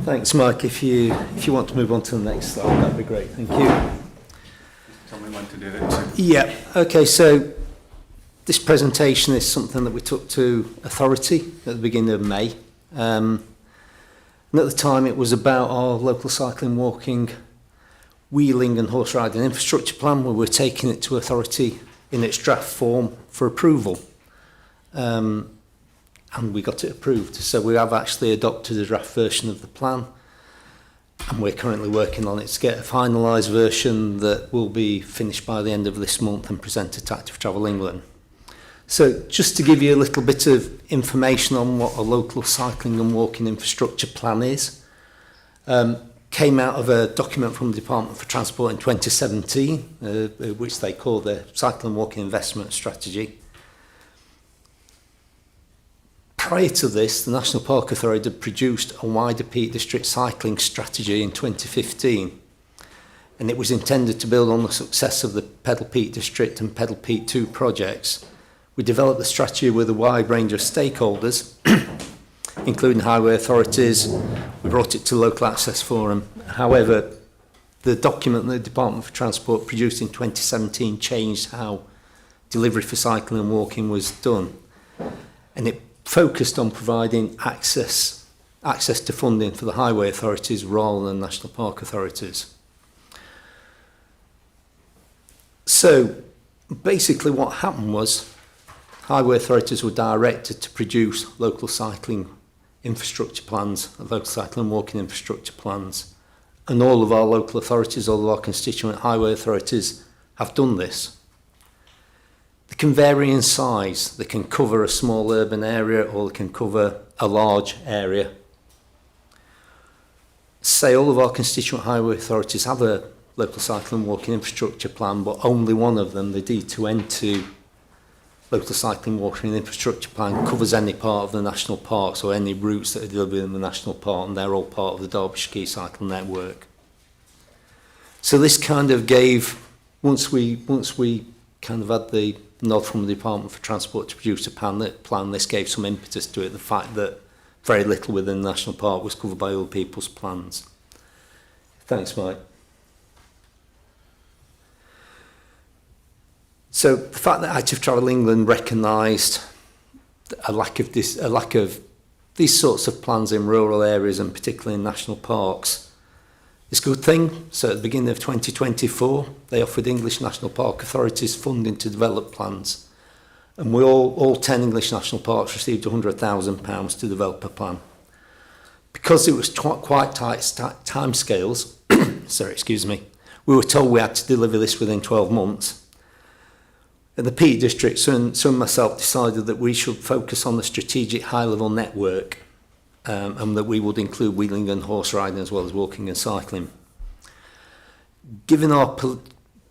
Thanks, Mike. If you want to move on to the next slide, that'd be great. Thank you. Tell me when to do it. Yeah. Okay. So this presentation is something that we took to authority at the beginning of May, and at the time it was about our local cycling, walking, wheeling, and horse riding infrastructure plan. We were taking it to authority in its draft form for approval. And we got it approved. So we have actually adopted a draft version of the plan, and we're currently working on it to get a finalised version that will be finished by the end of this month and presented to Active Travel England. So just to give you a little bit of information on what a local cycling and walking infrastructure plan is, came out of a document from the Department for Transport in 2017, which they call the Cycling and Walking Investment Strategy. Prior to this, the National Park Authority had produced a wider Peak District cycling strategy in 2015, and it was intended to build on the success of the Pedal Peak District and Pedal Peak 2 projects. We developed the strategy with a wide range of stakeholders, including highway authorities. We brought it to Local Access Forum. However, the document that the Department for Transport produced in 2017 changed how delivery for cycling and walking was done, and it focused on providing access to funding for the highway authorities rather than national park authorities. So basically what happened was highway authorities were directed to produce local cycling infrastructure plans, local cycling and walking infrastructure plans, and all of our local authorities, all of our constituent highway authorities have done this. They can vary in size. They can cover a small urban area, or they can cover a large area. Say all of our constituent highway authorities have a local cycling and walking infrastructure plan, but only one of them, the D2N2 local cycling, walking and infrastructure plan, covers any part of the national parks or any routes that are delivered in the national park, and they're all part of the Derbyshire Ski Cycle Network. So this kind of gave, once we kind of had the nod from the Department for Transport to produce a plan, this gave some impetus to it, the fact that very little within the national park was covered by other people's plans. Thanks, Mike. So the fact that Active Travel England recognised a lack of these sorts of plans in rural areas and particularly in national parks is a good thing. So at the beginning of 2024, they offered English National Park authorities funding to develop plans. And we all 10 English National Parks received £100,000 to develop a plan. Because it was quite tight timescales, we were told we had to deliver this within 12 months. And the Peak District, Sun and myself decided that we should focus on the strategic high-level network and that we would include wheeling and horse riding as well as walking and cycling. Given our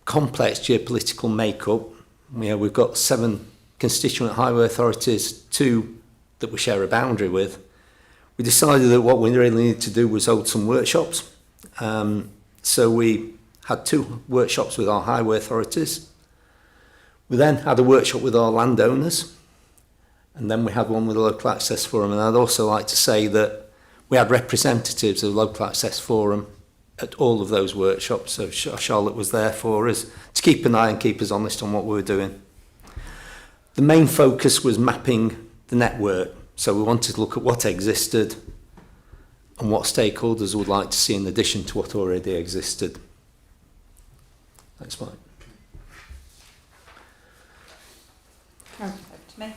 complex geopolitical makeup, we've got 7 constituent highway authorities, 2 that we share a boundary with. We decided that what we really needed to do was hold some workshops. So we had 2 workshops with our highway authorities. We then had a workshop with our landowners, and then we had one with the Local Access Forum. And I'd also like to say that we had representatives of the Local Access Forum at all of those workshops. So Charlotte was there for us to keep an eye and keep us honest on what we were doing. The main focus was mapping the network. So we wanted to look at what existed and what stakeholders would like to see in addition to what already existed. Thanks, Mike. Over to me.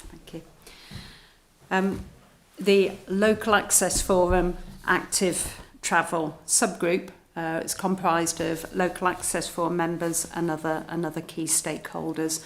Thank you. The Local Access Forum Active Travel subgroup is comprised of Local Access Forum members and other key stakeholders.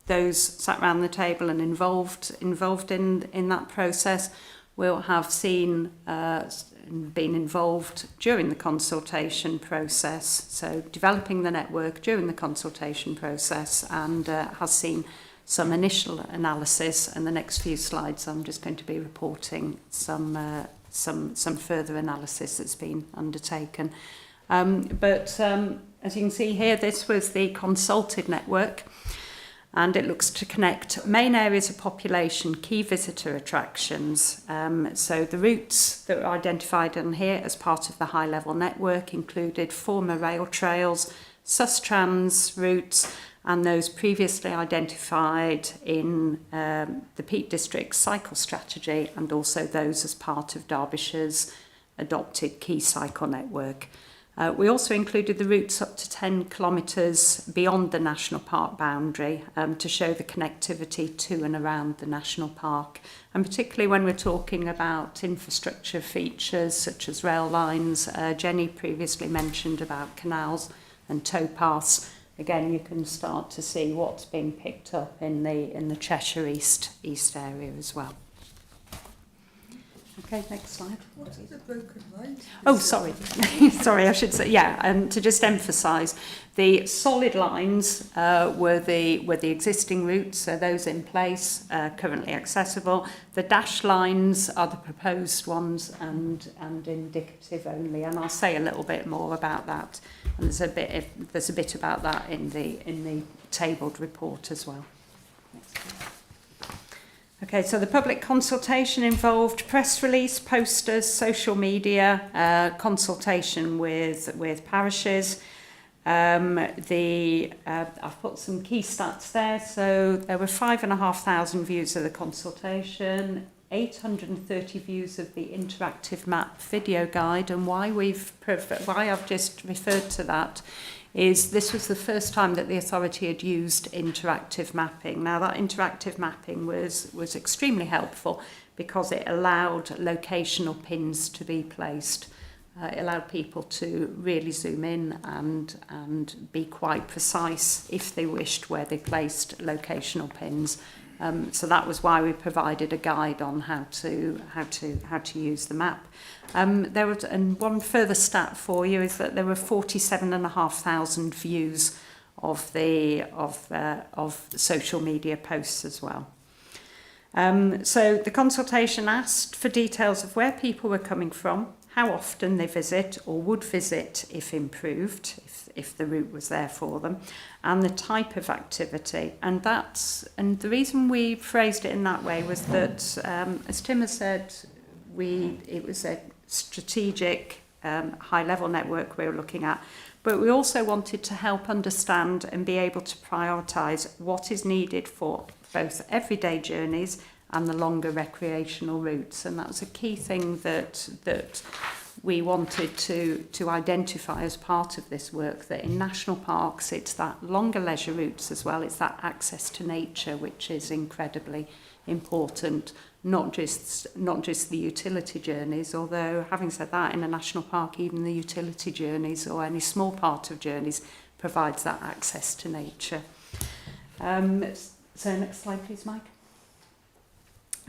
Those sat around the table and involved in that process will have seen been involved during the consultation process, so developing the network during the consultation process, and has seen some initial analysis. And the next few slides I'm just going to be reporting some further analysis that's been undertaken. As you can see here, this was the consulted network, and it looks to connect main areas of population, key visitor attractions. So the routes that were identified on here as part of the high-level network included former rail trails, Sustrans routes, and those previously identified in the Peak District cycle strategy, and also those as part of Derbyshire's adopted key cycle network. We also included the routes up to 10 kilometres beyond the national park boundary to show the connectivity to and around the national park. And particularly when we're talking about infrastructure features such as rail lines, Jenny previously mentioned about canals and towpaths. Again, you can start to see what's being picked up in the Cheshire East area as well. Okay, next slide. What is the broken lines? Oh, sorry. Sorry, I should say, to just emphasise, the solid lines were the existing routes, so those in place, currently accessible. The dashed lines are the proposed ones and indicative only, and I'll say a little bit more about that. And there's a bit about that in the tabled report as well. Next slide. Okay, so the public consultation involved press release, posters, social media, consultation with parishes. I've put some key stats there. So there were 5,500 views of the consultation, 830 views of the interactive map video guide, and why I've just referred to that is this was the first time that the authority had used interactive mapping. Now, that interactive mapping was extremely helpful because it allowed locational pins to be placed. It allowed people to really zoom in and be quite precise if they wished where they placed locational pins. So that was why we provided a guide on how to use the map. And one further stat for you is that there were 47,500 views of social media posts as well. So the consultation asked for details of where people were coming from, how often they visit or would visit if improved, if the route was there for them, and the type of activity. And the reason we phrased it in that way was that, as Tim has said, it was a strategic high-level network we were looking at, but we also wanted to help understand and be able to prioritise what is needed for both everyday journeys and the longer recreational routes. And that was a key thing that we wanted to identify as part of this work, that in national parks it's that longer leisure routes as well, it's that access to nature which is incredibly important, not just the utility journeys, although having said that, in a national park even the utility journeys or any small part of journeys provides that access to nature. So next slide please, Mike.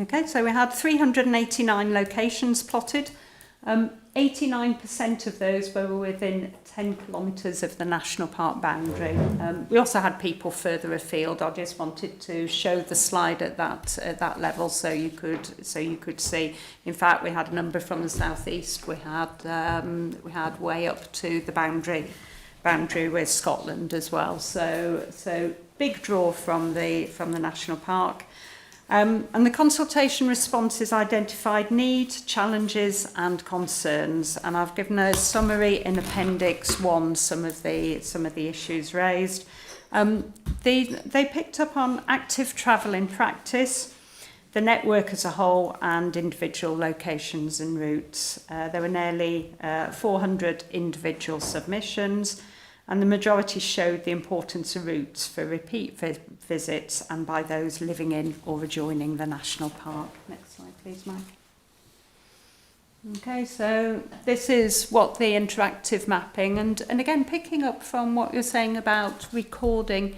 Okay, so we had 389 locations plotted. 89% of those were within 10 kilometres of the national park boundary. We also had people further afield. I just wanted to show the slide at that level so you could see. In fact, we had a number from the southeast. We had way up to the boundary with Scotland as well. So big draw from the national park. And the consultation responses identified needs, challenges and concerns, and I've given a summary in Appendix 1 some of the issues raised. They picked up on active travel in practice, the network as a whole and individual locations and routes. There were nearly 400 individual submissions, and the majority showed the importance of routes for repeat visits and by those living in or adjoining the national park. Next slide please, Mike. Okay, so this is what the interactive mapping, and again picking up from what you're saying about recording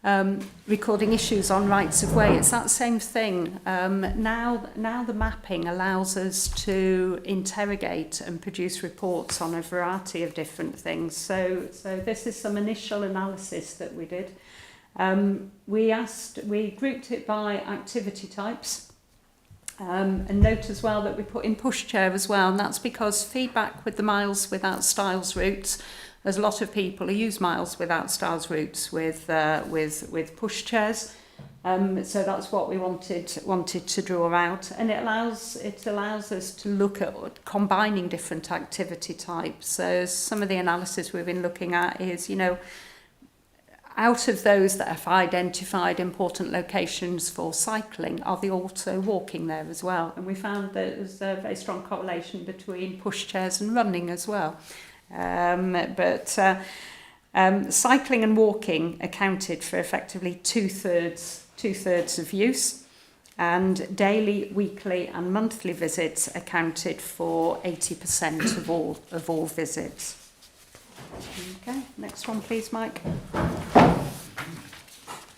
issues on rights of way, it's that same thing. Now the mapping allows us to interrogate and produce reports on a variety of different things. So this is some initial analysis that we did. We grouped it by activity types, and note as well that we put in pushchair as well, and that's because feedback with the Miles Without Styles routes, there's a lot of people who use Miles Without Styles routes with pushchairs. So that's what we wanted to draw out, and it allows us to look at combining different activity types. So some of the analysis we've been looking at is, out of those that have identified important locations for cycling, are they also walking there as well? And we found that there's a very strong correlation between pushchairs and running as well. Cycling and walking accounted for effectively two-thirds of use, and daily, weekly and monthly visits accounted for 80% of all visits. Okay, next one please, Mike.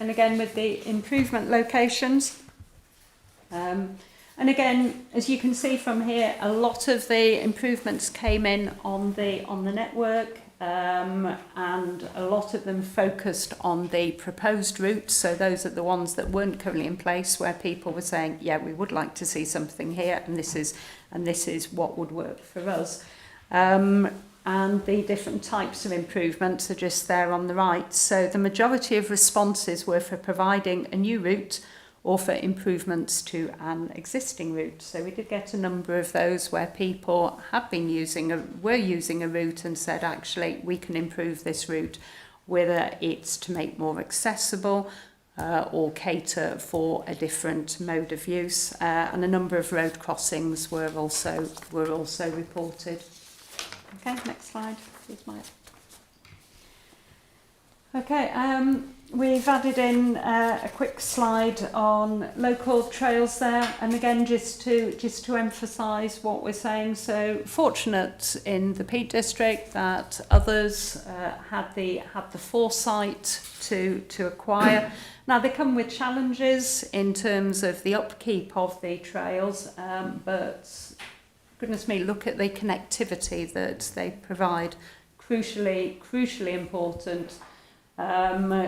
And again with the improvement locations. And again, as you can see from here, a lot of the improvements came in on the network, and a lot of them focused on the proposed routes. So those are the ones that weren't currently in place, where people were saying, yeah, we would like to see something here, and this is what would work for us. And the different types of improvements are just there on the right. So the majority of responses were for providing a new route or for improvements to an existing route. So we did get a number of those where people were using a route and said, actually, we can improve this route, whether it's to make more accessible or cater for a different mode of use. And a number of road crossings were also reported. Okay, next slide, please, Mike. Okay, we've added in a quick slide on local trails there, and again just to emphasise what we're saying. So fortunate in the Peak District that others had the foresight to acquire. Now they come with challenges in terms of the upkeep of the trails, but goodness me, look at the connectivity that they provide. Crucially important.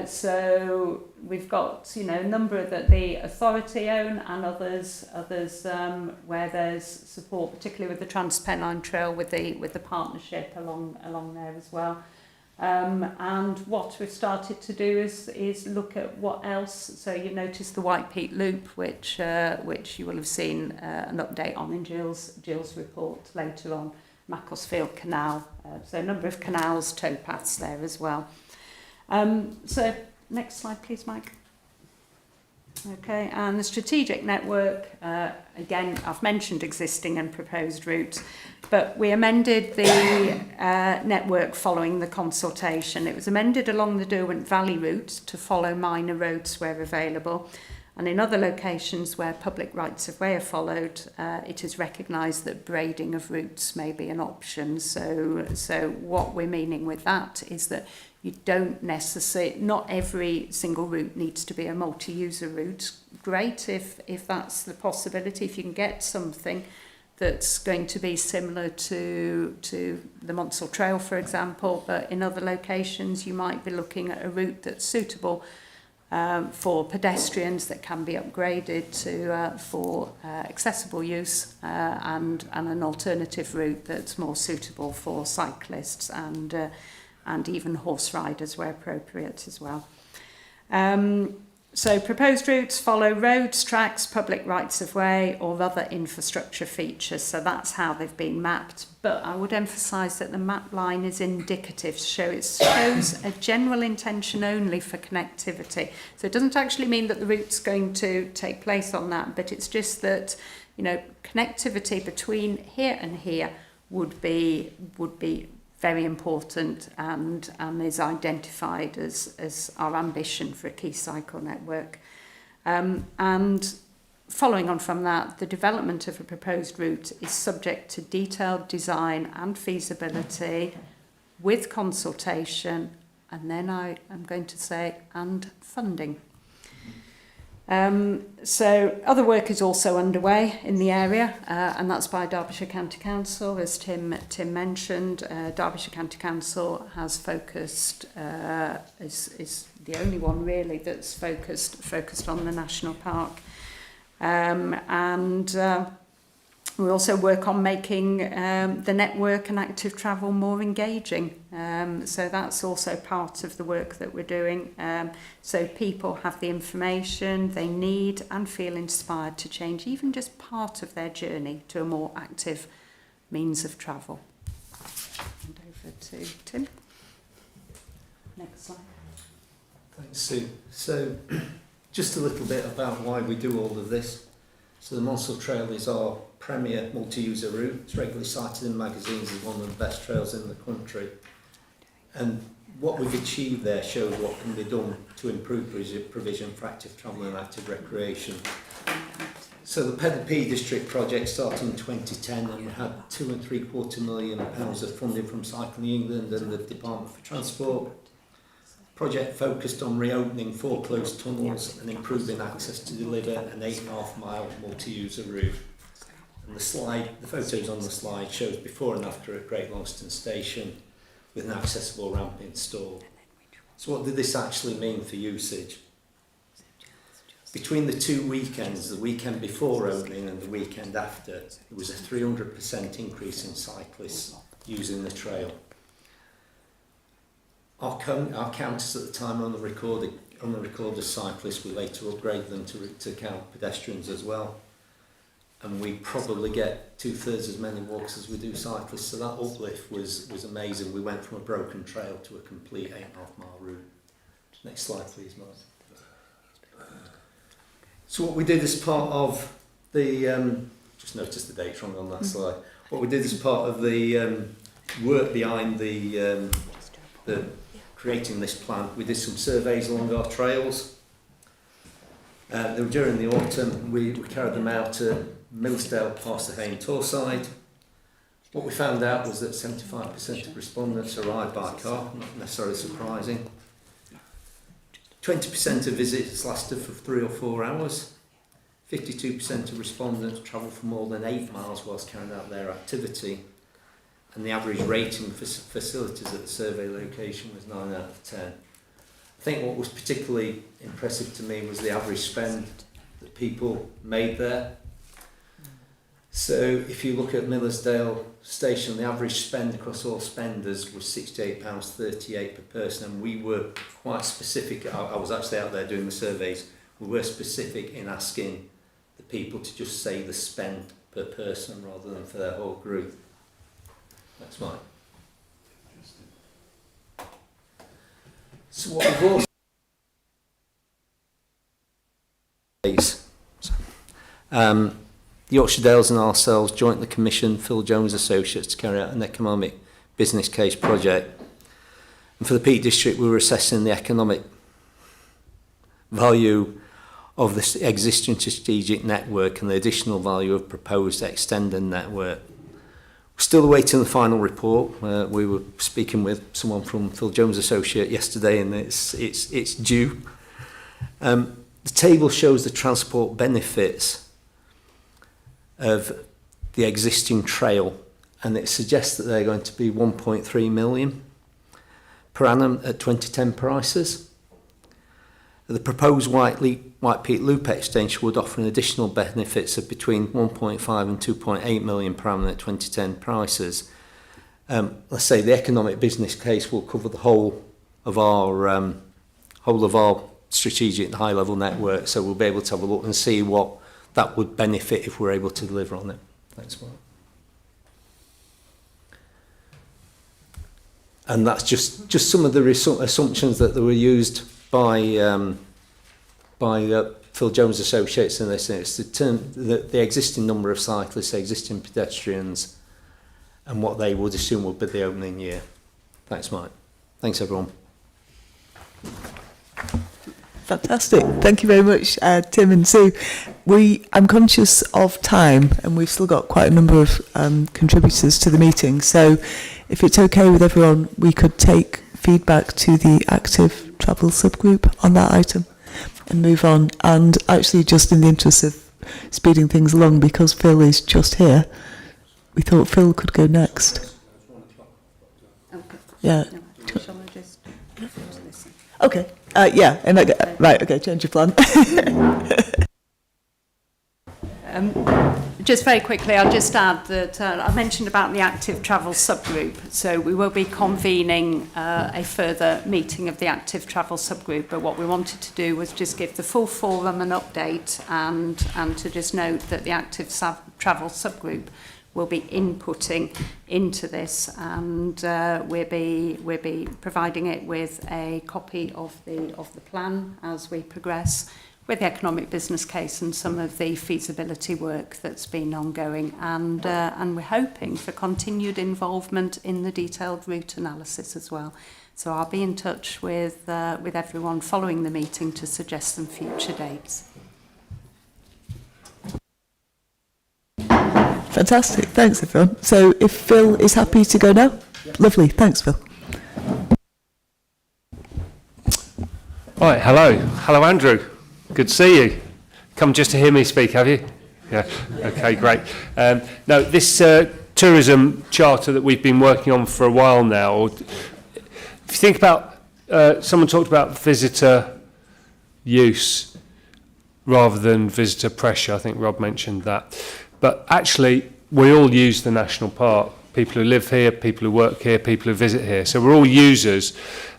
So we've got, you know, a number that the authority own and others where there's support, particularly with the Transpennine Trail, with the partnership along there as well. And what we've started to do is look at what else. So you notice the White Peak Loop, which you will have seen an update on in Jill's report later on. Macclesfield Canal, so a number of canals, towpaths there as well. So next slide, please, Mike. Okay, and the strategic network, again, I've mentioned existing and proposed routes, but we amended the network following the consultation. It was amended along the Derwent Valley route to follow minor roads where available. And in other locations where public rights of way are followed, it is recognised that braiding of routes may be an option. So what we're meaning with that is that you don't necessarily, not every single route needs to be a multi-user route. Great if that's the possibility, if you can get something that's going to be similar to the Monsell Trail, for example, but in other locations you might be looking at a route that's suitable for pedestrians, that can be upgraded to for accessible use, and an alternative route that's more suitable for cyclists and even horse riders where appropriate as well. So proposed routes follow roads, tracks, public rights of way or other infrastructure features. So that's how they've been mapped. But I would emphasise that the map line is indicative, so it shows a general intention only for connectivity. So it doesn't actually mean that the route's going to take place on that, but it's just that, you know, connectivity between here and here would be very important and is identified as our ambition for a key cycle network. And following on from that, the development of a proposed route is subject to detailed design and feasibility with consultation, and then I am going to say, and funding. So other work is also underway in the area, and that's by Derbyshire County Council, as Tim mentioned. Derbyshire County Council has focused, is the only one really that's focused on the national park, and we also work on making the network and active travel more engaging. So that's also part of the work that we're doing. So people have the information they need and feel inspired to change even just part of their journey to a more active means of travel. And over to Tim. Next slide. Thanks, Sue. So just a little bit about why we do all of this. So the Monsell Trail is our premier multi-user route. It's regularly cited in magazines as one of the best trails in the country. And what we've achieved there shows what can be done to improve provision for active travel and active recreation. So the Pedal P District project started in 2010 and we had £2.75 million of funding from Cycling England and the Department for Transport. Project focused on reopening 4 closed tunnels and improving access to deliver an 8.5 mile multi-user route. And the photos on the slide shows before and after at Great Longston Station with an accessible ramp installed. So what did this actually mean for usage? Between the 2 weekends, the weekend before opening and the weekend after, there was a 300% increase in cyclists using the trail. Our counters at the time on the recorded cyclists, we later upgraded them to count pedestrians as well. And we probably get 2/3 as many walks as we do cyclists, so that uplift was amazing. We went from a broken trail to a complete 8.5 mile route. Next slide, please, Mark. So what we did as part of the, just noticed the date's wrong on that slide. What we did as part of the work behind the creating this plan, we did some surveys along our trails. During the autumn, we carried them out at Millsdale, Parsahane, Torside. What we found out was that 75% of respondents arrived by car, not necessarily surprising. 20% of visits lasted for 3 or 4 hours. 52% of respondents travelled for more than 8 miles whilst carrying out their activity. And the average rating for facilities at the survey location was 9 out of 10. I think what was particularly impressive to me was the average spend that people made there. So if you look at Millersdale Station, the average spend across all spenders was £68.38 per person, and we were quite specific. I was actually out there doing the surveys. We were specific in asking the people to just say the spend per person rather than for their whole group. That's right. So what we've also the Yorkshire Dales and ourselves jointly commissioned Phil Jones Associates to carry out an economic business case project. And for the Peak District, we were assessing the economic value of the existing strategic network and the additional value of proposed extended network. We're still awaiting the final report. We were speaking with someone from Phil Jones Associate yesterday, and it's due. The table shows the transport benefits of the existing trail, and it suggests that they're going to be 1.3 million per annum at 2010 prices. The proposed White Peak Loop extension would offer an additional benefits of between 1.5 and 2.8 million per annum at 2010 prices. Let's say the economic business case will cover the whole of our strategic and high level network, so we'll be able to have a look and see what that would benefit if we're able to deliver on it. Thanks, Mark. And that's just some of the assumptions that were used by Phil Jones Associates in this. It's the existing number of cyclists, existing pedestrians, and what they would assume would be the opening year. Thanks, Mike. Thanks, everyone. Fantastic. Thank you very much, Tim and Sue. I'm conscious of time, and we've still got quite a number of contributors to the meeting. So if it's okay with everyone, we could take feedback to the active travel subgroup on that item and move on. And actually, just in the interest of speeding things along, because Phil is just here, we thought Phil could go next. Okay. Yeah. No, shall I just listen? Okay. Yeah. Right. Okay. Change your plan. Just very quickly, I'll just add that I mentioned about the active travel subgroup. So we will be convening a further meeting of the active travel subgroup. But what we wanted to do was just give the full forum an update and to just note that the active travel subgroup will be inputting into this, and we'll be providing it with a copy of the plan as we progress with the economic business case and some of the feasibility work that's been ongoing, and we're hoping for continued involvement in the detailed route analysis as well. So I'll be in touch with everyone following the meeting to suggest some future dates. Fantastic. Thanks, everyone. So if Phil is happy to go now? Yep. Lovely. Thanks, Phil. Right, hello Andrew. Good to see you. Come just to hear me speak, have you? Yeah, okay, great. No, this tourism charter that we've been working on for a while now, if you think about, someone talked about visitor use rather than visitor pressure. I think Rob mentioned that. But actually, we all use the national park. People who live here, people who work here, people who visit here. So we're all users.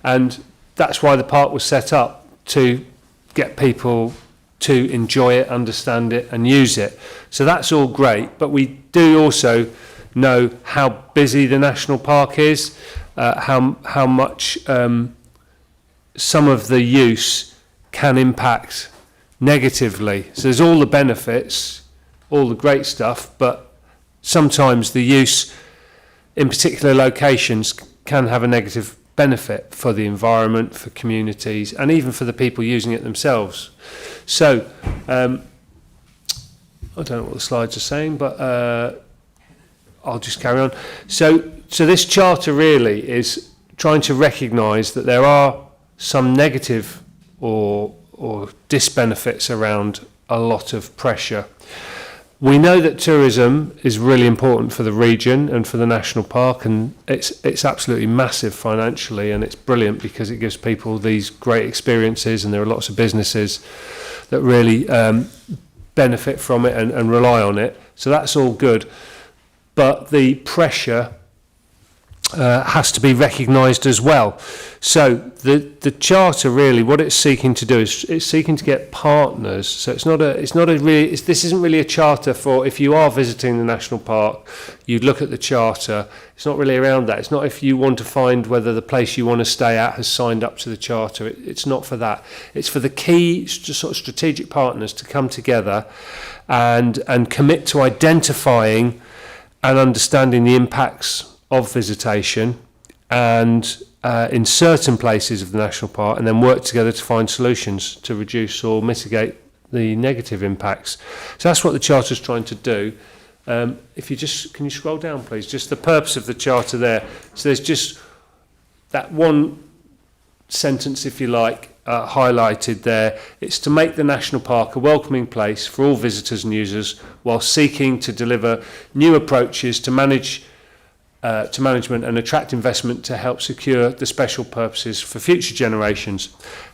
And that's why the park was set up, to get people to enjoy it, understand it, and use it. So that's all great. But we do also know how busy the national park is, how much some of the use can impact negatively. So there's all the benefits, all the great stuff, but sometimes the use in particular locations can have a negative benefit for the environment, for communities, and even for the people using it themselves. So, I don't know what the slides are saying, but I'll just carry on. So this charter really is trying to recognise that there are some negative or disbenefits around a lot of pressure. We know that tourism is really important for the region and for the national park, and it's absolutely massive financially, and it's brilliant because it gives people these great experiences, and there are lots of businesses that really benefit from it and rely on it. So that's all good. But the pressure has to be recognised as well. So the charter really, what it's seeking to do is it's seeking to get partners. So this isn't really a charter for if you are visiting the national park, you'd look at the charter. It's not really around that. It's not if you want to find whether the place you want to stay at has signed up to the charter. It's not for that. It's for the key sort of strategic partners to come together and commit to identifying and understanding the impacts of visitation and in certain places of the national park, and then work together to find solutions to reduce or mitigate the negative impacts. So that's what the Charter's trying to do. If you just, can you scroll down please, just the purpose of the Charter there. So there's just that one sentence, if you like, highlighted there. It's to make the national park a welcoming place for all visitors and users while seeking to deliver new approaches to management and attract investment to help secure the special purposes for future generations.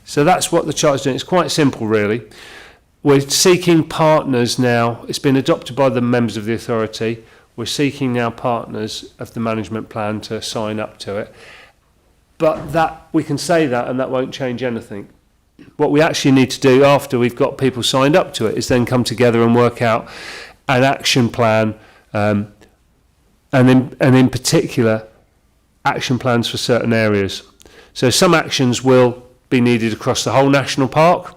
So that's what the Charter's doing. It's quite simple, really. We're seeking partners now. It's been adopted by the members of the authority. We're seeking now partners of the management plan to sign up to it. But that we can say that, and that won't change anything. What we actually need to do after we've got people signed up to it is then come together and work out an action plan, and in particular, action plans for certain areas. So some actions will be needed across the whole national park,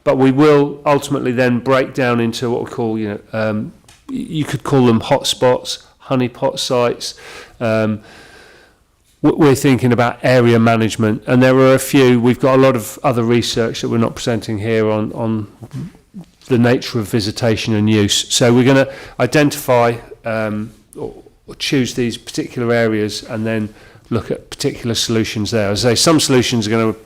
but we will ultimately then break down into what we call, you could call them hotspots, honeypot sites. We're thinking about area management, and there are a few. We've got a lot of other research that we're not presenting here on the nature of visitation and use. So we're going to identify or choose these particular areas and then look at particular solutions there. As I say, some solutions are going to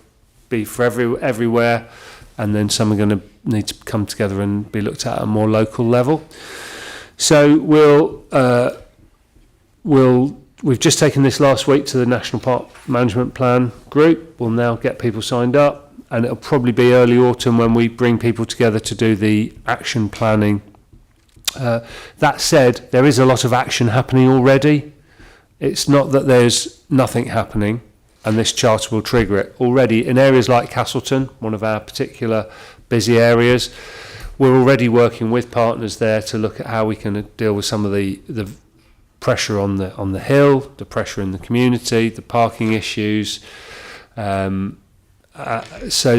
be for everywhere, and then some are going to need to come together and be looked at a more local level. So we've just taken this last week to the National Park Management Plan group. We'll now get people signed up, and it'll probably be early autumn when we bring people together to do the action planning. That said, there is a lot of action happening already. It's not that there's nothing happening and this charter will trigger it. Already in areas like Castleton, one of our particular busy areas, we're already working with partners there to look at how we can deal with some of the pressure on the hill, the pressure in the community, the parking issues. So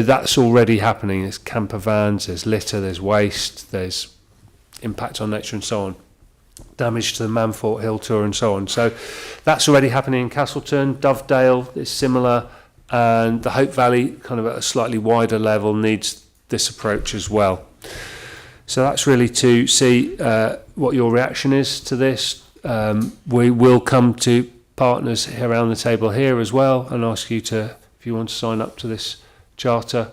that's already happening. There's camper vans, there's litter, there's waste, there's impact on nature and so on, damage to the Manfort Hill Tour and so on. So that's already happening in Castleton. Dovedale is similar, and the Hope Valley, kind of at a slightly wider level, needs this approach as well. So that's really to see what your reaction is to this. We will come to partners around the table here as well and ask you to, if you want to sign up to this charter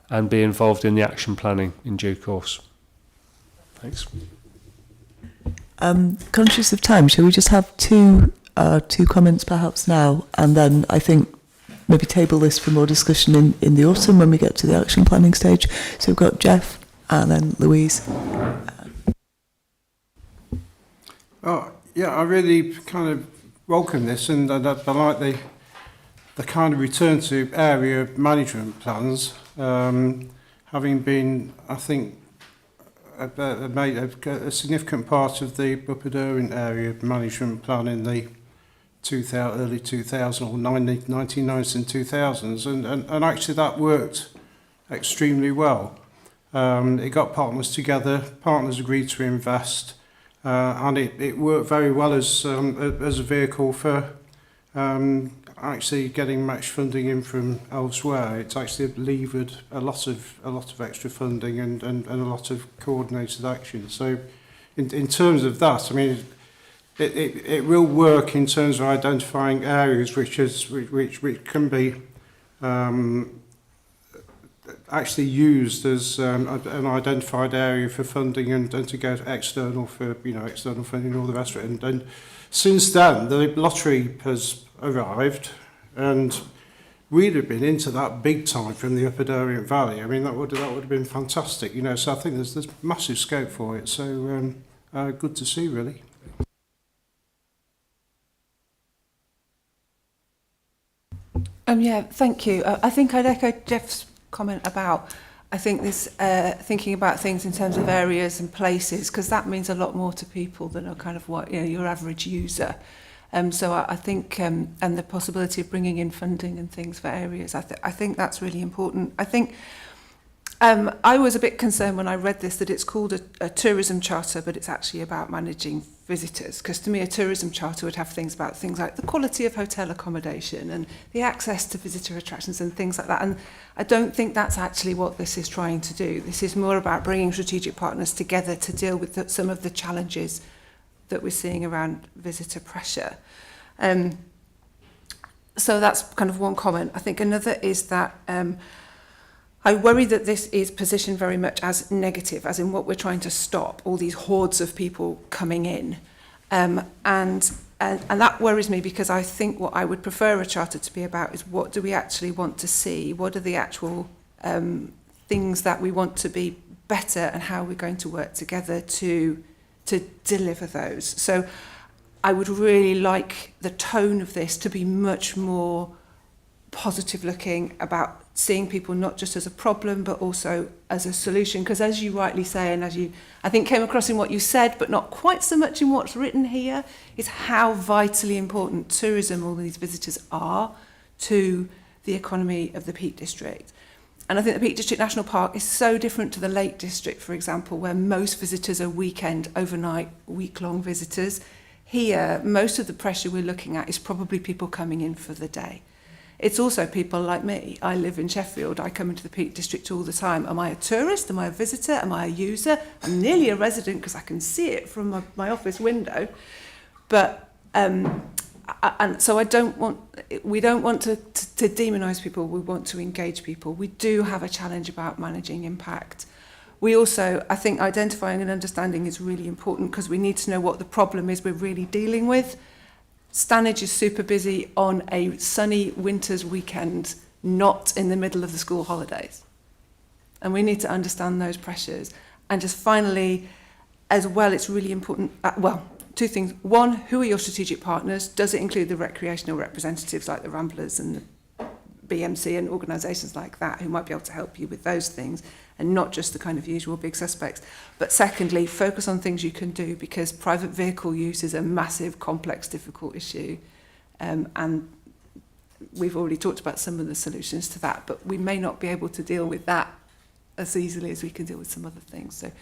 and be involved in the action planning in due course. Thanks. Conscious of time, shall we just have two comments perhaps now, and then I think maybe table this for more discussion in the autumn when we get to the action planning stage. So we've got Jeff and then Louise. Oh, yeah, I really kind of welcome this, and I like the kind of return to area management plans, having been, I think, made a significant part of the Upper Derwent area management plan in the early 2000s or 1990s and 2000s, and actually that worked extremely well. It got partners together, partners agreed to invest, and it worked very well as a vehicle for actually getting match funding in from elsewhere. It's actually levered a lot of extra funding and a lot of coordinated action. So in terms of that, I mean, it will work in terms of identifying areas which can be actually used as an identified area for funding and to go external for external funding and all the rest of it. And since then, the lottery has arrived, and we'd have been into that big time from the Upper Darien Valley. I mean, that would have been fantastic, you know. So I think there's massive scope for it. So good to see, really. Yeah, thank you. I think I'd echo Jeff's comment about, I think this thinking about things in terms of areas and places, because that means a lot more to people than a kind of what your average user. So I think, and the possibility of bringing in funding and things for areas, I think that's really important. I think I was a bit concerned when I read this that it's called a tourism charter, but it's actually about managing visitors. Because to me, a tourism charter would have things like the quality of hotel accommodation and the access to visitor attractions and things like that. And I don't think that's actually what this is trying to do. This is more about bringing strategic partners together to deal with some of the challenges that we're seeing around visitor pressure. So that's kind of one comment. I think another is that I worry that this is positioned very much as negative, as in what we're trying to stop, all these hordes of people coming in. And that worries me, because I think what I would prefer a charter to be about is what do we actually want to see? What are the actual things that we want to be better, and how we're going to work together to deliver those. So I would really like the tone of this to be much more positive looking, about seeing people not just as a problem but also as a solution, because as you rightly say, and as you I think came across in what you said but not quite so much in what's written here, is how vitally important tourism, all these visitors, are to the economy of the Peak District. And I think the Peak District National Park is so different to the Lake District, for example, where most visitors are weekend, overnight, week-long visitors. Here, most of the pressure we're looking at is probably people coming in for the day. It's also people like me. I live in Sheffield. I come into the Peak District all the time. Am I a tourist? Am I a visitor? Am I a user? I'm nearly a resident because I can see it from my office window. But and so we don't want to demonise people. We want to engage people. We do have a challenge about managing impact. We also, I think, identifying and understanding is really important, because we need to know what the problem is we're really dealing with. Stanage is super busy on a sunny winter's weekend, not in the middle of the school holidays. And we need to understand those pressures. And just finally, as well, it's really important, two things. One, who are your strategic partners? Does it include the recreational representatives like the Ramblers and the BMC and organisations like that who might be able to help you with those things, and not just the kind of usual big suspects? But secondly, focus on things you can do, because private vehicle use is a massive, complex, difficult issue. And we've already talked about some of the solutions to that, but we may not be able to deal with that as easily as we can deal with some other things. So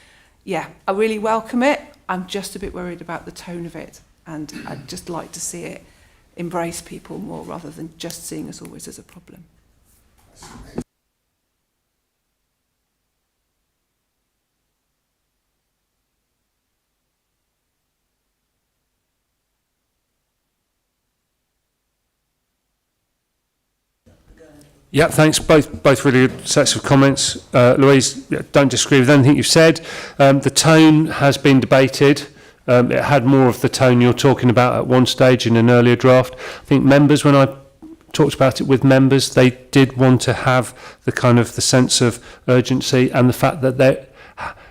yeah, I really welcome it. I'm just a bit worried about the tone of it, and I'd just like to see it embrace people more rather than just seeing us always as a problem. Yeah, thanks. Both really good sets of comments. Louise, don't disagree with anything you've said. The tone has been debated. It had more of the tone you're talking about at one stage in an earlier draft. I think members, when I talked about it with members, they did want to have the kind of the sense of urgency and the fact that they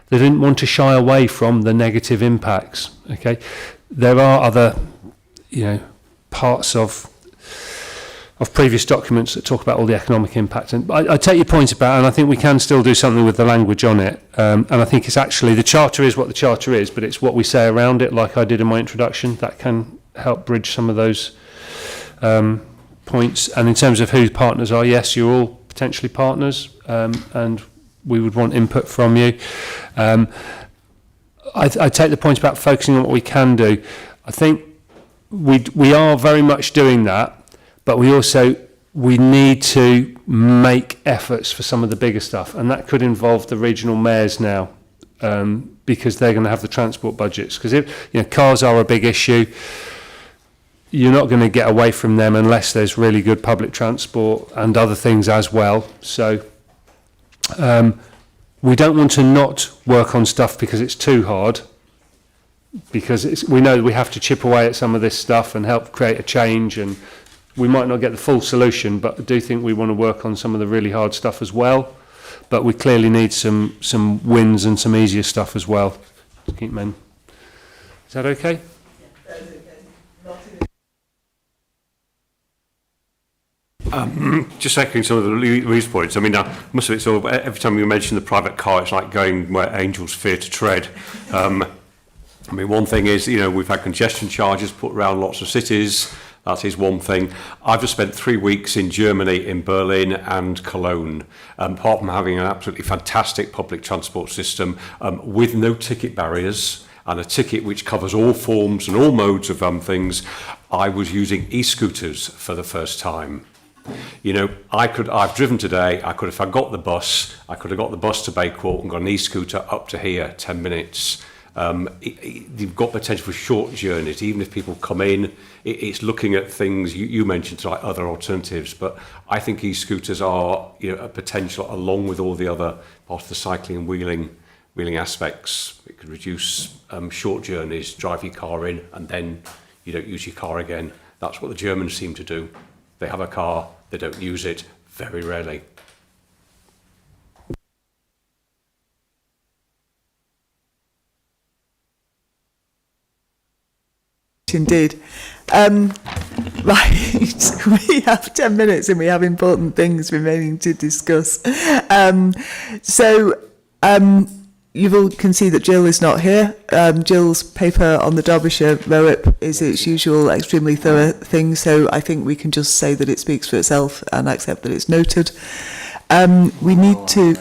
didn't want to shy away from the negative impacts. Okay, there are other, parts of previous documents that talk about all the economic impact, and I take your point about, and I think we can still do something with the language on it, and I think it's actually, the charter is what the charter is, but it's what we say around it, like I did in my introduction, that can help bridge some of those points. And in terms of who partners are, yes, you're all potentially partners, and we would want input from you. I take the point about focusing on what we can do. I think we are very much doing that, but we need to make efforts for some of the bigger stuff, and that could involve the regional mayors now, because they're going to have the transport budgets. Because if cars are a big issue, you're not going to get away from them unless there's really good public transport and other things as well. So We don't want to not work on stuff because it's too hard, because we know we have to chip away at some of this stuff and help create a change, and we might not get the full solution, but I do think we want to work on some of the really hard stuff as well. But we clearly need some wins and some easier stuff as well to keep men. Is that okay? Just echoing some of the Louise points. I mean, I must admit, so every time you mention the private car, it's like going where angels fear to tread. I mean, one thing is, you know, we've had congestion charges put around lots of cities. That is one thing. I've just spent 3 weeks in Germany, in Berlin and Cologne. Apart from having an absolutely fantastic public transport system with no ticket barriers and a ticket which covers all forms and all modes of things, I was using e-scooters for the first time. You know, I've driven today, if I got the bus, I could have got the bus to Bakewell and got an e-scooter up to here, 10 minutes. You've got potential for short journeys, even if people come in. It's looking at things you mentioned, like other alternatives, but I think e-scooters are, you know, a potential along with all the other part of the cycling and wheeling aspects. It could reduce short journeys, drive your car in, and then you don't use your car again. That's what the Germans seem to do. They have a car, they don't use it very rarely. Indeed. Right, we have 10 minutes and we have important things remaining to discuss. You all can see that Jill is not here. Jill's paper on the Derbyshire ROIP is its usual extremely thorough thing, so I think we can just say that it speaks for itself and accept that it's noted. We need to...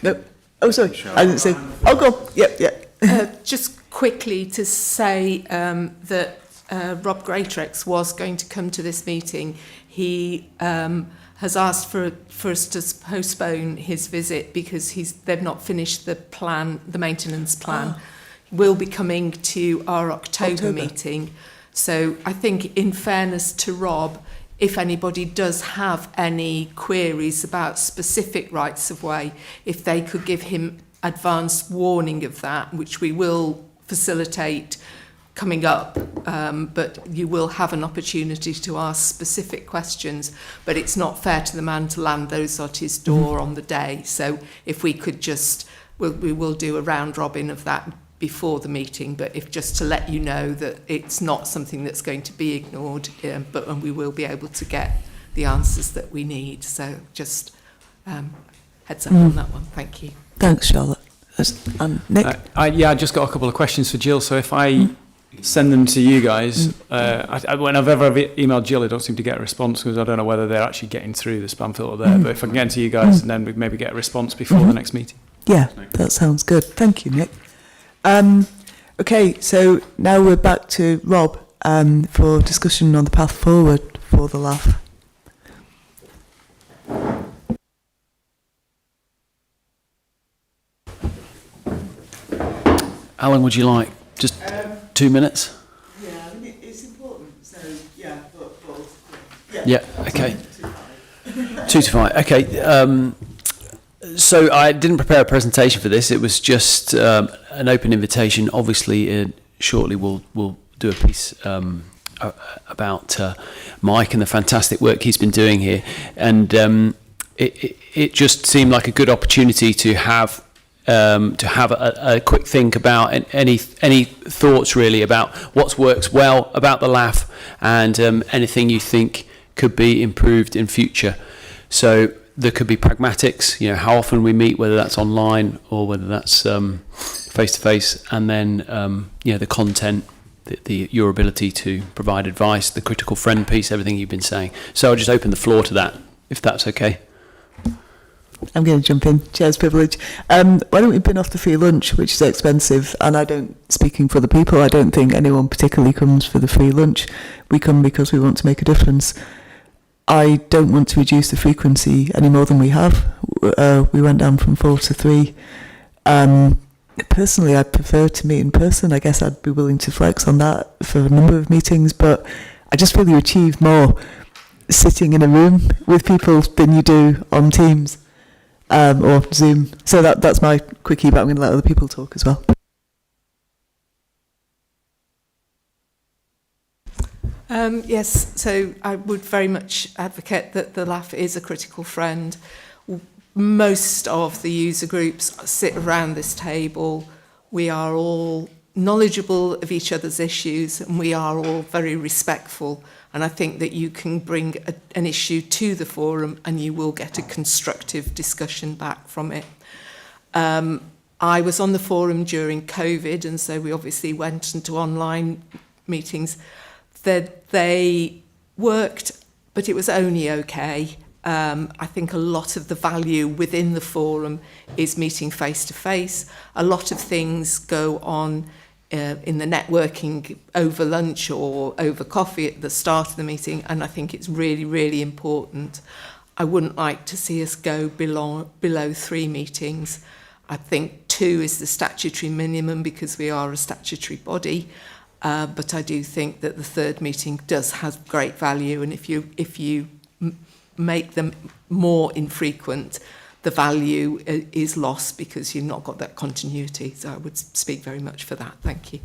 No. Oh, sorry, I didn't say... Oh, go on. Yep. Just quickly to say that Rob Greatrex was going to come to this meeting. He has asked for us to postpone his visit because they've not finished the maintenance plan. We'll be coming to our October meeting. So I think, in fairness to Rob, if anybody does have any queries about specific rights of way, if they could give him advance warning of that, which we will facilitate coming up, but you will have an opportunity to ask specific questions, but it's not fair to the man to land those at his door on the day. So if we could just, we will do a round robin of that before the meeting, but if just to let you know that it's not something that's going to be ignored, and we will be able to get the answers that we need. So just heads up on that one. Thank you. Thanks, Charlotte. Nick? I just got a couple of questions for Jill. So if I send them to you guys, when I've ever emailed Jill, I don't seem to get a response because I don't know whether they're actually getting through the spam filter there. But if I can get them to you guys, and then we maybe get a response before the next meeting. Yeah, that sounds good. Thank you, Nick. Okay, so now we're back to Rob for discussion on the path forward for the LAF. How long would you like? Just 2 minutes? Yeah, I mean, it's important, so yeah, yeah, okay. 2 to 5, okay. So I didn't prepare a presentation for this. It was just an open invitation. Obviously, shortly we'll do a piece about Mike and the fantastic work he's been doing here. And it just seemed like a good opportunity to have a quick think about any thoughts really about what's works well about the LAF and anything you think could be improved in future. So there could be pragmatics, you know, how often we meet, whether that's online or whether that's face to face, and then the content, your ability to provide advice, the critical friend piece, everything you've been saying. So I'll just open the floor to that, if that's okay. I'm going to jump in. Chair's privilege. Why don't we bin off the free lunch, which is expensive, and speaking for the people, I don't think anyone particularly comes for the free lunch. We come because we want to make a difference. I don't want to reduce the frequency any more than we have. We went down from 4 to 3. Personally, I'd prefer to meet in person. I guess I'd be willing to flex on that for a number of meetings, but I just feel you achieve more sitting in a room with people than you do on Teams or Zoom. So that's my quickie, but I'm going to let other people talk as well. Yes, so I would very much advocate that the LAF is a critical friend. Most of the user groups sit around this table. We are all knowledgeable of each other's issues, and we are all very respectful. And I think that you can bring an issue to the forum and you will get a constructive discussion back from it. I was on the forum during COVID, and so we obviously went into online meetings. They worked, but it was only okay. I think a lot of the value within the forum is meeting face to face. A lot of things go on in the networking over lunch or over coffee at the start of the meeting, and I think it's really, really important. I wouldn't like to see us go below 3 meetings. I think 2 is the statutory minimum because we are a statutory body. But I do think that the 3rd meeting does have great value, and if you make them more infrequent, the value is lost because you've not got that continuity. So I would speak very much for that. Thank you.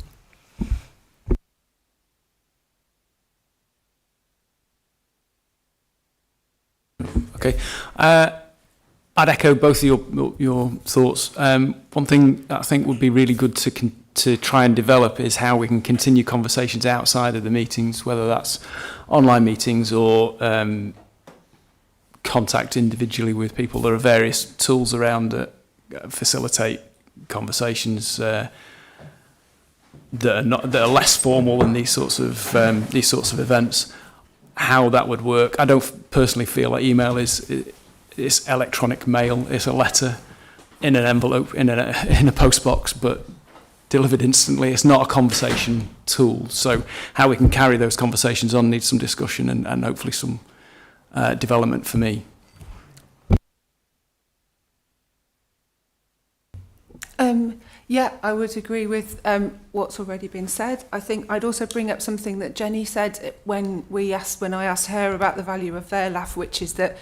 Okay. I'd echo both of your thoughts. One thing that I think would be really good to try and develop is how we can continue conversations outside of the meetings, whether that's online meetings or contact individually with people. There are various tools around that facilitate conversations that are less formal than these sorts of events. How that would work, I don't personally feel like email is electronic mail. It's a letter in an envelope in a post box, but delivered instantly. It's not a conversation tool. So how we can carry those conversations on needs some discussion and hopefully some development for me. Yeah, I would agree with what's already been said. I think I'd also bring up something that Jenny said when I asked her about the value of their LAF, which is that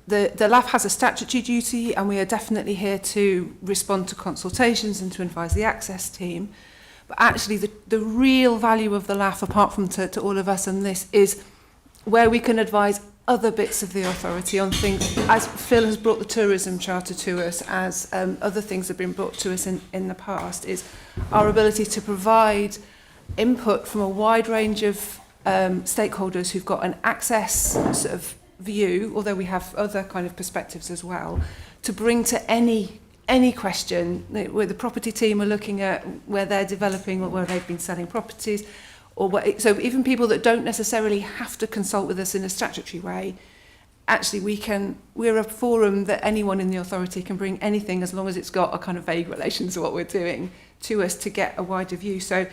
the LAF has a statutory duty, and we are definitely here to respond to consultations and to advise the access team. But actually the real value of the LAF, apart from to all of us and this, is where we can advise other bits of the authority on things, as Phil has brought the tourism charter to us, as other things have been brought to us in the past, is our ability to provide input from a wide range of stakeholders who've got an access sort of view, although we have other kind of perspectives as well, to bring to any question where the property team are looking at where they're developing or where they've been selling properties, or so even people that don't necessarily have to consult with us in a statutory way, actually we're a forum that anyone in the authority can bring anything as long as it's got a kind of vague relation to what we're doing to us to get a wider view. So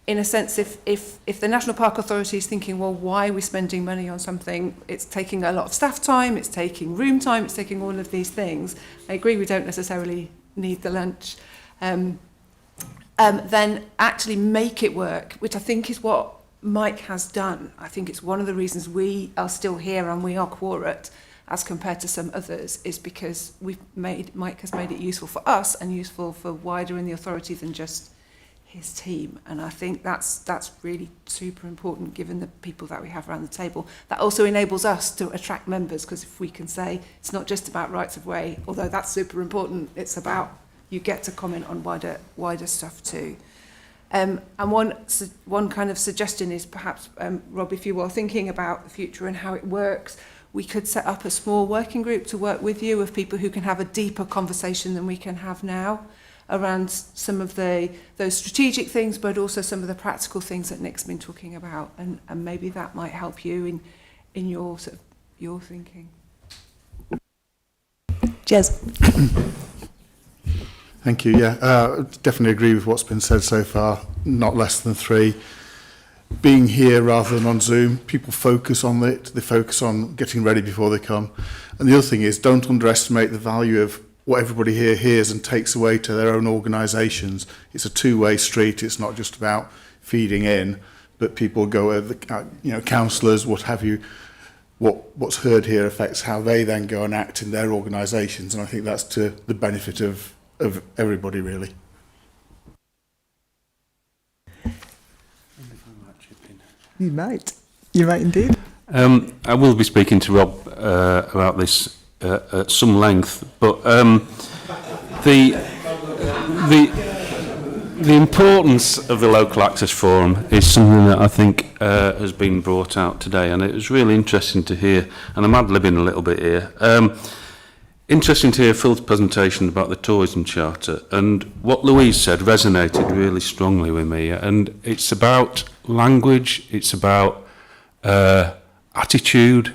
in a sense, if the National Park Authority is thinking, well, why are we spending money on something? It's taking a lot of staff time, it's taking room time, it's taking all of these things. I agree we don't necessarily need the lunch. Then actually make it work, which I think is what Mike has done. I think it's one of the reasons we are still here and we are quorate as compared to some others, is because Mike has made it useful for us and useful for wider in the authority than just his team. And I think that's really super important given the people that we have around the table. That also enables us to attract members, because if we can say it's not just about rights of way, although that's super important, it's about you get to comment on wider stuff too. And one kind of suggestion is perhaps, Rob, if you are thinking about the future and how it works, we could set up a small working group to work with you of people who can have a deeper conversation than we can have now around some of those strategic things, but also some of the practical things that Nick's been talking about, and maybe that might help you in your sort of your thinking. Jez. Thank you. Yeah, definitely agree with what's been said so far. Not less than 3. Being here rather than on Zoom, people focus on it. They focus on getting ready before they come. And the other thing is, don't underestimate the value of what everybody here hears and takes away to their own organisations. It's a two-way street. It's not just about feeding in, but people go over, councillors, what have you, what's heard here affects how they then go and act in their organisations, and I think that's to the benefit of everybody, really. You might indeed. I will be speaking to Rob about this at some length, but the importance of the Local Access Forum is something that I think has been brought out today, and it was really interesting to hear, and I'm ad-libbing a little bit here, interesting to hear Phil's presentation about the Tourism Charter, and what Louise said resonated really strongly with me, and it's about language, it's about attitude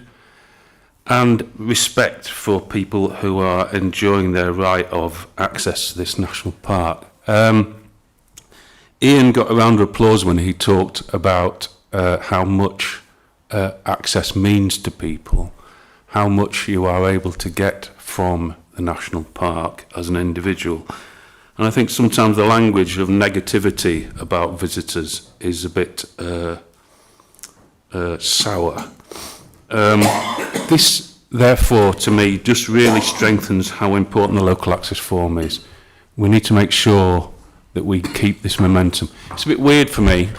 and respect for people who are enjoying their right of access to this national park. Ian got a round of applause when he talked about how much access means to people, how much you are able to get from the national park as an individual. And I think sometimes the language of negativity about visitors is a bit sour. This, therefore, to me, just really strengthens how important the Local Access Forum is. We need to make sure that we keep this momentum. It's a bit weird for me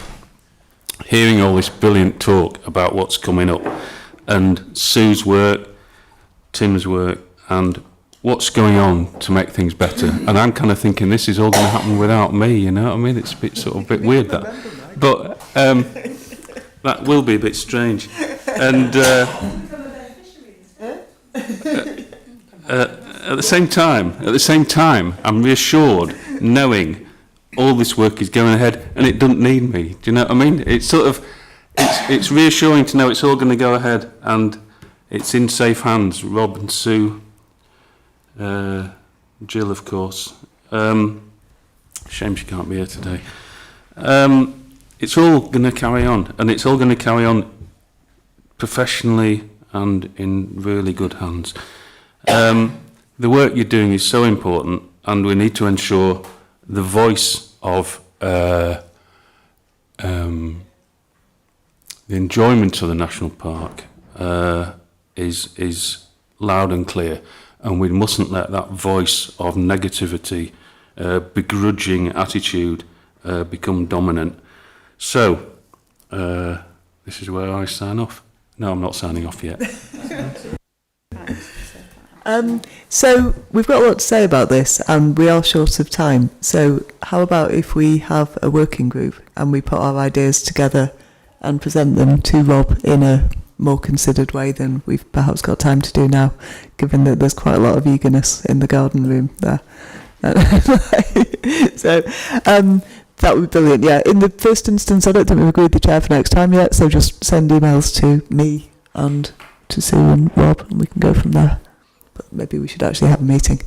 hearing all this brilliant talk about what's coming up, and Sue's work, Tim's work, and what's going on to make things better. And I'm kind of thinking this is all going to happen without me, you know what I mean? It's a bit sort of a bit weird that. But that will be a bit strange. And at the same time, I'm reassured knowing all this work is going ahead and it doesn't need me. Do you know what I mean? It's sort of, it's reassuring to know it's all going to go ahead and it's in safe hands. Rob and Sue, Jill, of course. Shame she can't be here today. It's all going to carry on, and it's all going to carry on professionally and in really good hands. The work you're doing is so important, and we need to ensure the voice of the enjoyment of the national park is loud and clear, and we mustn't let that voice of negativity, begrudging attitude become dominant. So, this is where I sign off. No, I'm not signing off yet. So we've got a lot to say about this, and we are short of time. So how about if we have a working group and we put our ideas together and present them to Rob in a more considered way than we've perhaps got time to do now, given that there's quite a lot of eagerness in the garden room there. So that would be brilliant. Yeah, in the first instance, I don't think we've agreed the chair for next time yet, so just send emails to me and to Sue and Rob, and we can go from there. But maybe we should actually have a meeting.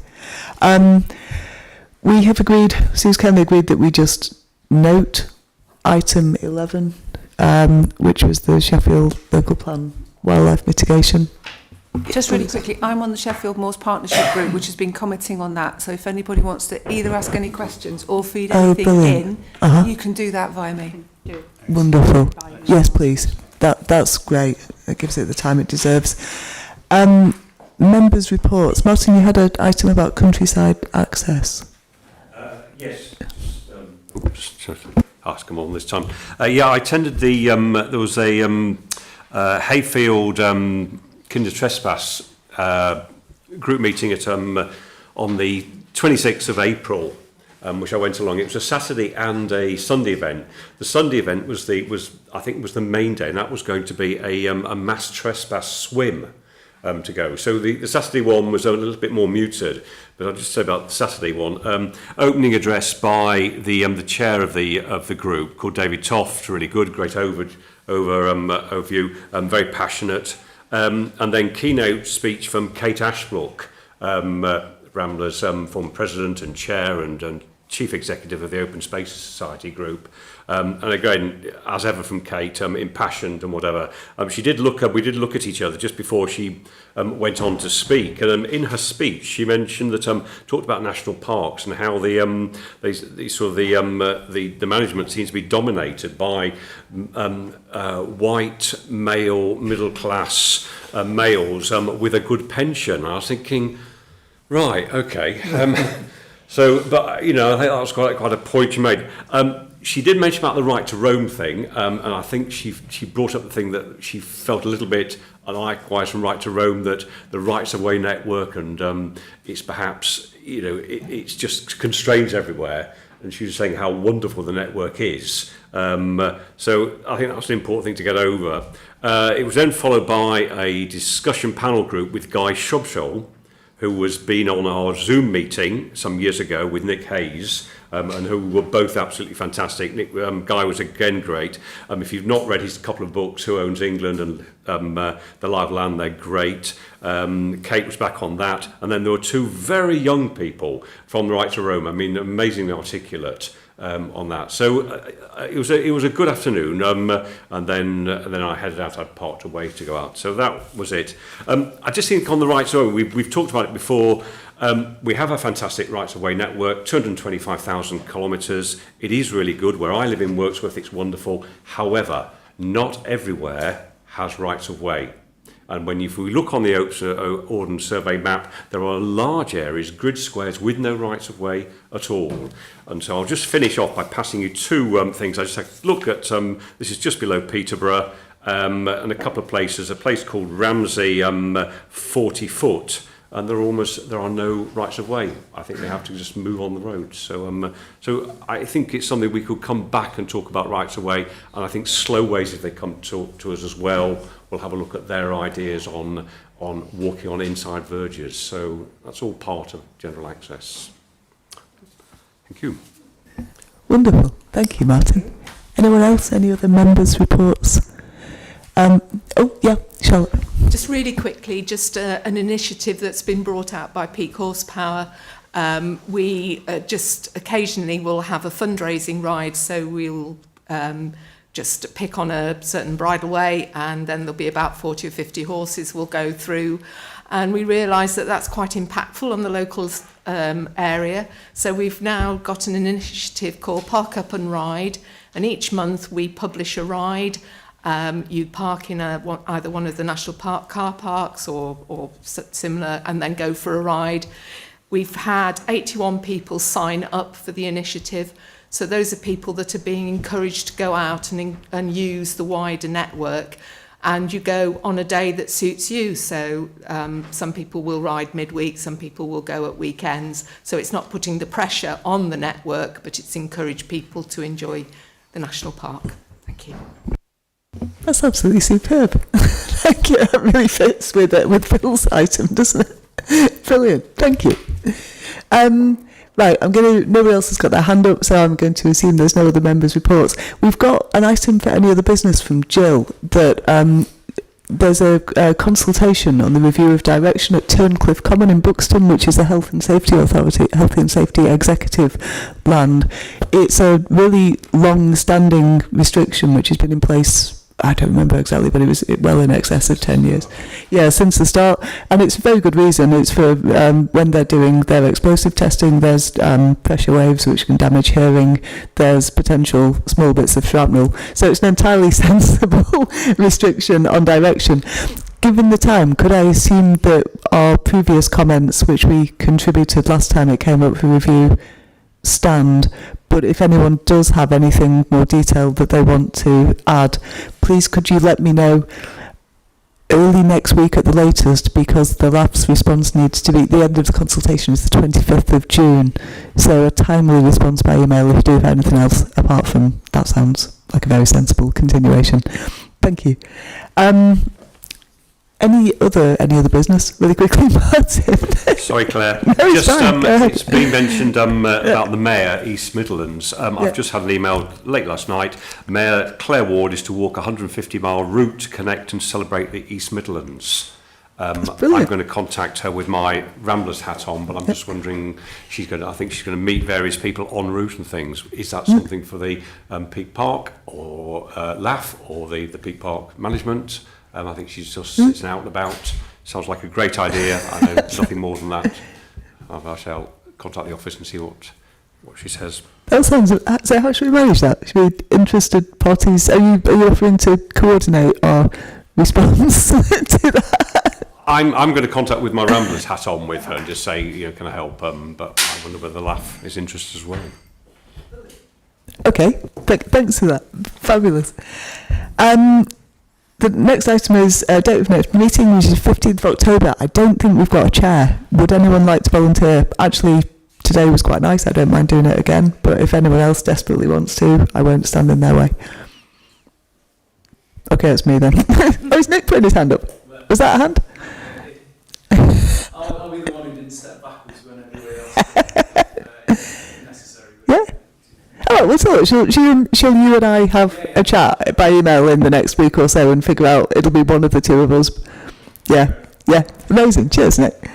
We have agreed, Sue's kindly agreed, that we just note item 11, which was the Sheffield Local Plan Wildlife Mitigation. Just really quickly, I'm on the Sheffield Moors Partnership Group, which has been commenting on that. So if anybody wants to either ask any questions or feed anything in, you can do that via me. Wonderful. Yes, please. That's great. It gives it the time it deserves. Members' reports. Martin, you had an item about countryside access. Yes. Just ask them all this time. Yeah, I attended the. There was a Hayfield Kinder Trespass group meeting at on the 26th of April, which I went along. It was a Saturday and a Sunday event. The Sunday event was I think was the main day, and that was going to be a mass trespass swim. To go. So the Saturday one was a little bit more muted, but I'll just say about the Saturday one. Opening address by the chair of the group, called David Toft, really good, great overview, very passionate. And then keynote speech from Kate Ashbrook, Ramblers former president and chair and chief executive of the Open Spaces Society group. And again, as ever from Kate, impassioned and whatever. We did look at each other just before she went on to speak. And in her speech, she mentioned that talked about national parks and how the management seems to be dominated by white male middle class males with a good pension. I was thinking, right, okay. But I think that was quite a point you made. She did mention about the right to roam thing, and I think she brought up the thing that she felt a little bit, and likewise from Right to Roam, that the Rights of Way network and it's perhaps, it's just constraints everywhere. And she was saying how wonderful the network is. So I think that's an important thing to get over. It was then followed by a discussion panel group with Guy Shubshall, who was been on our Zoom meeting some years ago with Nick Hayes, and who were both absolutely fantastic. Guy was again great. If you've not read his couple of books, Who Owns England and The Live Land, they're great. Kate was back on that. And then there were two very young people from the Right to Roam, amazingly articulate on that. So it was a good afternoon, and then I headed out. I parked away to go out. So that was it. I just think on the Right to Roam, we've talked about it before. We have a fantastic Rights of Way network, 225,000 kilometres. It is really good. Where I live in Wirksworth, it's wonderful. However, not everywhere has Rights of Way. And if we look on the Ordnance Survey map, there are large areas, grid squares, with no rights of way at all. And so I'll just finish off by passing you two things. I just had to look at, this is just below Peterborough, and a couple of places, a place called Ramsey 40 Foot, and there are no rights of way. I think they have to just move on the road. So I think it's something we could come back and talk about rights of way, and I think Slowways, if they come to us as well, we'll have a look at their ideas on walking on inside verges. So that's all part of general access. Thank you. Wonderful. Thank you, Martin. Anyone else? Any other members' reports? Charlotte. Just really quickly, just an initiative that's been brought out by Peak Horsepower. We just occasionally will have a fundraising ride, so we'll just pick on a certain bridleway, and then there'll be about 40 or 50 horses we'll go through. And we realise that that's quite impactful on the local area. So we've now got an initiative called Park Up and Ride, and each month we publish a ride. You park in either one of the national park car parks or similar, and then go for a ride. We've had 81 people sign up for the initiative. So those are people that are being encouraged to go out and use the wider network. And you go on a day that suits you. So some people will ride midweek, some people will go at weekends. So it's not putting the pressure on the network, but it's encouraged people to enjoy the national park. Thank you. That's absolutely superb. Thank you. That really fits with Phil's item, doesn't it? Brilliant. Thank you. Right, nobody else has got their hand up, so I'm going to assume there's no other members' reports. We've got an item for any other business from Jill, that there's a consultation on the review of direction at Turncliffe Common in Buxton, which is the Health and Safety Executive land. It's a really long-standing restriction which has been in place, I don't remember exactly, but it was well in excess of 10 years. Yeah, since the start. And it's a very good reason. It's for when they're doing their explosive testing, there's pressure waves which can damage hearing, there's potential small bits of shrapnel. So it's an entirely sensible restriction on direction. Given the time, could I assume that our previous comments, which we contributed last time it came up for review, stand? But if anyone does have anything more detailed that they want to add, please could you let me know early next week at the latest, because the LAF's response needs to be, the end of the consultation is the 25th of June, so a timely response by email if you do have anything else apart from that. Sounds like a very sensible continuation. Thank you. Any other business, really quickly, Martin? Sorry, Claire. No, it's fine. It's been mentioned about the Mayor, East Midlands. I've just had an email late last night. Mayor Claire Ward is to walk a 150-mile route to connect and celebrate the East Midlands. I'm going to contact her with my Ramblers hat on, but I'm just wondering, I think she's going to meet various people en route and things. Is that something for the Peak Park or LAF or the Peak Park management? I think she's just sitting out and about. Sounds like a great idea. I know nothing more than that. I shall contact the office and see what she says. That sounds. So how should we manage that? Should we interested parties? Are you offering to coordinate our response to that? I'm going to contact with my Ramblers hat on with her and just say, you know, can I help? But I wonder whether the Laugh is interested as well. Okay, thanks for that. Fabulous. The next item is date of next meeting, which is 15th of October. I don't think we've got a chair. Would anyone like to volunteer? Actually, today was quite nice. I don't mind doing it again. But if anyone else desperately wants to, I won't stand in their way. Okay, it's me then. Oh, is Nick putting his hand up? Was that a hand? I'll be the one who didn't step backwards when everybody else necessary. Yeah. Oh, well, so shall you and I have a chat by email in the next week or so and figure out, it'll be one of the two of us. Yeah, amazing. Cheers, Nick.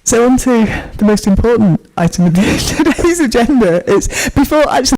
So on to the most important item of today's agenda. It's before, actually,